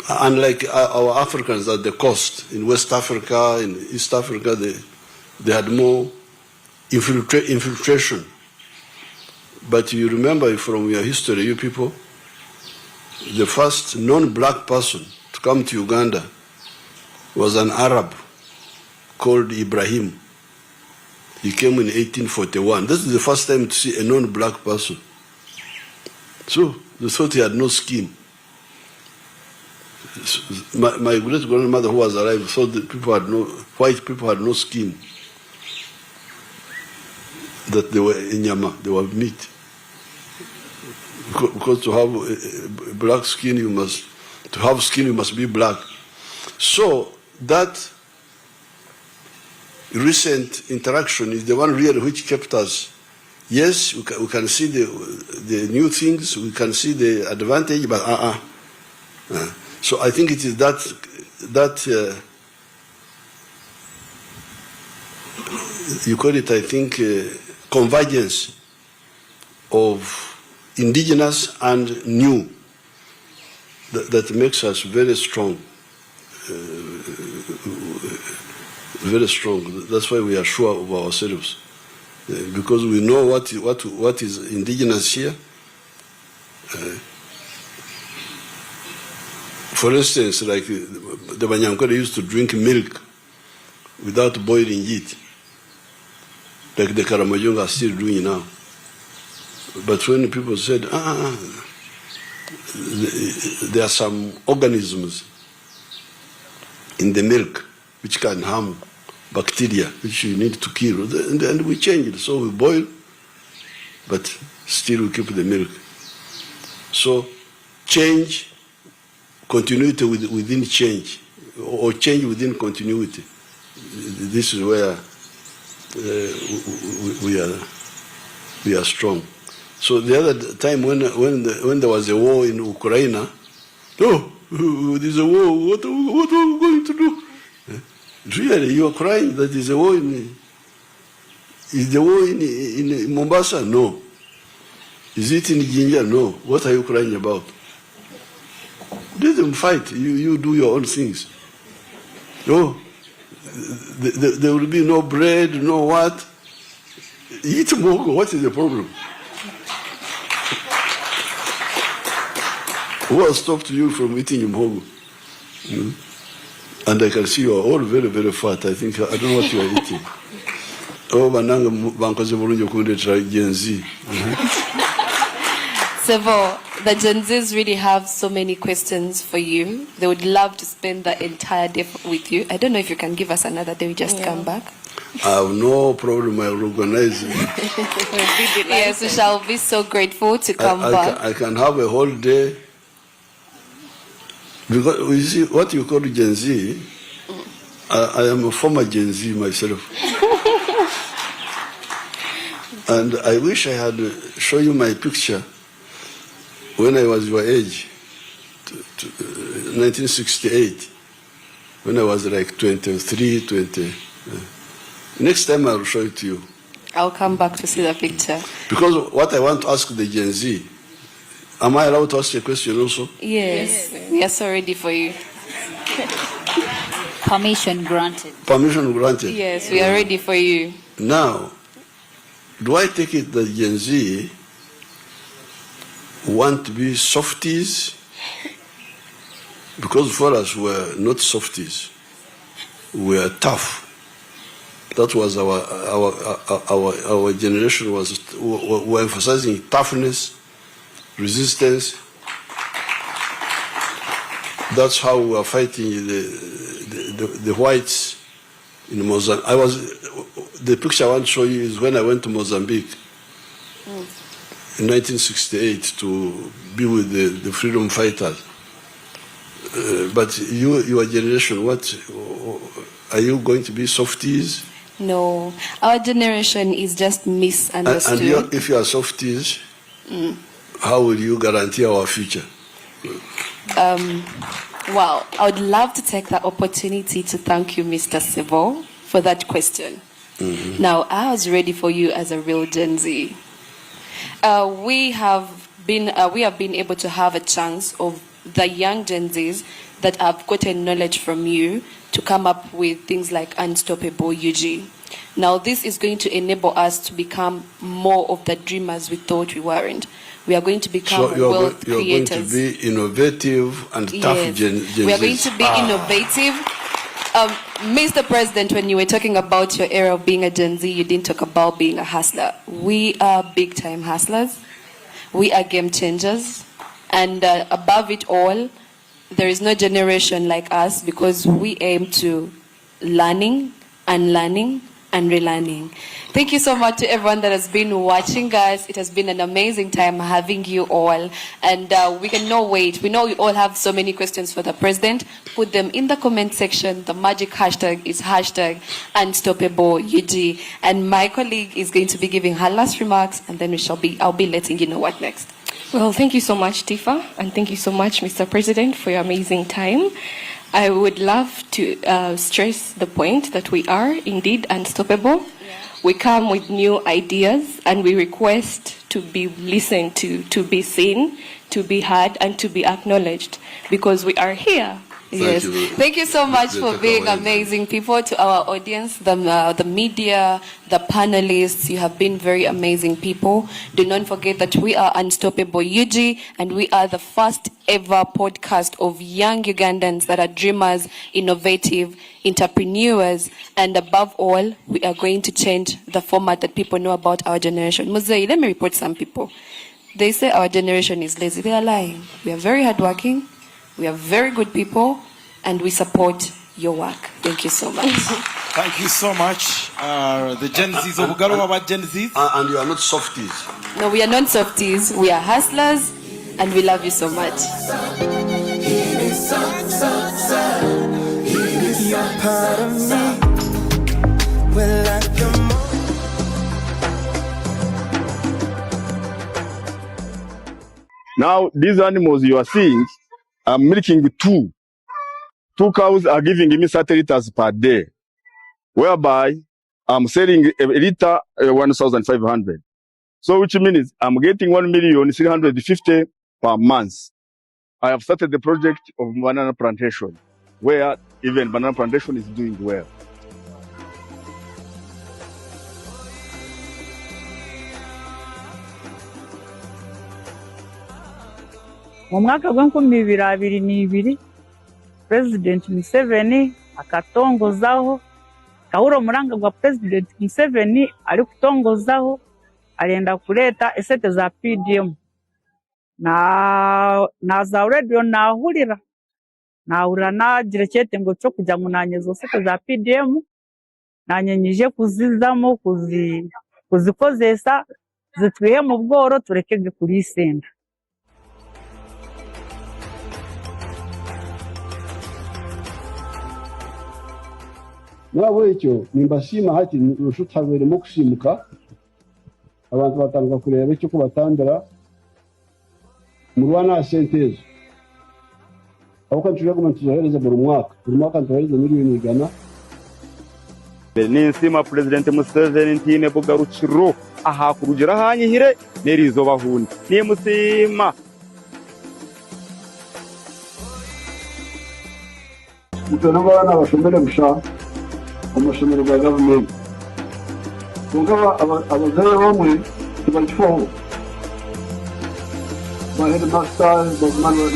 unlike our Africans at the coast, in West Africa, in East Africa, they had more infiltration. But you remember from your history, you people, the first non-black person to come to Uganda was an Arab called Ibrahim. He came in 1841. This is the first time to see a non-black person. So they thought he had no skin. My great-grandmother who was alive thought that white people had no skin. That they were inyama, they were meat. Because to have black skin, you must be black. So that recent interaction is the one really which kept us. Yes, we can see the new things, we can see the advantage, but So I think it is that you call it, I think, convergence of indigenous and new that makes us very strong. Very strong. That's why we are sure of ourselves, because we know what is indigenous here. For instance, like the Banyankore used to drink milk without boiling it, like the Karamojong are still doing now. But when people said, there are some organisms in the milk which can harm bacteria, which you need to kill, and we change it. So we boil, but still we keep the milk. So change, continuity within change, or change within continuity. This is where we are strong. So the other time when there was a war in Ukraine, there's a war. What are we going to do? Really, you are crying that there's a war is the war in Mombasa? No. Is it in Jinja? No. What are you crying about? Let them fight. You do your own things. No. There will be no bread, no what. Eat mogo. What is the problem? Who has stopped you from eating mogo? And I can see you are all very, very fat. I don't know what you are eating. Oh, bananga bankoze bulungi okundetera Gen Z.
Sevo, the Gen Zs really have so many questions for you. They would love to spend the entire day with you. I don't know if you can give us another day. We just come back.
I have no problem. I will organize it.
Yes, we shall be so grateful to come back.
I can have a whole day. Because you see, what you call Gen Z, I am a former Gen Z myself. And I wish I had shown you my picture when I was your age, 1968, when I was like 23, 20. Next time I'll show it to you.
I'll come back to see the picture.
Because what I want to ask the Gen Z, am I allowed to ask a question also?
Yes. We are so ready for you.
Permission granted.
Permission granted.
Yes, we are ready for you.
Now, do I take it that Gen Z want to be softies? Because for us, we're not softies. We're tough. That was our generation we're emphasizing toughness, resistance. that's how we are fighting the whites in Mozambique. The picture I want to show you is when I went to Mozambique in 1968 to be with the freedom fighters. But your generation, what are you going to be softies?
No, our generation is just misunderstood.
And if you are softies, how will you guarantee our future?
Well, I would love to take the opportunity to thank you, Mr. Sivo, for that question. Now, I was ready for you as a real Gen Z. We have been able to have a chance of the young Gen Zs that have gotten knowledge from you to come up with things like Unstoppable UG. Now, this is going to enable us to become more of the dreamers we thought we weren't. We are going to become wealth creators.
You're going to be innovative and tough Gen Zs.
We are going to be innovative. Mr. President, when you were talking about your era of being a Gen Z, you didn't talk about being a hustler. We are big-time hustlers. We are game changers. And above it all, there is no generation like us because we aim to learning, unlearning, and relearning. Thank you so much to everyone that has been watching us. It has been an amazing time having you all. And we cannot wait. We know you all have so many questions for the president. Put them in the comment section. The magic hashtag is hashtag #UnstoppableUG. And my colleague is going to be giving her last remarks, and then I'll be letting you know what next.
Well, thank you so much, Tifa, and thank you so much, Mr. President, for your amazing time. I would love to stress the point that we are indeed unstoppable. We come with new ideas, and we request to be listened to be seen, to be heard, and to be acknowledged, because we are here. Yes. Thank you so much for being amazing people. To our audience, the media, the panelists, you have been very amazing people. Do not forget that we are Unstoppable UG, and we are the first ever podcast of young Ugandans that are dreamers, innovative, entrepreneurs, and above all, we are going to change the format that people know about our generation. Muzei, let me report some people. They say our generation is lazy. They are lying. We are very hardworking. We are very good people, and we support your work. Thank you so much.
Thank you so much. The Gen Zs of Uganda, about Gen Zs?
And you are not softies.
No, we are not softies. We are hustlers, and we love you so much.
You're part of me. We're like the
Now, these animals you are seeing, I'm milking two. Two cows are giving me 30 liters per day, whereby I'm selling a liter 1,500. So which means I'm getting 1,350,000 per month. I have started the project of banana plantation, where even banana plantation is doing well.
Mu mwaka w'Enkumi-22, President Museveni akatongozaho Kahuro Muranga gwa President Museveni ali kutongozaho alienda kuleta esete za PDM na za radio nahurira nagira cyetengo cyo kujya munanyezo sete za PDM nanyenyije kuzizamo kuzikozesa zitwiye mu bworo turekege kuri senda.
Nabo icyo nimbashima hati rushutabiremo kushimuka abantu batanga kureba icyo kubatambira mu rwana sentezo aho kanjura ko tuzohereza buri mwaka tuzohereza miliyoni 100
Ninsima President Museveni ntine bugarukiro aha kurugera hanyihire nerizo bahundi ni musima
mutana bana bashomere busha amashomero ya government ngaba abazaya bamwe tubajifo bahede master bamano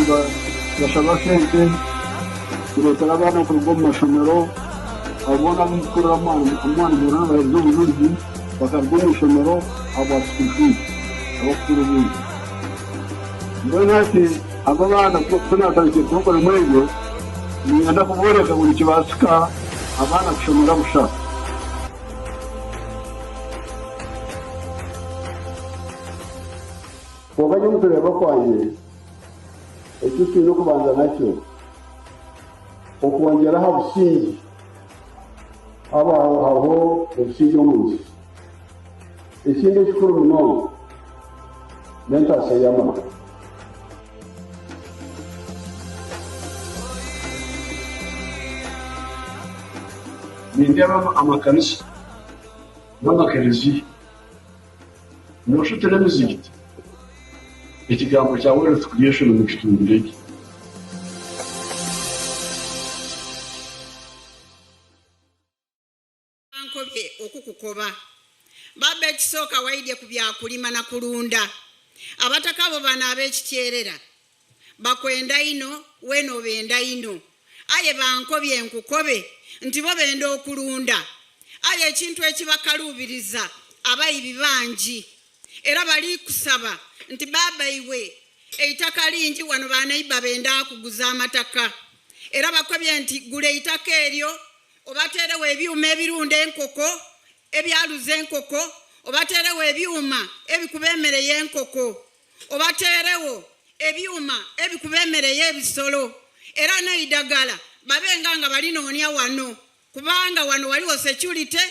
bashabashente turotara bana ku mashomero abona mukura amwana murana y'uburundi bakabona ishomero abasikufi abakuru b'indi mbona ati abana tunatangije gukora mwebwe nigenda kuboreka buri kibasika abana kushomera bushaka twabanye mutureba kwanjye icyo turi kubanza nacyo ukongeraho ubusingi aho ubusingi bw'umunsi ikindi gikuru muno mentase y'amara nindeba amakanisa n'amakereziya noshutire muzigiti ikigambo cya wealth creation mu kitundege
ankobye okukukoba baba ekisooka waidye ku byakulima na kulunda abataka abo bano ab'ekityerera bakwenda ino weno benda ino aye bankobye enkukobe nti bo benda okulunda aye ekintu ekibakaluubiriza abayibi bangi era bali kusaba nti baba iwe eitaka lingi wano banaiba benda kuguza amataka era bakobye nti gula eitaka eryo obaterewo ebyuma ebirunda enkoko ebyaluza enkoko obaterewo ebyuma ebikuba emmere y'enkoko obaterewo ebyuma ebikuba emmere y'ebisolo era n'eidagala babenga nga balinoonya wano kubanga wano waliwo security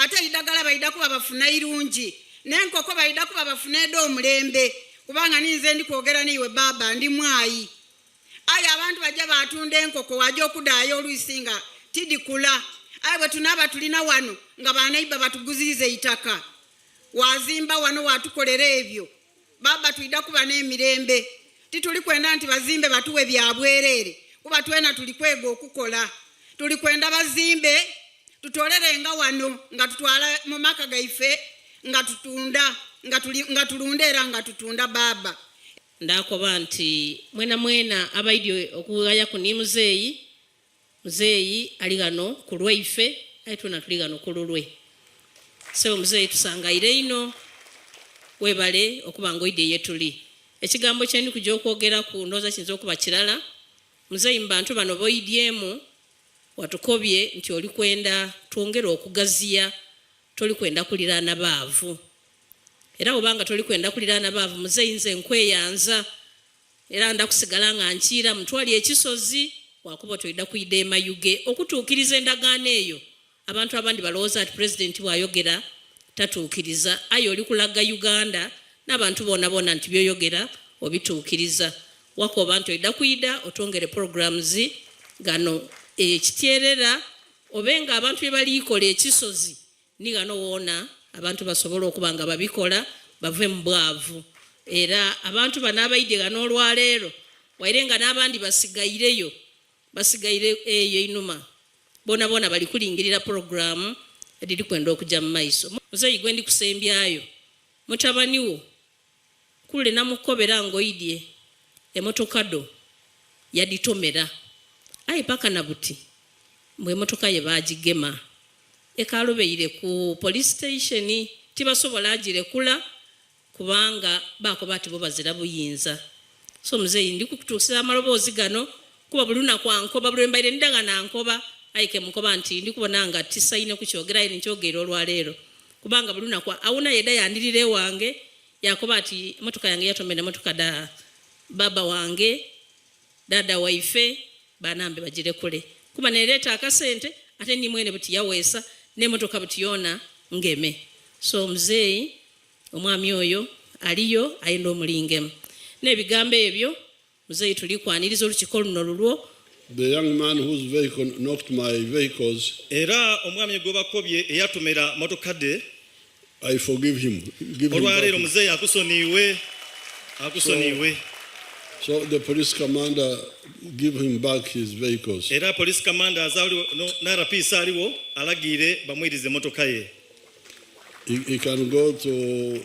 ate eidagala baidakuba bafuna irungi n'enkoko baidakuba bafuna edda omulembe kubanga ninze ndi kwogera niiwe baba ndi mwayi aye abantu bajja batunda enkoko wajja okudaayo oluisinga tidikula aye bwe tunaaba tulina wano nga banaiba batuguziize eitaka wazimba wano watukolera ebyo baba tuida kuba n'emirembe tituli kwenda nti bazimbe batuwe byabwerere kuba twena tuli kwega okukola tuli kwenda bazimbe tutolerenga wano nga tutwala mu maka gaife nga tutunda nga tulunda era nga tutunda baba
ndakoba nti mwena abaidyo okugaya kuni muzeeyi ali gano ku lwaife aye twena tuli gano ku lulwe so muzeeyi tusangaire ino webale okuba nga oidye yetuli ekigambo kyendi kujja okwogera ku ndooza kiyinza okuba kirala muzeeyi mu bantu bano boidyemu watukobye nti oli kwenda twongere okugaziya toli kwenda kuliraana baavu era obanga toli kwenda kuliraana baavu muzeeyi nze nkweyanza era ndakusigala nga nkiira mutwali ekisozi wakuba toyida kuyida emayuge okutuukiriza endagaano eyo abantu abandi balowooza ati pulezidenti bw'ayogera tatuukiriza aye oli kulaga Uganda n'abantu boona nti byoyogera obituukiriza wakoba nti oyida kuyida otwongere programs gano ekityerera obenga abantu bye balikola ekisozi ni gano woona abantu basobola okuba nga babikola bave mu bwavu era abantu banaabayidde gano olwaleero wairenga n'abandi basigaire eyo inuma boona bali kulingirira programu ediri kwenda okujja mu maiso muzeeyi gwe ndi kusembyayo mutabaniwo kule namukobera ngoidye emotokado yaditomera aye paka na buti mbwe motoka ye bagigema ekalobeire ku police station tibasobola agirekula kubanga bako bati bo bazira buyinza so muzeeyi ndi kukutuusira amaloboozi gano kuba buluna kwankoba bulwembaire ndaga nankoba aike mukoba nti ndi kubona nga tisaine kukyogera ine nkyogera olwaleero kubanga buluna kwa awuna yeda yandirire wange yakoba ati motoka yange yatomera motoka da baba wange dada waife banambe bagirekule kuba nereta akasente ate ni mwene buti yaweesa ne motoka buti yona ngeme so muzeeyi omwami oyo aliyo ayenda omulingemu n'ebigambo ebyo muzeeyi tuli kwaniriza olukiko luno lulwo.
The young man whose vehicle knocked my vehicles,
era omwami gwe bakobye eyatomera motokade,
I forgive him.
Olwaleero muzeeyi akusoniiwe.
So the police commander give him back his vehicles.
Era police commander azaliwo na RPC aliwo alagire bamwirize motoka ye.
He can go to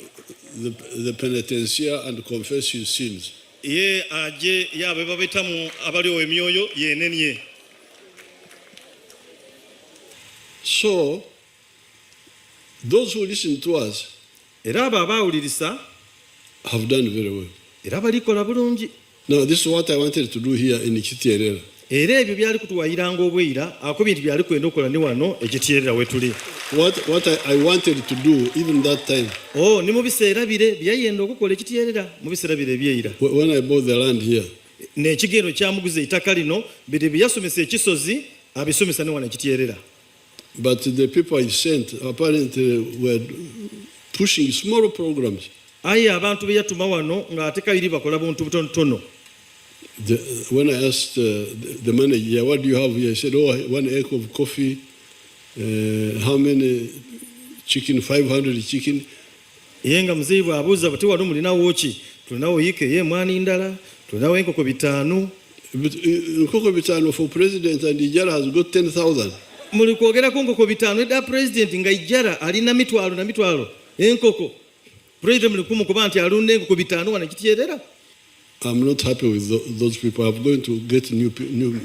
the penitentiary and confess his sins.
Ye aje yabe babetamu abaliwo emyoyo yenenye.
So those who listen to us
era abawulirisa
have done very well.
Era balikola bulungi.
Now, this is what I wanted to do here in Kitierera.
Era ebyo byali kutuwayiranga obwira akubye nti byali kwenda okukola ne wano ekitierera wetuli.
What I wanted to do even that time.
Oh, ne mu biseera bire byayenda okukola ekitierera mu biseera bire ebyeyira.
When I bought the land here.
N'ekigendo kyamuguza ettaka lino biri byasomesa ekisozi abisomesa ne wano ekitierera.
But the people I sent apparently were pushing small programs.
Aye abantu be yatuma wano ng'ate kayiri bakola buntu butonotono.
When I asked the manager, what do you have here? He said, 1 acre of coffee, how many chicken, 500 chicken.
Yenga mzee bw'abuuza bati wano mulinawo ki? Tulinawo yike ye mwani ndala, tulinawo enkoko 5.
Enkoko 5 for president and Ijara has got 10,000.
Muli kwogerako enkoko 5 edda president nga Ijara alina mitwalo enkoko. President muli kumukuba nti alunda enkoko 5 wano ekitierera.
I'm not happy with those people. I'm going to get new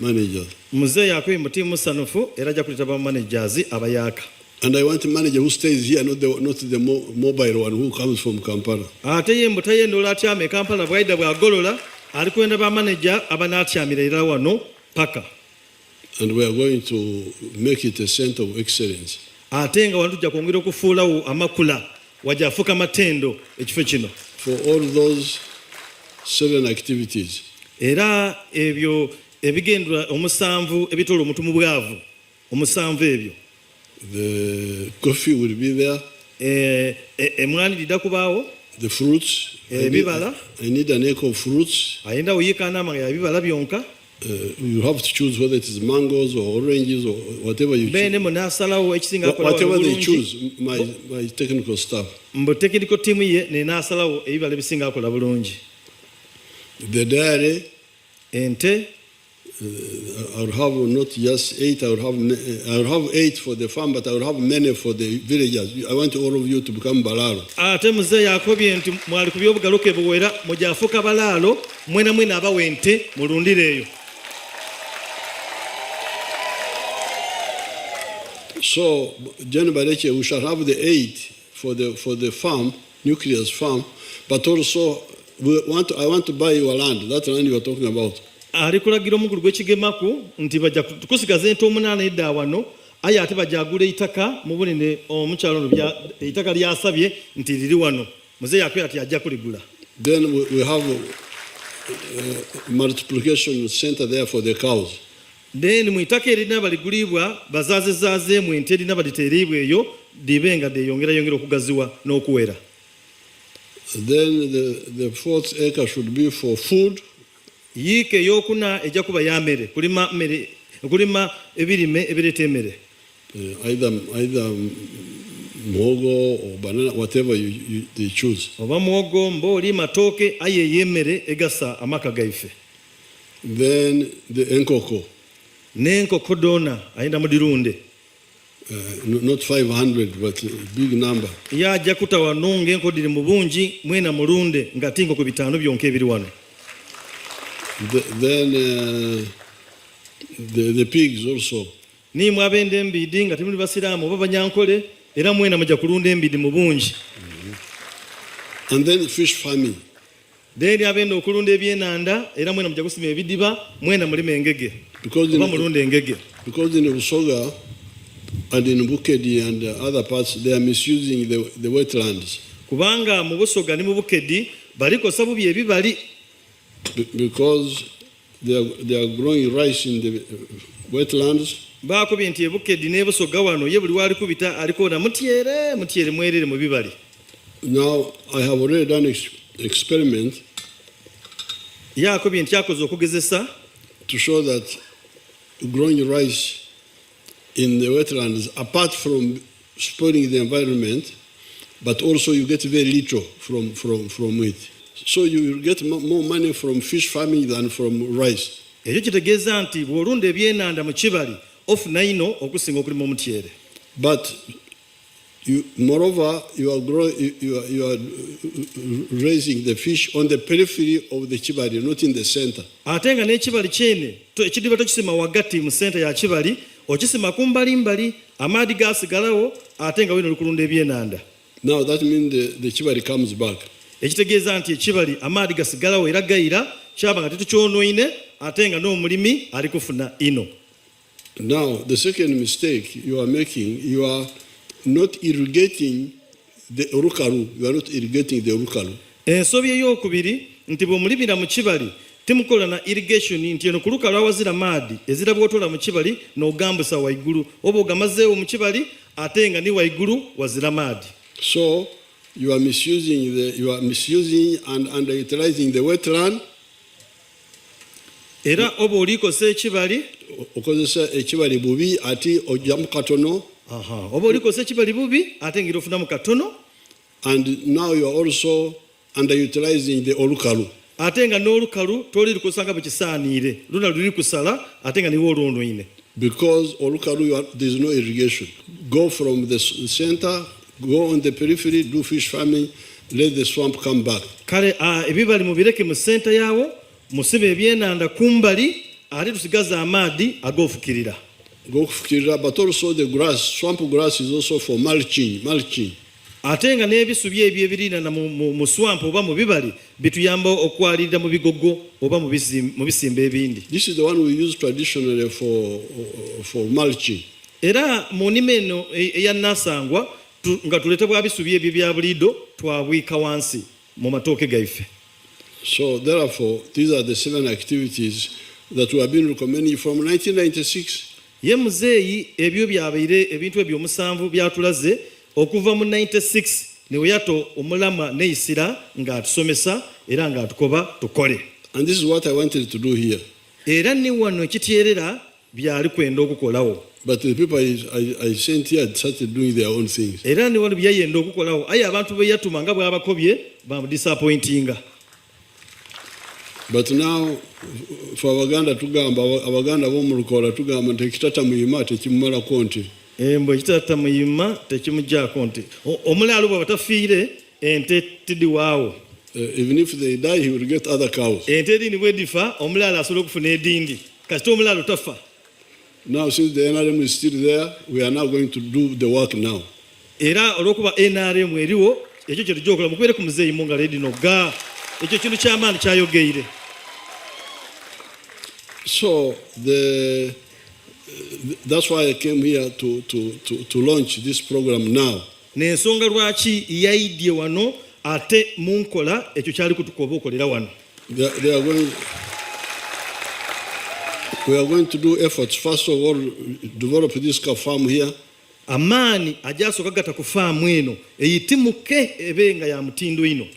managers.
Mzee yakoye mutimu sanufu era ajja kuleta ba managers abayaka.
And I want a manager who stays here, not the mobile one who comes from Kampala.
Ate ye mutaye ndola atyame Kampala bwaida bwagolola ali kwenda ba manager abanatyamira era wano paka.
And we are going to make it a center of excellence.
Ate nga wano tujja kwongera okufuulawo amakula wajafuka matendo ekifo kino.
For all those 7 activities.
Era ebyo ebigendwa omusanvu ebitola omutu mu bwavu omusanvu ebyo.
The coffee will be there.
Emwani dida kubaawo.
The fruits.
Ebibala.
I need an acre of fruits.
Ayenda oyika nama ya bibala byonka.
You have to choose whether it is mangoes or oranges or whatever you choose.
Bene munasalawo ekisinga akola
whatever they choose, my technical staff.
Mbo technical team ye ne nasalawo ebibala bisinga akola bulungi.
The dairy,
ente,
I will have not just 8. I will have 8 for the farm, but I will have many for the villagers. I want all of you to become balalo.
Ate mzee yakobye nti mwali ku by'obugaluke buwera mujafuka balalo mwena abawente mulundireyo.
So, General Bareche, we shall have the 8 for the farm, nucleus farm, but also I want to buy your land, that land you are talking about.
Ali kulagira omukulu gw'ekigemaku nti bajja tukusigaza ente 8 edda wano aye ate bajja agula eitaka mu bunene omukyalo eitaka lyasabye nti liri wano muze yakwera ati ajja kuligula.
Then we have a multiplication center there for the cows.
Then mu itaka erina baligulibwa bazaaze mu ente erina baliteeribwa eyo libenga lyeyongera okugaziwa n'okuwera.
Then the 4th acre should be for food.
Yike yokuna ejja kuba ya mmere kulima ebirime ebireeta emmere.
Either muhogo or banana, whatever they choose.
Oba muhogo, mboli, matooke aye yemmere egasa amaka gaife.
Then the enkoko.
N'enkoko dona ayenda mudirunde.
Not 500, but a big number.
Ya ajja kutawa nonga enko diri mu bungi mwena mulunde nga tingo ku 5 byonka ebiri wano.
Then the pigs also.
Ni mwabende embidi nga timuli basiraamu oba banyankole era mwena mujja kulunda embidi mu bungi.
And then fish farming.
Then abende okulunda ebyenanda era mwena mujja kusima ebidiba mwena mulima engege.
Because in Busoga and in Bukedi and other parts they are misusing the wetlands.
Kubanga mu Busoga ne mu Bukedi baliko sabu bye bibali.
Because they are growing rice in the wetlands.
Bakobye nti Bukedi ne Busoga wano ye buli wali kubita aliko na mutiere mwerere mu bibali.
Now I have already done experiment.
Yakobye nti akoze okugezesa
to show that growing rice in the wetlands, apart from spoiling the environment, but also you get very little from it. So you get more money from fish farming than from rice.
Ekyo kitegeeza nti bw'olunda ebyenanda mu kibali ofuna ino okusinga okulima omutyere.
But moreover, you are raising the fish on the periphery of the Chibali, not in the center.
Ate nga n'ekibali kyene ekidiba tokisima wagati mu center ya kibali okisima kumbali amaadi gasigalawo ate nga wino lukulunda ebyenanda.
Now that means the Chibali comes back.
Ekitegeeza nti ekibali amaadi gasigalawo era gayira kyaba nga tetukyonoine ate nga n'omulimi ali kufuna ino.
Now, the second mistake you are making, you are not irrigating the Rukaru. You are not irrigating the Rukaru.
Ensobi ey'okubiri nti bw'omulimira mu kibali temukola na irrigation nti eno ku lukalu awazira maadi ezira bw'otoola mu kibali n'ogambusa waigulu oba ogamazeewo mu kibali ate nga ni waigulu wazira maadi.
So you are misusing and underutilizing the wetland.
Era oba olikosa ekibali
okozesa ekibali bubi ate ojjamu katono.
Oba olikosa ekibali bubi ate ngira ofunamu katono.
And now you are also underutilizing the Olukalu.
Ate nga n'olukalu toli lukusanga bukisaaniire luna luli kusala ate nga niwo olwonoine.
Because Olukalu there is no irrigation. Go from the center, go on the periphery, do fish farming, let the swamp come back.
Kale ebibali mubireke mu center yawo musibe ebyenanda kumbali ate tusigaza amaadi ag'ofukirira.
But also the grass, swamp grass is also for mulching.
Ate nga n'ebisubi ebyo ebirina mu swamp oba mu bibali bituyamba okwalirira mu bigogo oba mu bisimba ebindi.
This is the one we use traditionally for mulching.
Era mu nnima eno eya Nasangwa nga tulete bwa bisubi ebyo bya bulido twabwika wansi mu matooke gaife.
So therefore, these are the 7 activities that we have been recommending from 1996.
Ye muzeeyi ebyo byabaire ebintu ebyo omusanvu byatulaze okuva mu 96 ne yato omulama neisira nga atusomesa era nga atukoba tukole.
And this is what I wanted to do here.
Era ni wano ekitierera byali kwenda okukolawo.
But the people I sent here started doing their own things.
Era ni wano byayenda okukolawo aye abantu be yatuma nga bw'abakobye disappointinga.
But now for Abaganda tugamba Abaganda b'omulukola tugamba nti ekitata muyima tekimumala konti.
Embo ekitata muyima tekimujja konti. Omulaalo bwe batafiire ente tiddi waawo.
Even if they die he will get other cows.
Ente edindi bwedifa omulaalo asobola okufuna edindi kasita omulaalo tafa.
Now since the NRM is still there, we are now going to do the work now.
Era olwokuba NRM eriwo ekyo kye tujja okola mukubeere ku muzeeyi mu ngalo edino ga ekyo kintu ky'amaani kyayogeire.
So that's why I came here to launch this program now.
N'ensonga lwaki yayidye wano ate munkola ekyo kyali kutukoba okolera wano. We are going to do efforts first of all develop this farm here. Amaani ajasooka gata ku farm eno eyitimuke ebenga ya mutindo ino.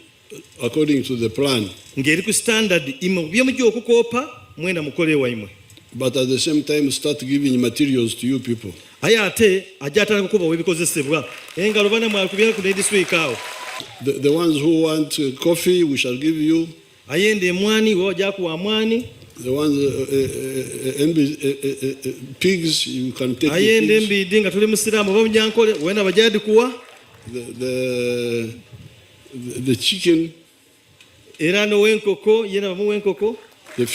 According to the plan.
Ngeri ku standard imwe byomujja okukoopa mwena mukole waimwe.
But at the same time start giving materials to you people.
Aya ate ajatana kukuba webikozesebwa engalo bana mwakubyana ku this week awo.
The ones who want coffee we shall give you.
Ayende mwani woja ku amwani.
The ones pigs you can take.
Ayende mbidi nga tuli musiramu bamujyankole wena bajadi kuwa.
The chicken.
Era no wenkoko yena bamu wenkoko.
The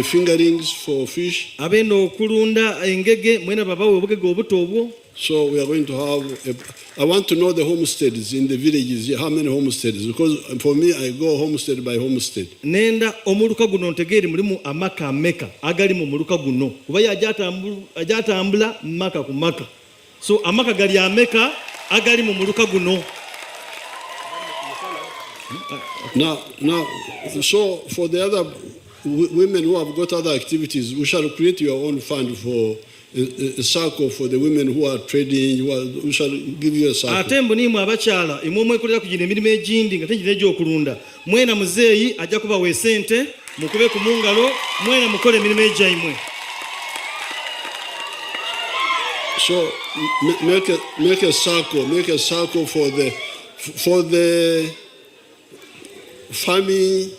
fingerings for fish.
Abeno okulunda engege mwena babawe obugege obuto obwo.
So we are going to have I want to know the homesteads in the villages, how many homesteads, because for me I go homestead by homestead.
Nenda omuluka guno ntegeeri mulimu amaka ameka agali mu muluka guno kuba ajatambula maka ku maka. So amaka gali ameka agali mu muluka guno.
Now, so for the other women who have got other activities, we shall create your own fund for a circle for the women who are trading. We shall give you a circle.
Atembo ni mwabakyala imwe mwekolera kugina emirimu egindi nga tegire gyo okulunda. Mwena muzeeyi ajja kuba weesente mukube ku mungalo mwena mukole emirimu egyaimwe.
So make a circle for the farming,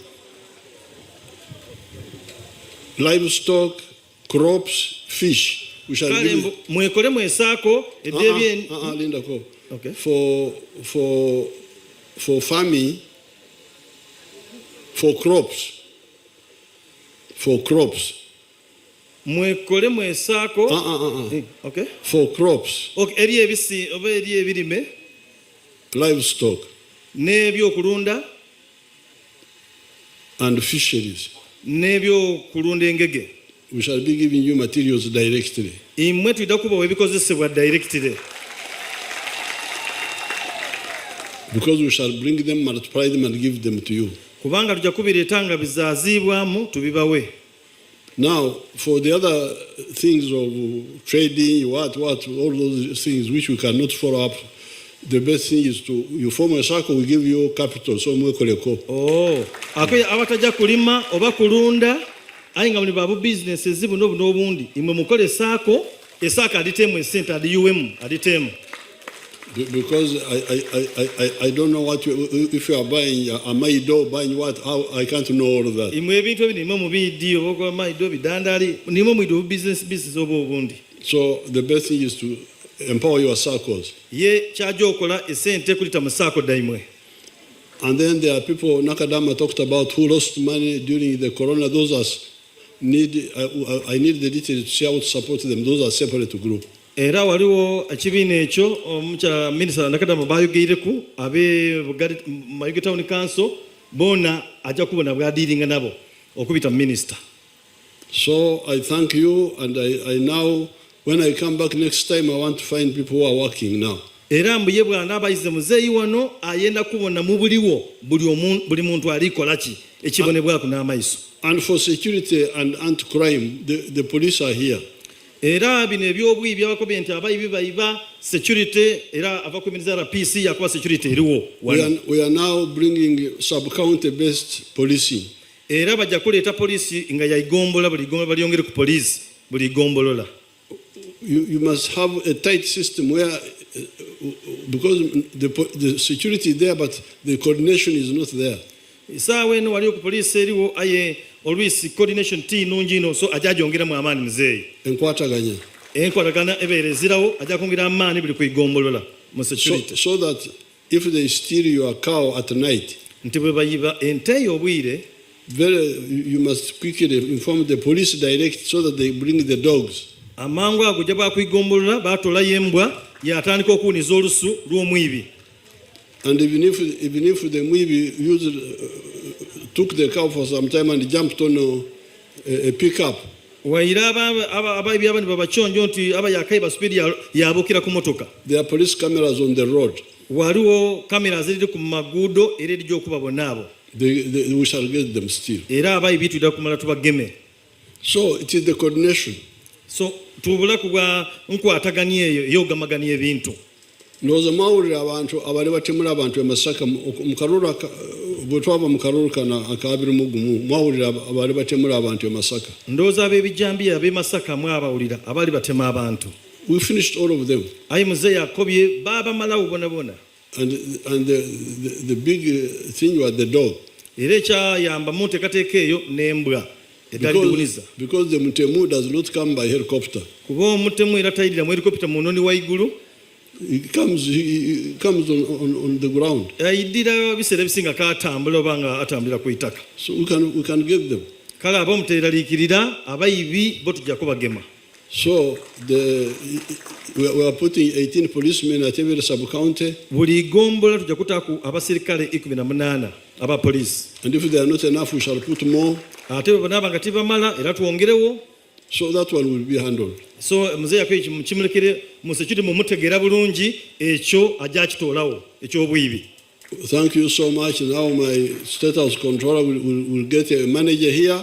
livestock, crops, fish. We shall give
mwekole mwesako edebye
Linda ko.
Okay.
For farming, for crops.
Mwekole mwesako
okay. For crops.
Okay, eri ebisi oba eri ebirime,
livestock.
Nebyo okulunda.
and fisheries.
Nebyo kulunda engege.
We shall be giving you materials directly.
Imwe tudakubawa ebikozesebwa directly.
Because we shall bring them, multiply them, and give them to you.
Kubanga tujja kubireetanga bizaazibwamu tubibawe.
Now, for the other things of trading, all those things which we cannot follow up, the best thing is you form a circle, we give you capital, so mwekoleko.
Oh, abatajja kulima oba kulunda aye nga muli babu businesses buno obundi imwe mukole esaako aditemu esente adiyuwemu aditemu.
Because I don't know what if you are buying a maido, buying what, how I can't know all of that. So the best thing is to empower your circles. And then there are people Nakadama talked about who lost money during the corona. Those are I need the details to see how to support them. Those are separate group.
Era waliwo ekibiina ekyo omukyala minisita Nakadama bayogereku abe Mayuge Town Council bona ajja kubona bwadiringa nabo okubita minister.
So I thank you, and I now when I come back next time I want to find people who are working now.
Era mbuye bwana abayize muzeeyi wano ayenda kubona mu buliwo buli muntu alikola ki ekibonebwako n'amaiso.
And for security and anti-crime, the police are here.
Era bino ebyobwi byabakobye nti abayibi bayiba security era abakomiriza RPC yakuba security eriwo.
We are now bringing sub-county based policing.
Era bajja kuleeta polisi nga yayigombola buli gombola balyongere ku polisi buli gombolola.
You must have a tight system where because the security is there but the coordination is not there.
Isaawe no waliyo ku polisi eriwo aye always coordination team nunjino so ajajongera mu amani mzee. Enkwatagana eberezirawo ajja kongera amani buli kuigombolola mu security.
So that if they steal your cow at night,
ntibwe bayiba ente obwire,
you must quickly inform the police direct so that they bring the dogs.
Amangu agujja bakuigombolola batola yembwa yatandika okuniza olusu lw'omwibi.
And even if the mwibi took the cow for some time and jumped on a pickup,
there are
police cameras on the road. We shall get them still. So it is the coordination.
So
Noza mawulira abantu abali batemula abantu emasaka mukarura bwetwava mukarura kana akabiri mugumu mawulira abali batemula abantu emasaka.
Ndoza abebijambi abemasaka mwabawulira abali batema abantu.
We finished all of them.
Ayi muze yakobye baba malawo bona.
And the big thing was the dog.
Erecha yamba mute katekeyo nembwa.
Because the mutemu does not come by helicopter.
Kubo mutemu iratayirira mu helicopter munoni wa iguru.
He comes on the ground. So we can get them. So we are putting 18 policemen at every sub-county. And if they are not enough, we shall put more. So that one will be handled.
So mzee yakwe mchimulekere musechite mumutegera bulungi ekyo ajja kitolawo ekyobwibi.
Thank you so much. Now my state house controller will get a manager here.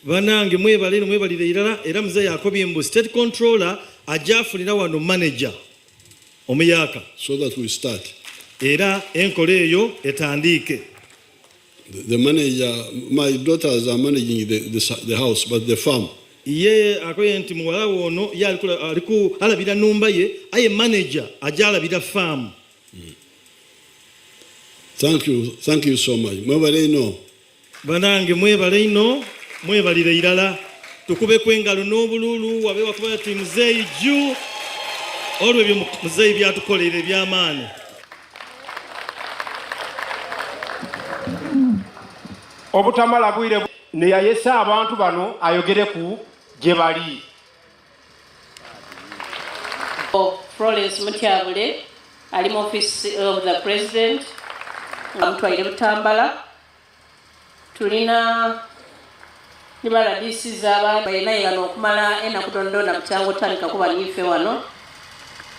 Banange mwebalire irala era mzee yakobye mbu state controller ajja afunira wano manager omuyaka
so that we start.
Era enkole eyo etandike.
The manager, my daughters are managing the house, but the farm.
Ye akoye nti muwala wono aliku alabira numba ye aye manager ajala bida farm.
Thank you so much. Mwebale ino.
Banange mwebale ino mwebalire irala tukube kwengalo n'obululu wabe wakuba ati muzeeyi jju olwo ebyo muzeeyi byatukolera ebyamaani.
Obutamala bwire ne yayesa abantu bano ayogere ku gye bali.
Florence Mutyabule ali mu office of the president nga mutwaire Butambala tulina nibala DC z'abantu balina yano okumala ennaku tondona ku kyangu otandika kuba nyife wano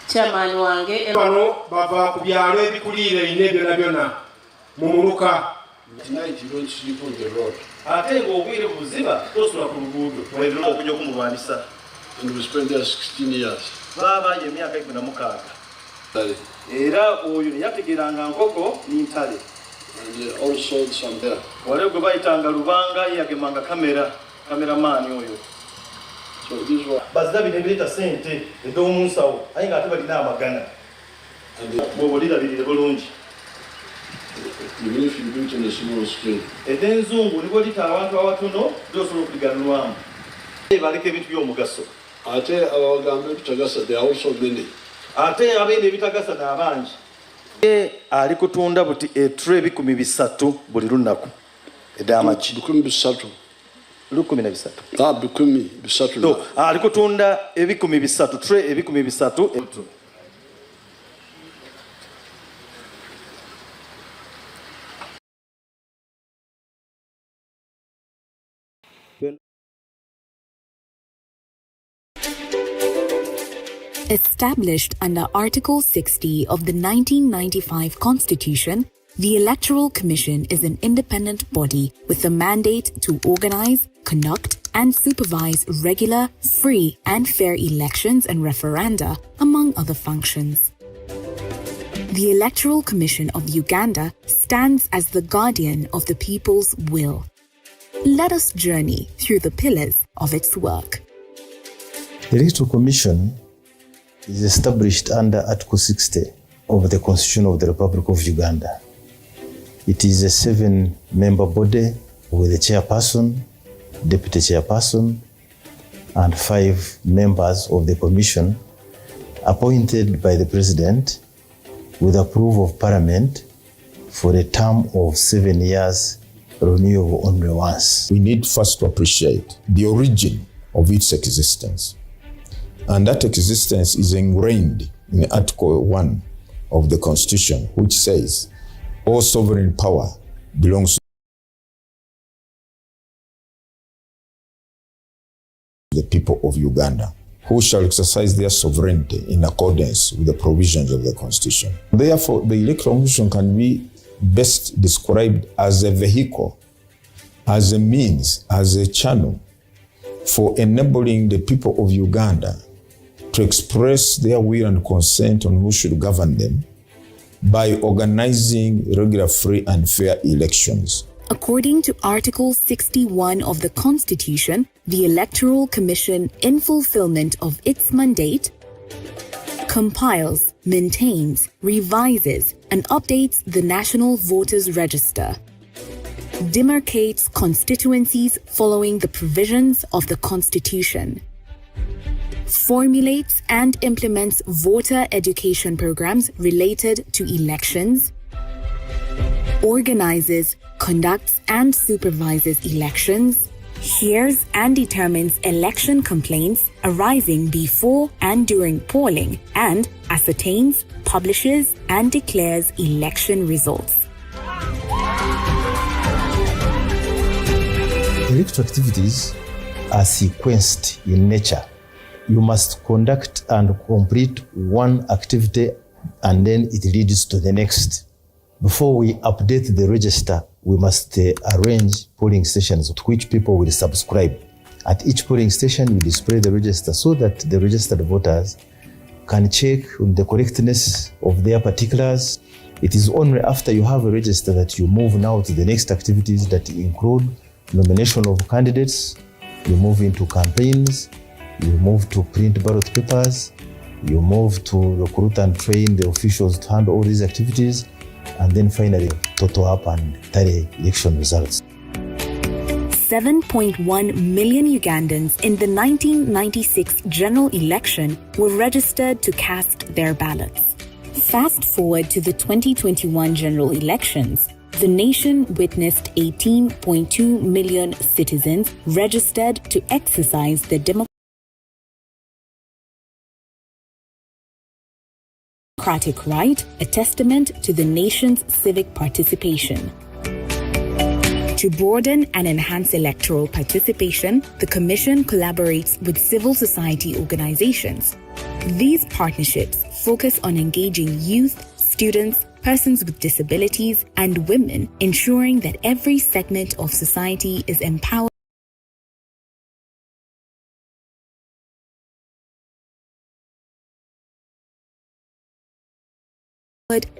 chairman wange
bano bava ku byalo ebikuliira ine byonna byonna mu muluka
ate ng'obwire buziba tosula ku luguudo weerera okujja okumulwanisa. And we spent there 16 years. Baba emyaka 16. Era oyo yategeranga nkoko n'intale. And they also some there. Wale gwe bayitanga lubanga yagemanga cameraman oyo. So this was bazabi nebita sente edomunsawo ayi nga ate balina amagana. Bw'olira birire bulungi. Even if you do it in a small scale. Edenzungu nibwo lita abantu abatono byosobola okuliganulwamu. Baleka ebintu by'omugaso. Ate abagambe bitagasa they are also many. Ate abene ebitagasa n'abangi. Ali kutunda buti tray 300 buli lunaku edamaki 300 13 300 no ali kutunda 300 tray 300
Established under Article 60 of the 1995 Constitution, the Electoral Commission is an independent body with a mandate to organize, conduct, and supervise regular, free, and fair elections and referenda, among other functions. The Electoral Commission of Uganda stands as the guardian of the people's will. Let us journey through the pillars of its work.
The Electoral Commission is established under Article 60 of the Constitution of the Republic of Uganda. It is a 7-member body with a chairperson, deputy chairperson, and 5 members of the commission appointed by the President with approval of Parliament for a term of 7 years, renewable only once.
We need first to appreciate the origin of its existence. And that existence is ingrained in Article 1 of the Constitution, which says, all sovereign power belongs to the people of Uganda, who shall exercise their sovereignty in accordance with the provisions of the Constitution. Therefore, the Electoral Commission can be best described as a vehicle, as a means, as a channel for enabling the people of Uganda to express their will and consent on who should govern them by organizing regular, free, and fair elections.
According to Article 61 of the Constitution, the Electoral Commission, in fulfillment of its mandate, compiles, maintains, revises, and updates the National Voters Register, demarcates constituencies following the provisions of the Constitution, formulates and implements voter education programs related to elections, organizes, conducts, and supervises elections, hears and determines election complaints arising before and during polling, and ascertains, publishes, and declares election results.
Electoral activities are sequenced in nature. You must conduct and complete one activity and then it leads to the next. Before we update the register, we must arrange polling stations to which people will subscribe. At each polling station, we display the register so that the registered voters can check on the correctness of their particulars. It is only after you have a register that you move now to the next activities that include nomination of candidates, you move into campaigns, you move to print ballot papers, you move to recruit and train the officials to handle all these activities, and then finally total up and tally election results.
7.1 million Ugandans in the 1996 general election were registered to cast their ballots. Fast forward to the 2021 general elections, the nation witnessed 18.2 million citizens registered to exercise their democratic right, a testament to the nation's civic participation. To broaden and enhance electoral participation, the Commission collaborates with civil society organizations. These partnerships focus on engaging youth, students, persons with disabilities, and women, ensuring that every segment of society is empowered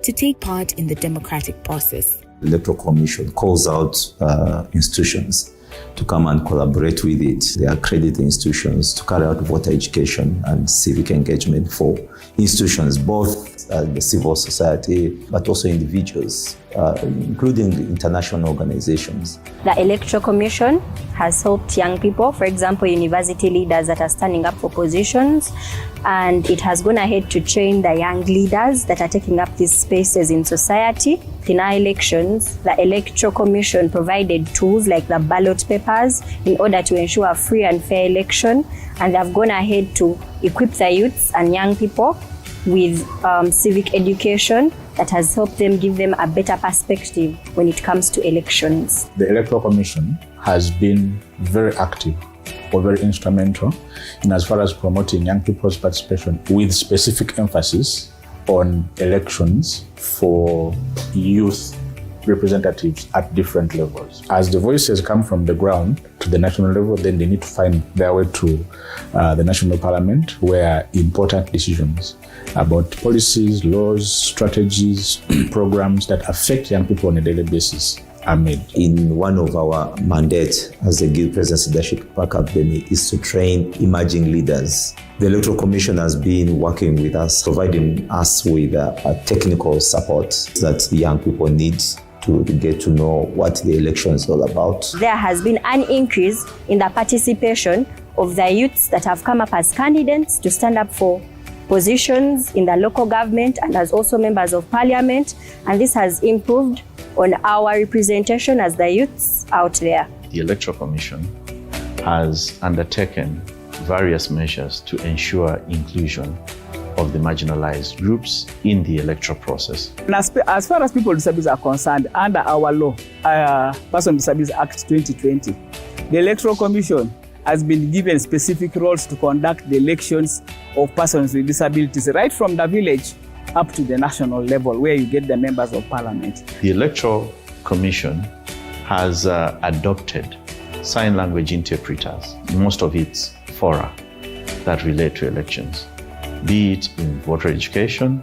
to take part in the democratic process.
The Electoral Commission calls out institutions to come and collaborate with it. They accredit the institutions to carry out voter education and civic engagement for institutions, both the civil society, but also individuals, including international organizations.
The Electoral Commission has helped young people, for example, university leaders that are standing up for positions, and it has gone ahead to train the young leaders that are taking up these spaces in society. In our elections, the Electoral Commission provided tools like the ballot papers in order to ensure a free and fair election, and they've gone ahead to equip the youths and young people with civic education that has helped them, give them a better perspective when it comes to elections.
The Electoral Commission has been very active or very instrumental in as far as promoting young people's participation, with specific emphasis on elections for youth representatives at different levels. As the voices come from the ground to the national level, then they need to find their way to the national parliament, where important decisions about policies, laws, strategies, programs that affect young people on a daily basis are made.
In one of our mandates as the Guild Presidency Leadership Academy is to train emerging leaders. The Electoral Commission has been working with us, providing us with technical support that the young people need to get to know what the election is all about.
There has been an increase in the participation of the youths that have come up as candidates to stand up for positions in the local government and as also members of parliament, and this has improved on our representation as the youths out there.
The Electoral Commission has undertaken various measures to ensure inclusion of the marginalized groups in the electoral process.
And as far as people with disabilities are concerned, under our law, Person with Disabilities Act 2020, the Electoral Commission has been given specific roles to conduct the elections of persons with disabilities, right from the village up to the national level, where you get the members of parliament.
The Electoral Commission has adopted sign language interpreters in most of its fora that relate to elections, be it in voter education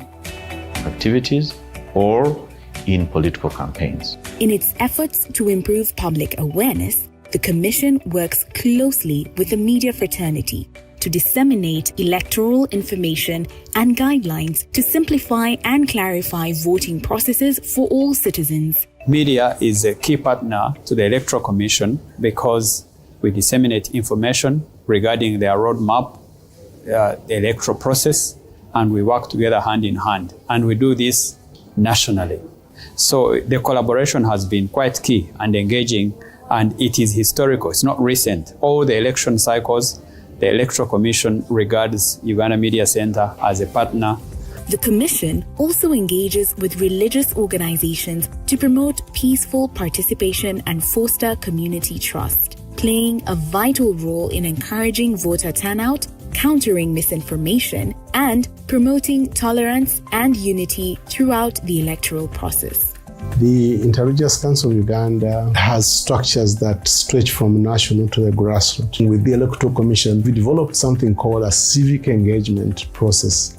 activities or in political campaigns.
In its efforts to improve public awareness, the Commission works closely with the media fraternity to disseminate electoral information and guidelines to simplify and clarify voting processes for all citizens.
Media is a key partner to the Electoral Commission because we disseminate information regarding their roadmap, the electoral process, and we work together hand in hand. And we do this nationally. So the collaboration has been quite key and engaging, and it is historical. It's not recent. All the election cycles, the Electoral Commission regards Uganda Media Center as a partner.
The Commission also engages with religious organizations to promote peaceful participation and foster community trust, playing a vital role in encouraging voter turnout, countering misinformation, and promoting tolerance and unity throughout the electoral process.
The Interreligious Council of Uganda has structures that stretch from national to the grassroots. With the Electoral Commission, we developed something called a civic engagement process,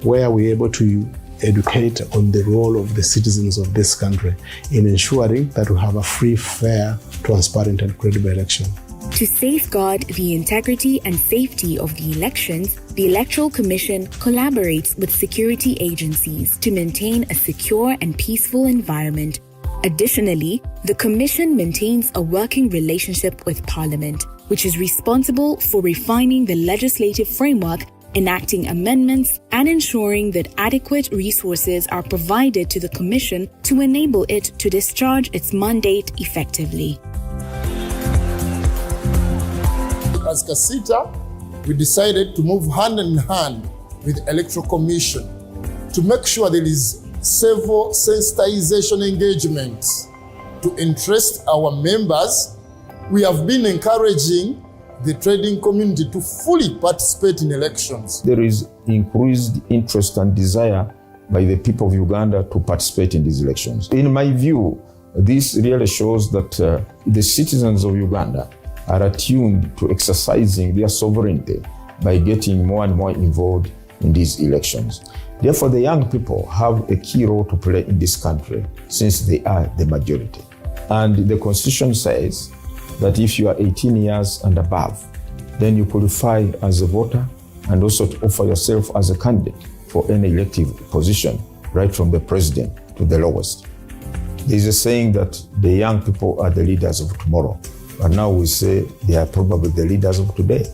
where we're able to educate on the role of the citizens of this country in ensuring that we have a free, fair, transparent, and credible election.
To safeguard the integrity and safety of the elections, the Electoral Commission collaborates with security agencies to maintain a secure and peaceful environment. Additionally, the Commission maintains a working relationship with Parliament, which is responsible for refining the legislative framework, enacting amendments, and ensuring that adequate resources are provided to the Commission to enable it to discharge its mandate effectively.
As Kasita, we decided to move hand in hand with Electoral Commission to make sure there is several sensitization engagements to interest our members, we have been encouraging the trading community to fully participate in elections.
There is increased interest and desire by the people of Uganda to participate in these elections. In my view, this really shows that the citizens of Uganda are attuned to exercising their sovereignty by getting more and more involved in these elections. Therefore, the young people have a key role to play in this country since they are the majority. And the Constitution says that if you are 18 years and above, then you qualify as a voter and also to offer yourself as a candidate for any elective position, right from the president to the lowest. There is a saying that the young people are the leaders of tomorrow, but now we say they are probably the leaders of today.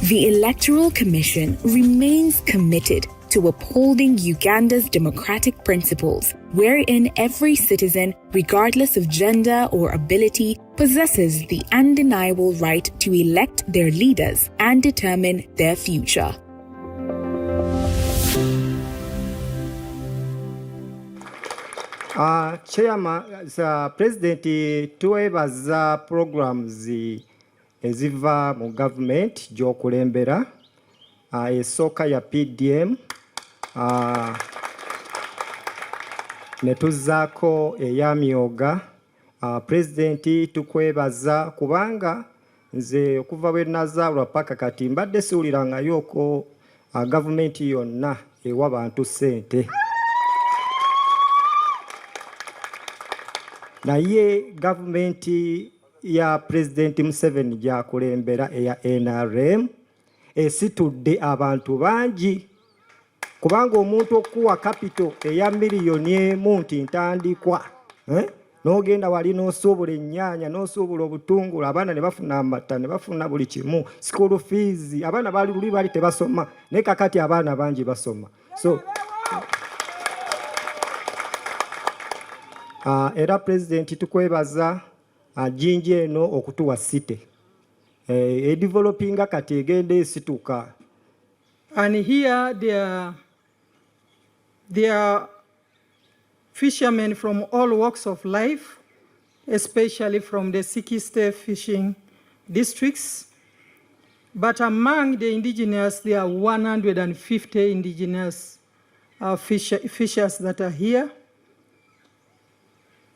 The Electoral Commission remains committed to upholding Uganda's democratic principles, wherein every citizen, regardless of gender or ability, possesses the undeniable right to elect their leaders and determine their future.
Chairman, President tuwebaza programs eziva mu government gy'okulembera esooka ya PDM ne tuzzaako eya myoga. President tukwebaza kubanga nze okuva bwe nazaalwa paka kati mbadde siwulirangayooko gavumenti yonna ewa bantu ssente. Naye gavumenti ya President Museveni gyakulembera eya NRM esitudde abantu bangi kubanga omuntu okuwa capital eya miliyoni emu nti ntandikwa n'ogenda wali n'osuubula ennyaanya n'osuubula obutungulu abaana ne bafuna amata ne bafuna buli kimu school fees abaana bali luli bali tebasoma naye kakati abaana bangi basoma. So era President tukwebaza jinji eno okutuwa site developinga kati egenda esituka.
And here there are fishermen from all walks of life, especially from the 60 fishing districts. But among the indigenous, there are 150 indigenous fishers that are here.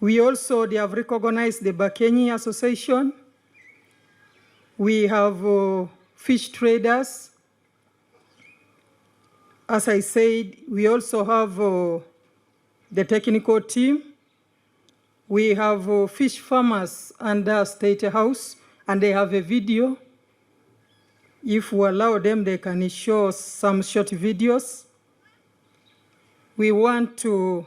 They have recognized the Bakenyi Association. We have fish traders. As I said, we also have the technical team. We have fish farmers under State House, and they have a video. If we allow them, they can show some short videos. We want to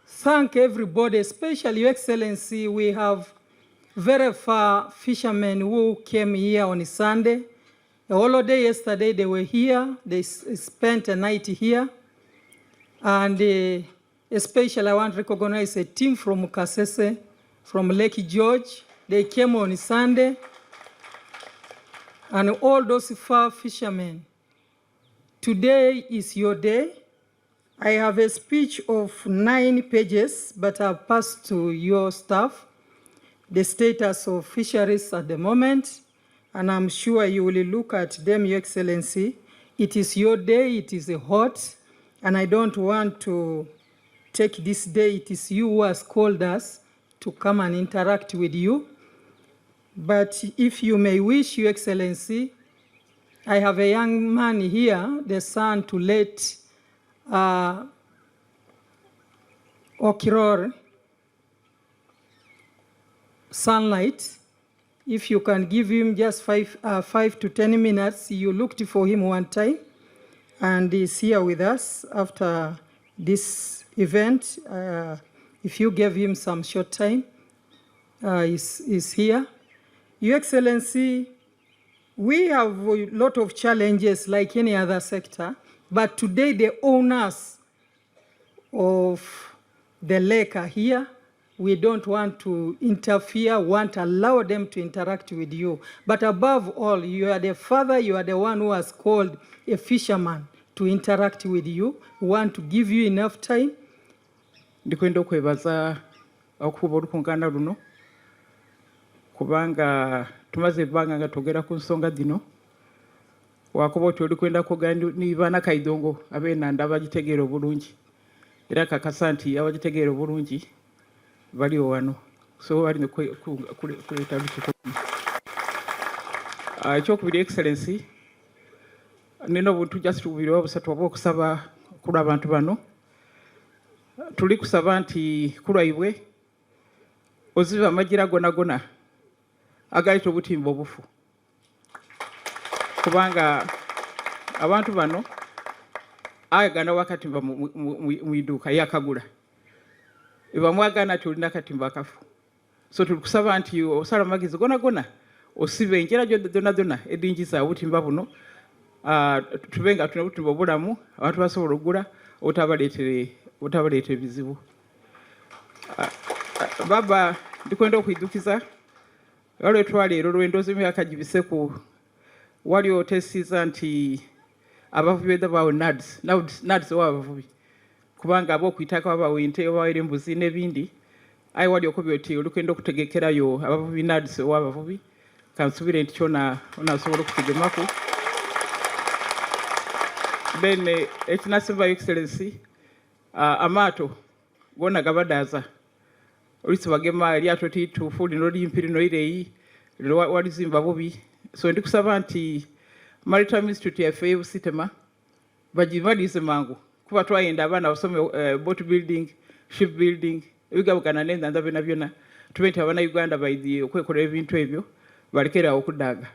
thank everybody, especially Your Excellency. We have very far fishermen who came here on Sunday. The holiday yesterday, they were here. They spent a night here. And especially I want to recognize a team from Kasese, from Lake George. They came on Sunday. And all those far fishermen, today is your day. I have a speech of 9 pages, but I'll pass to your staff the status of fisheries at the moment, and I'm sure you will look at them, Your Excellency. It is your day, it is hot, and I don't want to take this day. It is you who has called us to come and interact with you. But if you may wish, Your Excellency, I have a young man here, the son to late Okiror Sunlight. If you can give him just 5 to 10 minutes, you looked for him one time, and he's here with us after this event. If you gave him some short time, he's here. Your Excellency, we have a lot of challenges like any other sector, but today the owners of the lake are here. We don't want to interfere, want to allow them to interact with you. But above all, you are the father, you are the one who has called a fisherman to interact with you. We want to give you enough time.
Ndikwenda okwebaza
okukuba olukuŋŋaana luno kubanga tumaze ebbanga nga twogera ku nsonga zino wakuba oti oli kwenda kwogera ni baana Kaidongo ab'Ennanda abagitegeera obulungi era kakasa nti abagitegeera obulungi baliwo wano so balina kuleeta lukiiko. Ekyokubiri excellency nina obuntu just bubiri oba busatu oba okusaba ku lw'abantu bano. Tuli kusaba nti ku lwaibwe oziba amagira gona agaleeta obutimba obufu kubanga abantu bano ayagana wakatimba mu iduuka yakagula ebamwagana nti olina akatimba akafu so tuli kusaba nti osala amagezi gona osiba enjera zonna edingiza obutimba buno tube nga tulina obutimba obulamu abantu basobola okugula obutabaleetera ebizibu. Baba ndikwenda okwidukiza olwetwaleero olw'endoozi emyaka gibiseku wali otesiza nti abavubi bedda bawe nads owa abavubi kubanga ab'okuyitaka babawe ente obawere embuzi n'ebindi aye wali okubya oti olikwenda okutegekerayo abavubi nads owa abavubi kansubire nti kyona onasobola okutegemaku. Then ekinasembayo excellency amaato gona gabadaaza olisi bagema eryato tituufu lino limpi lino ireeyi walizimba bubi so ndi kusaba nti Maritime Institute yaffe y'Ebusitema bagimalize mangu kuba twayenda abaana basome boat building ship building ebigabugana n'Ennanda byonna tube nti Uganda baidi okwekolera ebintu ebyo balekerawo okudaaga.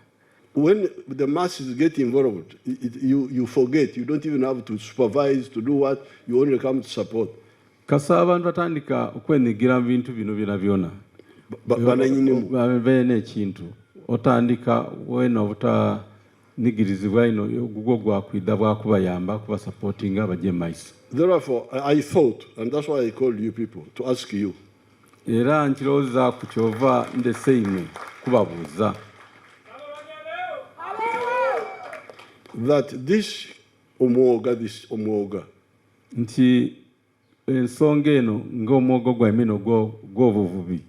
When the masses get involved, you forget. You don't even have to supervise, to do what. You only come to support.
Kasa abantu batandika okwenyigira mu bintu bino byonna bene ekintu otandika wena obutanigirizibwa ino gugwo gwakwidda bwakubayamba kuba supporting abajje maiso.
Therefore, I thought, and that's why I called you people, to ask you.
Era nkirowooza ku kyova ndese imwe kubabuuza
that this omwoga
nti ensonga eno ng'omwogo gwa emino gw'obuvubi.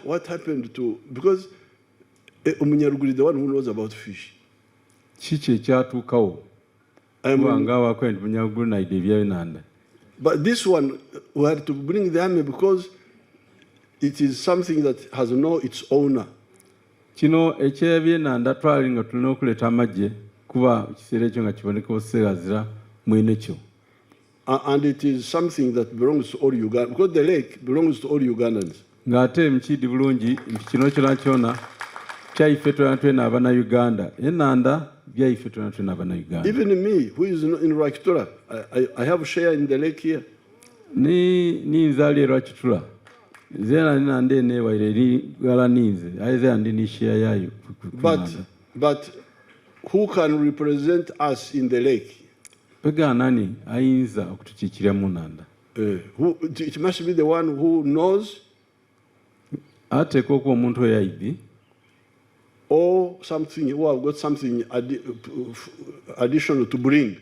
What happened to, because Umunyaruguru is the one who knows about fish.
Kiki ekyatuukawo kubanga wakwenda Umunyaruguru naide eby'Ennanda.
But this one, we had to bring the army because it is something that has no its owner.
Kino eky'eby'Ennanda twali nga tulina okuleeta amagye kuba ekiseera ekyo nga kiboneka obuseerazira mwine kyo.
And it is something that belongs to all Ugandans, because the lake belongs to all Ugandans.
Ng'ate mukidi bulungi nti kino kyona kyaife twena Uganda. Ennanda byaife twena Uganda.
Even me, who is in Rwakitura, I have a share in the lake here.
Ni nzali Rwakitura. Zena nande ne waire gala ninze. Aize andi ni share yayo.
But who can represent us in the lake?
Nani ayinza okutukiikira mu Nnanda.
It must be the one who knows.
Ateeka okuba omuntu oyaidi.
Or something, who have got something additional to bring.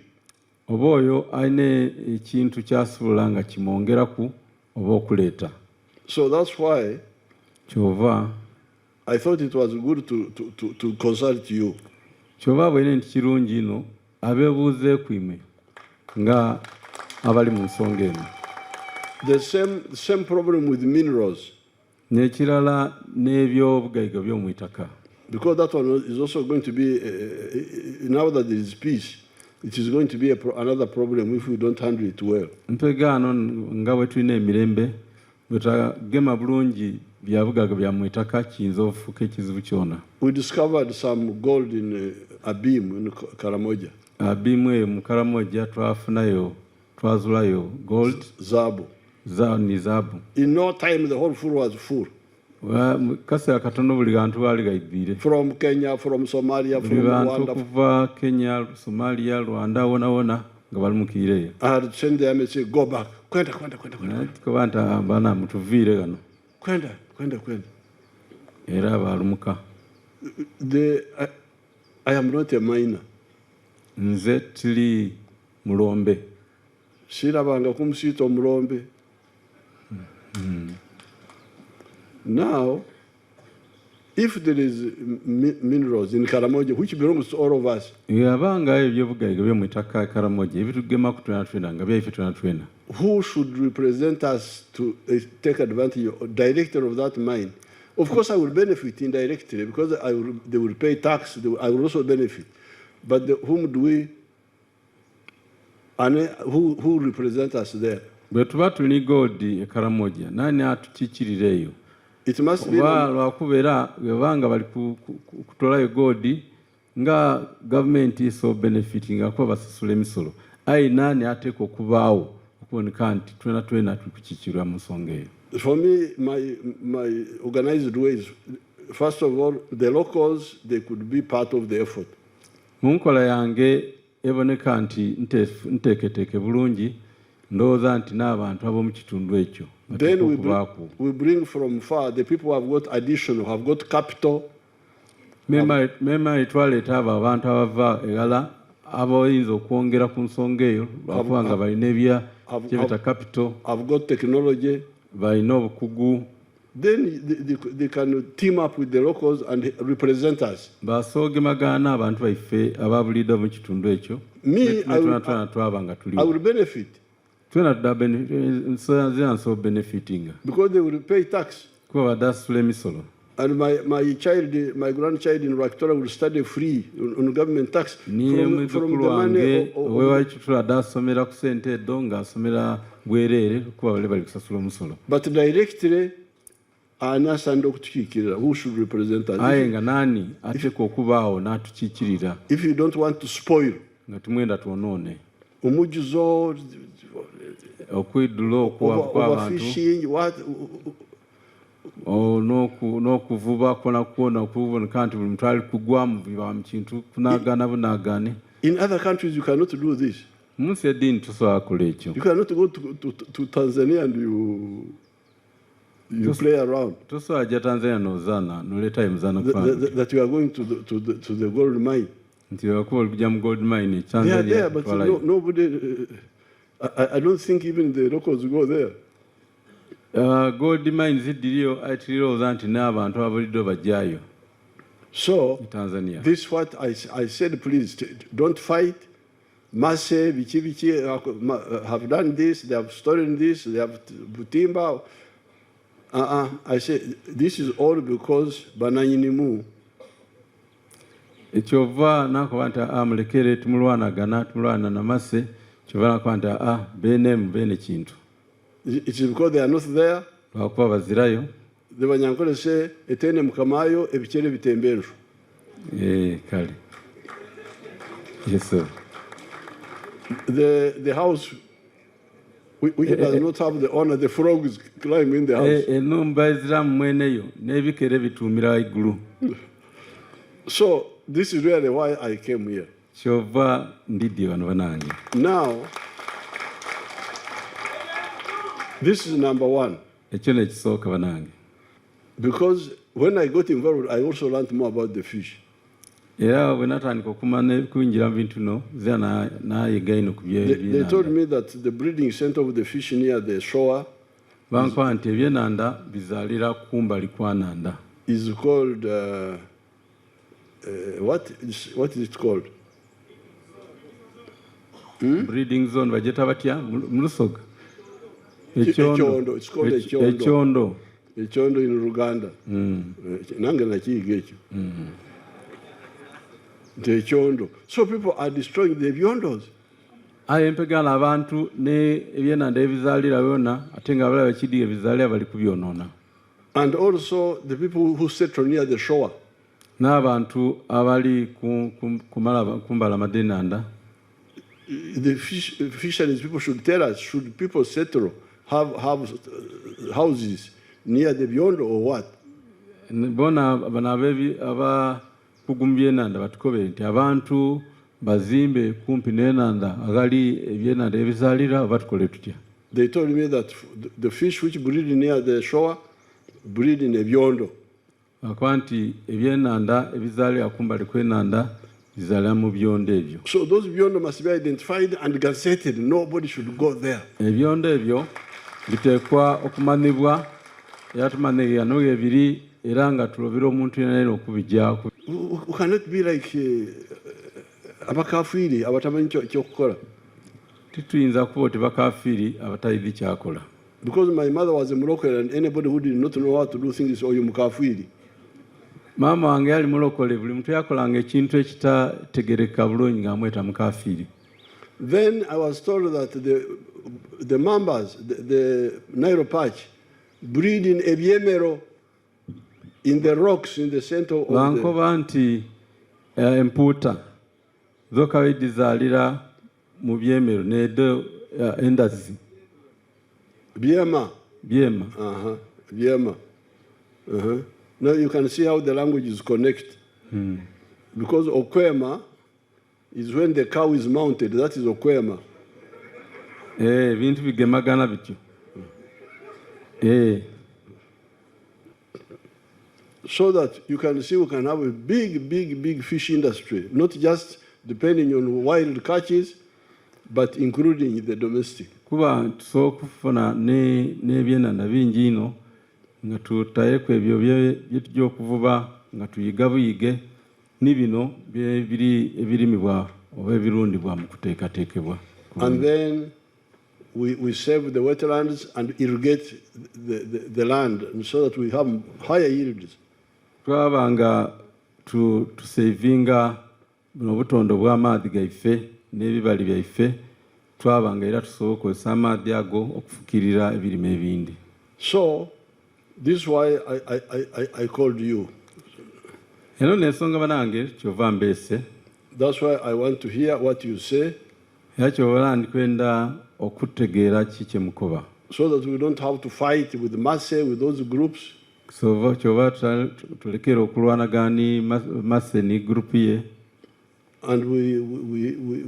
Oba oyo ayina ekintu kyasobola nga kimwongeraku oba okuleeta.
So that's why
kyova
I thought it was good to consult you.
Kyova bwene nti kirungi ino abeebuuze kwime nga abali mu nsonga eno.
The same problem with minerals.
N'ekirala n'ebyobugaiga by'omu itaka.
Because that one is also going to be, now that there is peace, it is going to be another problem if we don't handle it well.
Mpegano nga bwe tulina emirembe bwetagema bulungi byabugaiga bya mu itaka kiyinza ofuuka ekizibu kyona.
We discovered some gold in Abim in Karamoja.
Abim eyo mu Karamoja twazulayo gold.
Zabu.
Ni zabu.
In no time the whole floor was full.
Kaseera katono buli bantu baali gaidire.
From Kenya, from Somalia, from Rwanda.
Kuva Kenya, Somalia, Rwanda, wona nga bali mukiireyo. I
had to send them and say, go back. Kwenda.
Kubanta bana mutuviire gano.
Kwenda.
Era balumuka.
I am not a miner.
Nze mulombe.
Sirabanga kumusito mulombe. Now, if there is minerals in Karamoja, which belongs to all of us, who should represent us to take advantage of director of that mine? Of course, I will benefit indirectly because they will pay tax. I will also benefit. But whom do we? Who represent us there? It must be
government is so benefiting
for me, my organized way is, first of all, the locals, they could be part of the effort. Then we bring from far the people who have got additional, have got capital.
I've
got technology. Then they can team up with the locals and represent us. Me, I will benefit. Because they will pay tax. And my grandchild in Rwaktora will study free on government tax from the money. But directly, who should represent us? If you don't want to spoil, overfishing, what? In other countries, you cannot do this. You cannot go to Tanzania and you play around. That you are going to the gold mine. They are there, but nobody. I don't think even the locals go there.
Gold mines
so this is what I said, please don't fight. Mase Vichi have done this, they have stolen this, they have Butimba. I said this is all because Bananyinimu.
Echova nakobanta amulekere tumulwana gana tumulwana namase chovana kwanta bene chintu.
It's because they are not there. The Banyankole say etene mukamayo ebichere bitembenju.
Kali. Yes sir.
The house which does not have the owner, the frogs climb in the house. So this is really why I came here. Now, this is number one. Because when I got involved, I also learned more about the fish. They told me that the breeding center of the fish near the shore is called, what is it called?
Breeding zone, it's
called Echondo. Echondo in Uganda. So people are destroying the beyondos. And also the people who settle near the shore. The fisheries people should tell us, should people settle, have houses near the beyond or what?
Kugumbye nanda batukobere nti abantu bazimbe kumpi n'enanda agali ebyenanda ebizalira batukole tutya.
They told me that the fish which breed near the shore breed in ebyondo.
Akwanti ebyenanda ebizalira kumbali kw'enanda bizalira mu byondo ebyo.
So those byondo must be identified and gazetted. Nobody should go there.
Ebyondo ebyo bitekwa okumanibwa yatumaniya no ebiri eranga tulobira omuntu yenna okubijjako.
We cannot be like abakafiri abatamanyi kyokukola.
Tituyinza kuba tebakafiri abatayidde kyakola.
Because my mother was a Moroccan, and anybody who did not know how to do things, or you mukafiri.
Mama wange yali mulokole, buli muntu yakolanga ekintu ekitategereka bulungi ng'amweta mukafiri.
Then I was told that the Mambas, the Nairo patch, breed in ebyemero in the rocks in the center of
Bankoba nti empuuta zoka wedizaalira mu byemero nedo endazi.
Biema.
Biema.
Biema. Now you can see how the languages connect. Because Okwema is when the cow is mounted. That is Okwema.
Bintu bigemagana bityo.
So that you can see we can have a big fish industry, not just depending on wild catches, but including the domestic.
Kuba tusokufuna n'ebyenanda bingi ino nga tutayeku ebyo byetujja okuvuba nga tuyiga buyige n'ibino ebirimibwa oba ebirundibwa mu kuteekateekebwa.
And then we save the wetlands and irrigate the land, and so that we have higher yields.
Twabanga tusavinga buno butondo bw'amaadhi gaife n'ebibali byaife. Twabanga era tusobola okukozesa amaadhi ago okufukirira ebirime ebindi.
So this is why I called you.
Eno n'ensonga banange kyova mbeese.
That's why I want to hear what you say.
Era kyova ndikwenda okutegeera kiki mukoba.
So that we don't have to fight with Masse, with those groups.
So kyova tulekera okulwanagani Masse ni group ye.
And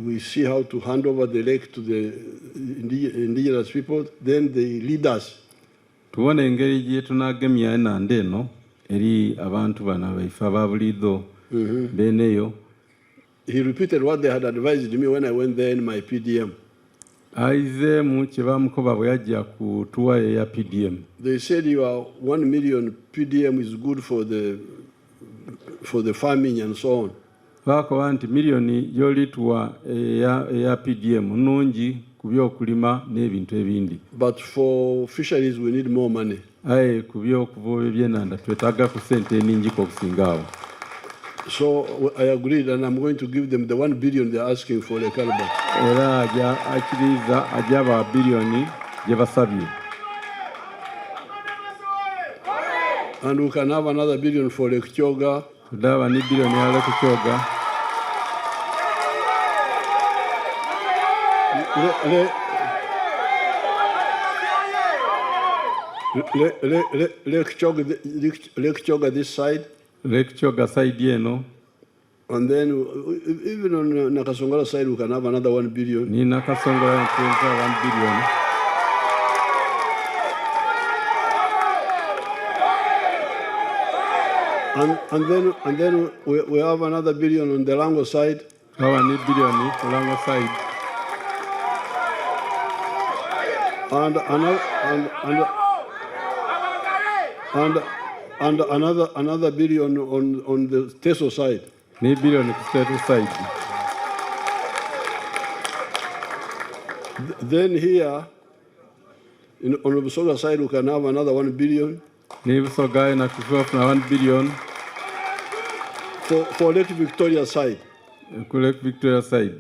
we see how to hand over the lake to the indigenous people, then they lead us.
Tuwone engeri gye tunagemya enanda eno eri abantu bano baife ababulido beneyo.
He repeated what they had advised me when I went there in my PDM.
Aize mu kyebamukoba bwe yajja ku tuwa ya PDM.
They said your 1 million PDM is good for the farming and so on.
Bakoba nti miliyoni yolituwa eya PDM nungi ku byokulima n'ebintu ebindi.
But for fisheries we need more money.
Aye ku byokuvuba ebyenanda twetaaga ku ssente eningi okusingawo.
So I agreed, and I'm going to give them the 1 billion they're asking for the caliber.
Era akiriza ajaba billioni gye basabye.
And we can have another billion for Lake Kyoga.
Tudaba ni billioni ya Lake Kyoga.
Lake Kyoga this side.
Lake Kyoga side yeno.
And then even on Nakasongola side we can have another 1 billion.
Ni Nakasongola 1 billion.
And then we have another billion on the Lango side.
Hawa ni billioni on Lango side.
And another billion on the Teso side.
Ni billioni ku Teso side.
Then here, on the Busoga side, we can have another 1 billion.
Ni Busoga na kufuna 1 billion.
For Lake Victoria side.
Ku Lake Victoria side.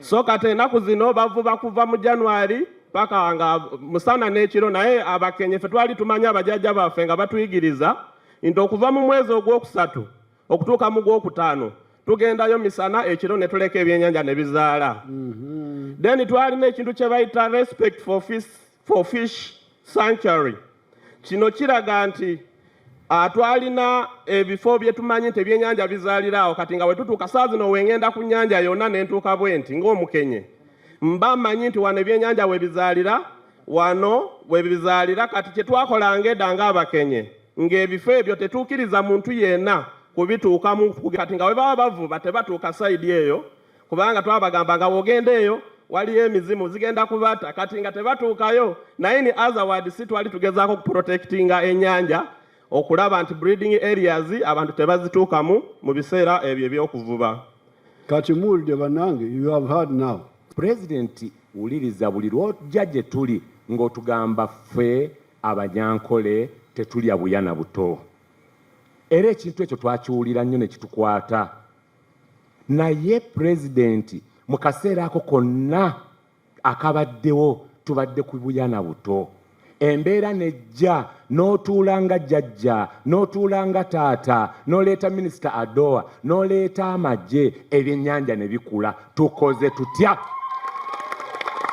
So kati enaku zino bavuba kuva mu January paka nga musana n'ekiro naye abakenye ffe twali tumanya abajjajja baffe nga batuyigiriza nti okuva mu mwezi ogwokusatu okutuuka mu gwokutaano tugendayo misana ekiro ne tuleka ebyennyanja ne bizaala. Then twalina ekintu kye bayita respect for fish sanctuary. Kino kiraga nti twalina ebifo bye tumanyi nti ebyennyanja bizaalirawo kati nga bwe tutuuka saa zino wengenda ku nnyanja yonna ne ntuuka bwenti ng'omukenye. Mba manyi nti wano ebyennyanja we bizaalira kati kye twakolanga edda ng'abakenye ng'ebifo ebyo tetuukiriza muntu yenna kubituukamu kati nga we baba bavuba tebatuuka sayidi eyo kubanga twabagamba nga wogenda eyo waliyo emizimu zigenda kubata kati nga tebatuukayo naye ni azawadi si twali tugezaako kuprotectinga ennyanja okulaba nti breeding areas abantu tebazituukamu mu biseera ebyo ebyokuvuba.
Kati muwulidde bannange, you have heard now.
President wuliriza buli lw'ojja gye tuli ng'otugamba ffe abanyankole tetulya buyana buto. Era ekintu ekyo twakiwulira nnyo ne kitukwata. Naye President mu kaseera ako konna akabaddewo tubadde ku buyana buto. Embeera nejja n'otuula nga jjajja n'otuula nga taata n'oleeta minisita Adowa n'oleeta amagye ebyennyanja ne bikula. Tukoze tutya?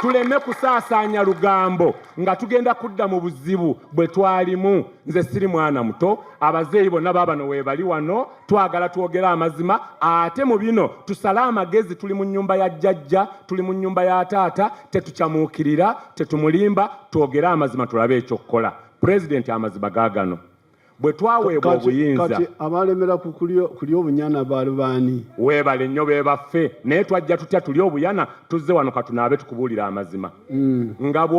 Tuleme kusaasaanya lugambo nga tugenda kudda mu buzibu bwe twalimu. Nze siri mwana muto, abazeeyi bonna baabano weebali wano, twagala twogera amazima. Ate mu bino tusale amagezi, tuli mu nnyumba ya jjajja, tuli mu nnyumba ya taata, tetukyamuukirira, tetumulimba, twogere amazima tulabe ekyokukola. President amazima gaagano. Bwe twaweebwa obuyinza
kati abalemera kulya obunyana baali baani?
Weebale nnyo be baffe, naye twajja tutya tulya obuyana tuzze wano katunaabe tukubuulira amazima. Nga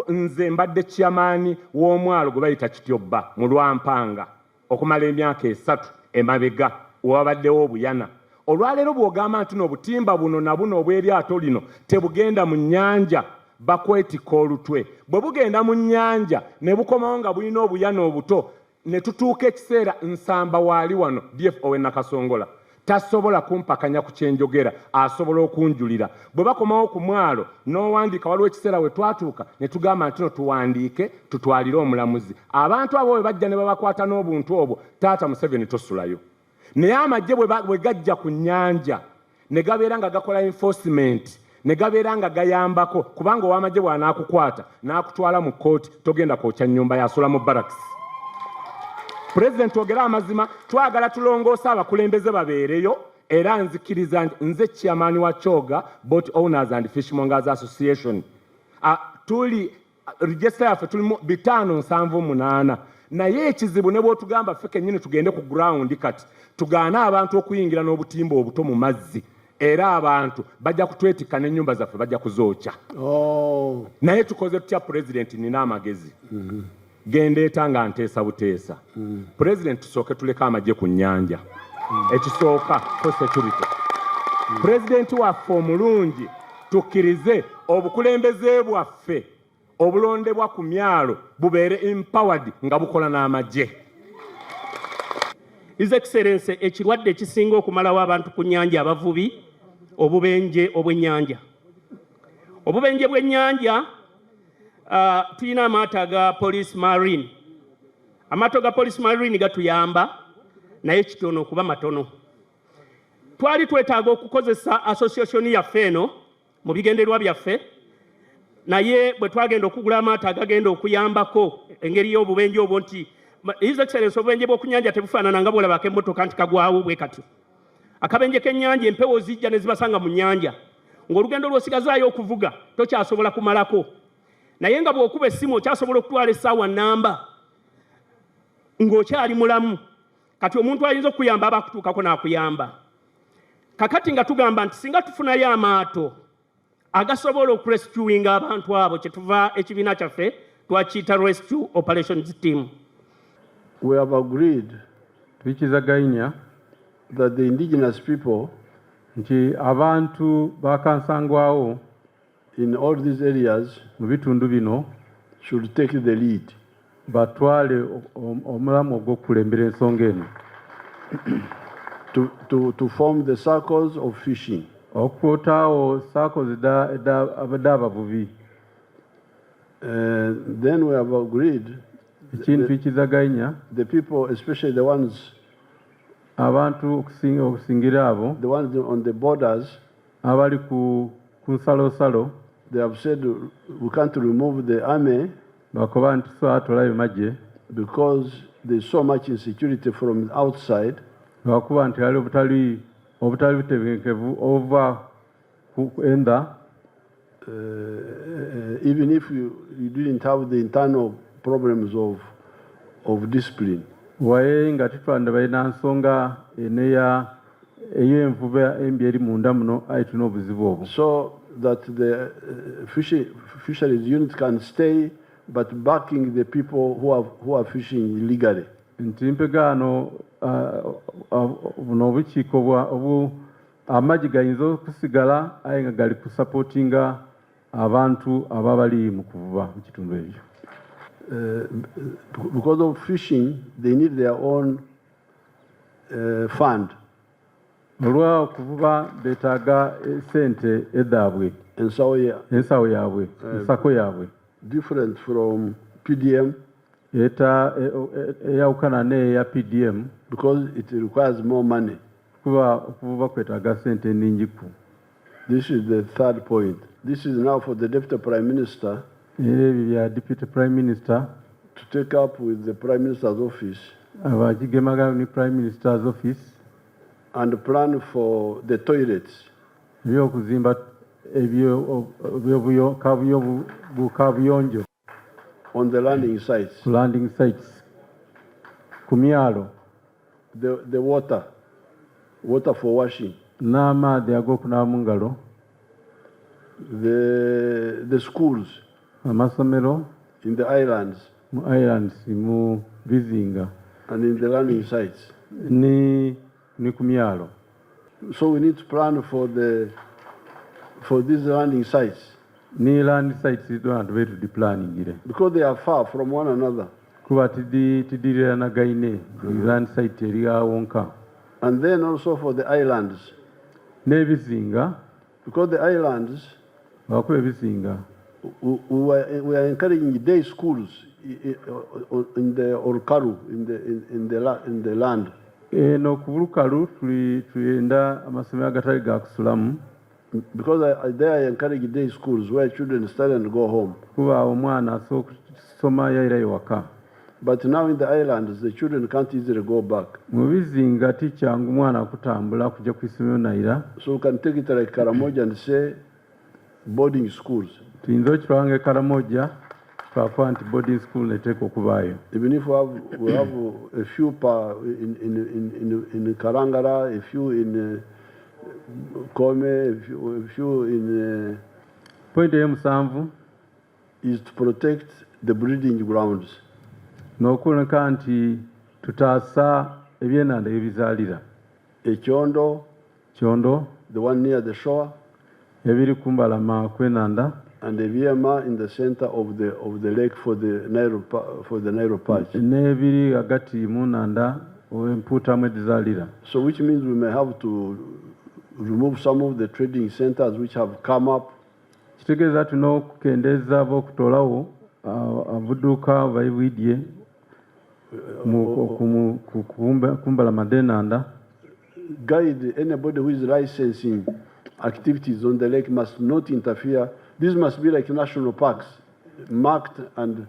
nze mbadde chairman w'omwalo gwe bayita Kityobba mu Lwampanga okumala emyaka 3 emabega wabaddewo obuyana. Olwaleero bw'ogamba nti n'obutimba buno na buno obw'eryato lino tebugenda mu nnyanja bakwetika olutwe. Bwe bugenda mu nnyanja ne bukomawo nga bulina obuyana obuto ne tutuuka ekiseera Nsamba waali wano DFO we Nakasongola tasobola kumpakanya ku kyenjogera, asobola okunjulira. Bwe bakomawo ku mwalo n'owandiika waliwo ekiseera we twatuuka ne tugamba nti no tuwandiike tutwalire omulamuzi. Abantu abo bwe bajja ne babakwata n'obuntu obwo, taata Museveni tosulayo. Naye amagye bwe gajja ku nnyanja ne gabeera nga gakola enforcement, ne gabeera nga gayambako, kubanga ow'amagye bw'anaakukwata n'akutwala mu kkooti togenda kwokya nnyumba yasula mu barracks. President ogera amazima, twagala tulongoosa abakulembeze babeereyo, era nzikiriza nze chairman wa Kyoga Boat Owners and Fishmongers Association. Tuli register yaffe tuli 578. Naye ekizibu ne bw'otugamba ffe kennyini tugende ku ground kati tugaana abantu okuyingira n'obutimba obuto mu mazzi, era abantu bajja kutwetika n'ennyumba zaffe bajja kuzookya. Naye tukoze tutya President? Nina amagezi. Genda etanga nteesa buteesa. President tusooke tuleka amagye ku nnyanja. Ekisooka for security. President waffe omulungi tukkirize obukulembeze bwaffe obulondebwa ku myalo bubeere empowered nga bukola n'amagye.
His Excellency, ekirwadde ekisinga okumalawo abantu ku nnyanja abavubi, obubenje obw'ennyanja. Obubenje bw'ennyanja tuyina amaato aga Police Marine. Amaato ga Police Marine gatuyamba naye kitono okuba matono. Twali twetaaga okukozesa association yaffe eno mu bigenderwa byaffe, naye bwe twagenda okugula amaato agagenda okuyambako engeri y'obubenje obwo nti His Excellency obubenje bw'okunyanja tebufaanana nga bw'olabako emmotoka nti kagwawo bwe katyo. Akabenje k'ennyanja empewo zijja ne zibasanga mu nnyanja. Ng'olugendo lw'osigazaayo okuvuga tokyasobola kumalako. Naye nga bw'okuba essimu okyasobola okutwala essaawa nnamba ng'okyali mulamu. Kati omuntu ayinza okuyamba aba akutuukako n'akuyamba. Kakati nga tugamba nti singa tufunayo amaato agasobola okurescuinga abantu abo, kyetuva ekibiina kyaffe twakiyita Rescue Operations Team.
We have agreed
tukizaganya
that the indigenous people
nti abantu bakansangwawo
in all these areas
mu bitundu bino
should take the lead.
Batwale omulamu ogw'okulembera ensonga eno.
To form the circles of fishing.
Okukwotaawo circles abadde abavubi.
Then we have agreed
the
people, especially the ones
abantu okusingira abo,
the ones on the borders,
abali ku nsalosalo,
they have said we can't remove the army
bakoba nti twatolayo magye
because there's so much insecurity from outside.
Bakuba nti ali obutali butebenkevu ova ku enda.
Even if you didn't have the internal problems of discipline.
Waye nga titwanda balina nsonga eneya ey'envuba embi eri munda muno ayituna obuzibu obwo.
So that the fisheries unit can stay, but backing the people who are fishing illegally.
Ntimpegano buno obukiiko amagi gayinza okusigala aye nga gali kusupportinga abantu ababa bali mu kuvuba mu kitundu ekyo.
Because of fishing, they need their own fund.
Olwa okuvuba beetaaga sente edaabwe ensawo yaabwe ensako yaabwe
different from PDM.
Eyawukana n'eya PDM
because it requires more money.
Kuba okuvuba kwetaaga sente nnyingi ku.
This is the third point. This is now for the Deputy Prime Minister
Deputy Prime Minister
to take up with the Prime Minister's office
Prime Minister's office
and plan for the toilets on the landing sites.
Kumialo.
The water for washing. The schools.
Amasomero.
In the islands.
Mu Bizinga.
And in the landing sites.
Ni kumialo.
So we need to plan for these landing sites.
Ni landing sites don't wait to the planning.
Because they are far from one another. And then also for the islands. Because the islands, we are encouraging day schools in the Orkaru, in the land. Because they are encouraging day schools where children study and go home. But now in the islands, the children can't easily go back. So we can take it like Karamoja and say boarding schools.
Boarding school.
Even if we have a few in Karangara, a few in Kome, a few in
point
is to protect the breeding grounds.
N'okuleka nti tutaasa ebyenanda ebizaalira.
Ekyondo, the one near the shore,
ebiri kumbalama kw'enanda,
and the Viema in the center of the lake for the Nairo patch.
N'ebiri agati mu nanda empuutamu edizaalira.
So which means we may have to remove some of the trading centers which have come up.
Kitegeeza tulina okukendeeza b'okutolawo abuduuka bayibwidye kumbalama d'enanda.
Guide anybody who is licensing activities on the lake must not interfere. This must be like national parks, marked and.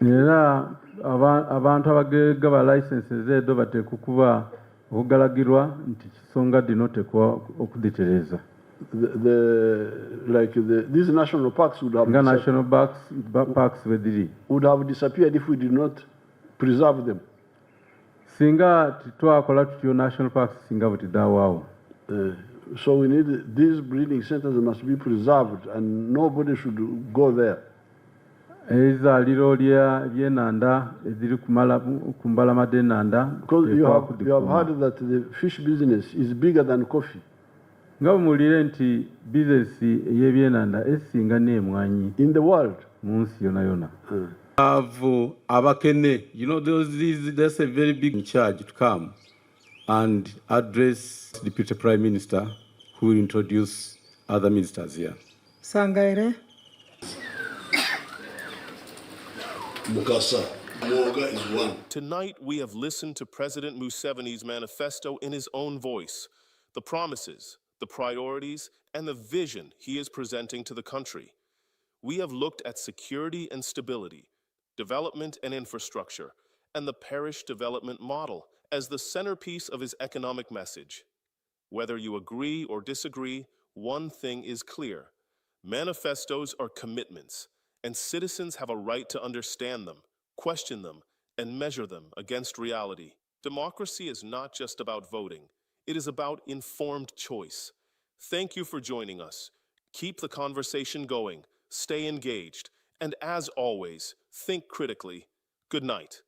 Era abantu abagaba licenses edo bateekwa okuba okugalagirwa nti kisonga dino tekwa okuditereeza.
These national parks would have disappeared if we did not preserve them.
Singa titwakola tutyo national parks singa butidawaawo.
So we need these breeding centers must be preserved and nobody should go there.
Ezaaliro ly'enanda eziri kumbalama d'enanda.
Because you have heard that the fish business is bigger than coffee.
Nga bumuwulire nti bizinesi ey'ebyenanda esinga n'emwanyi
in the world,
mu nsi yonna yonna. Abakene, there's a very big charge to come and address the Deputy Prime Minister who will introduce other ministers here.
Sangaire.
Mukasa. Mwoga is one. Tonight we have listened to President Museveni's manifesto in his own voice, the promises, the priorities, and the vision he is presenting to the country. We have looked at security and stability, development and infrastructure, and the Parish Development Model as the centerpiece of his economic message. Whether you agree or disagree, one thing is clear. Manifestos are commitments, and citizens have a right to understand them, question them, and measure them against reality. Democracy is not just about voting. It is about informed choice. Thank you for joining us. Keep the conversation going, stay engaged, and as always, think critically. Good night.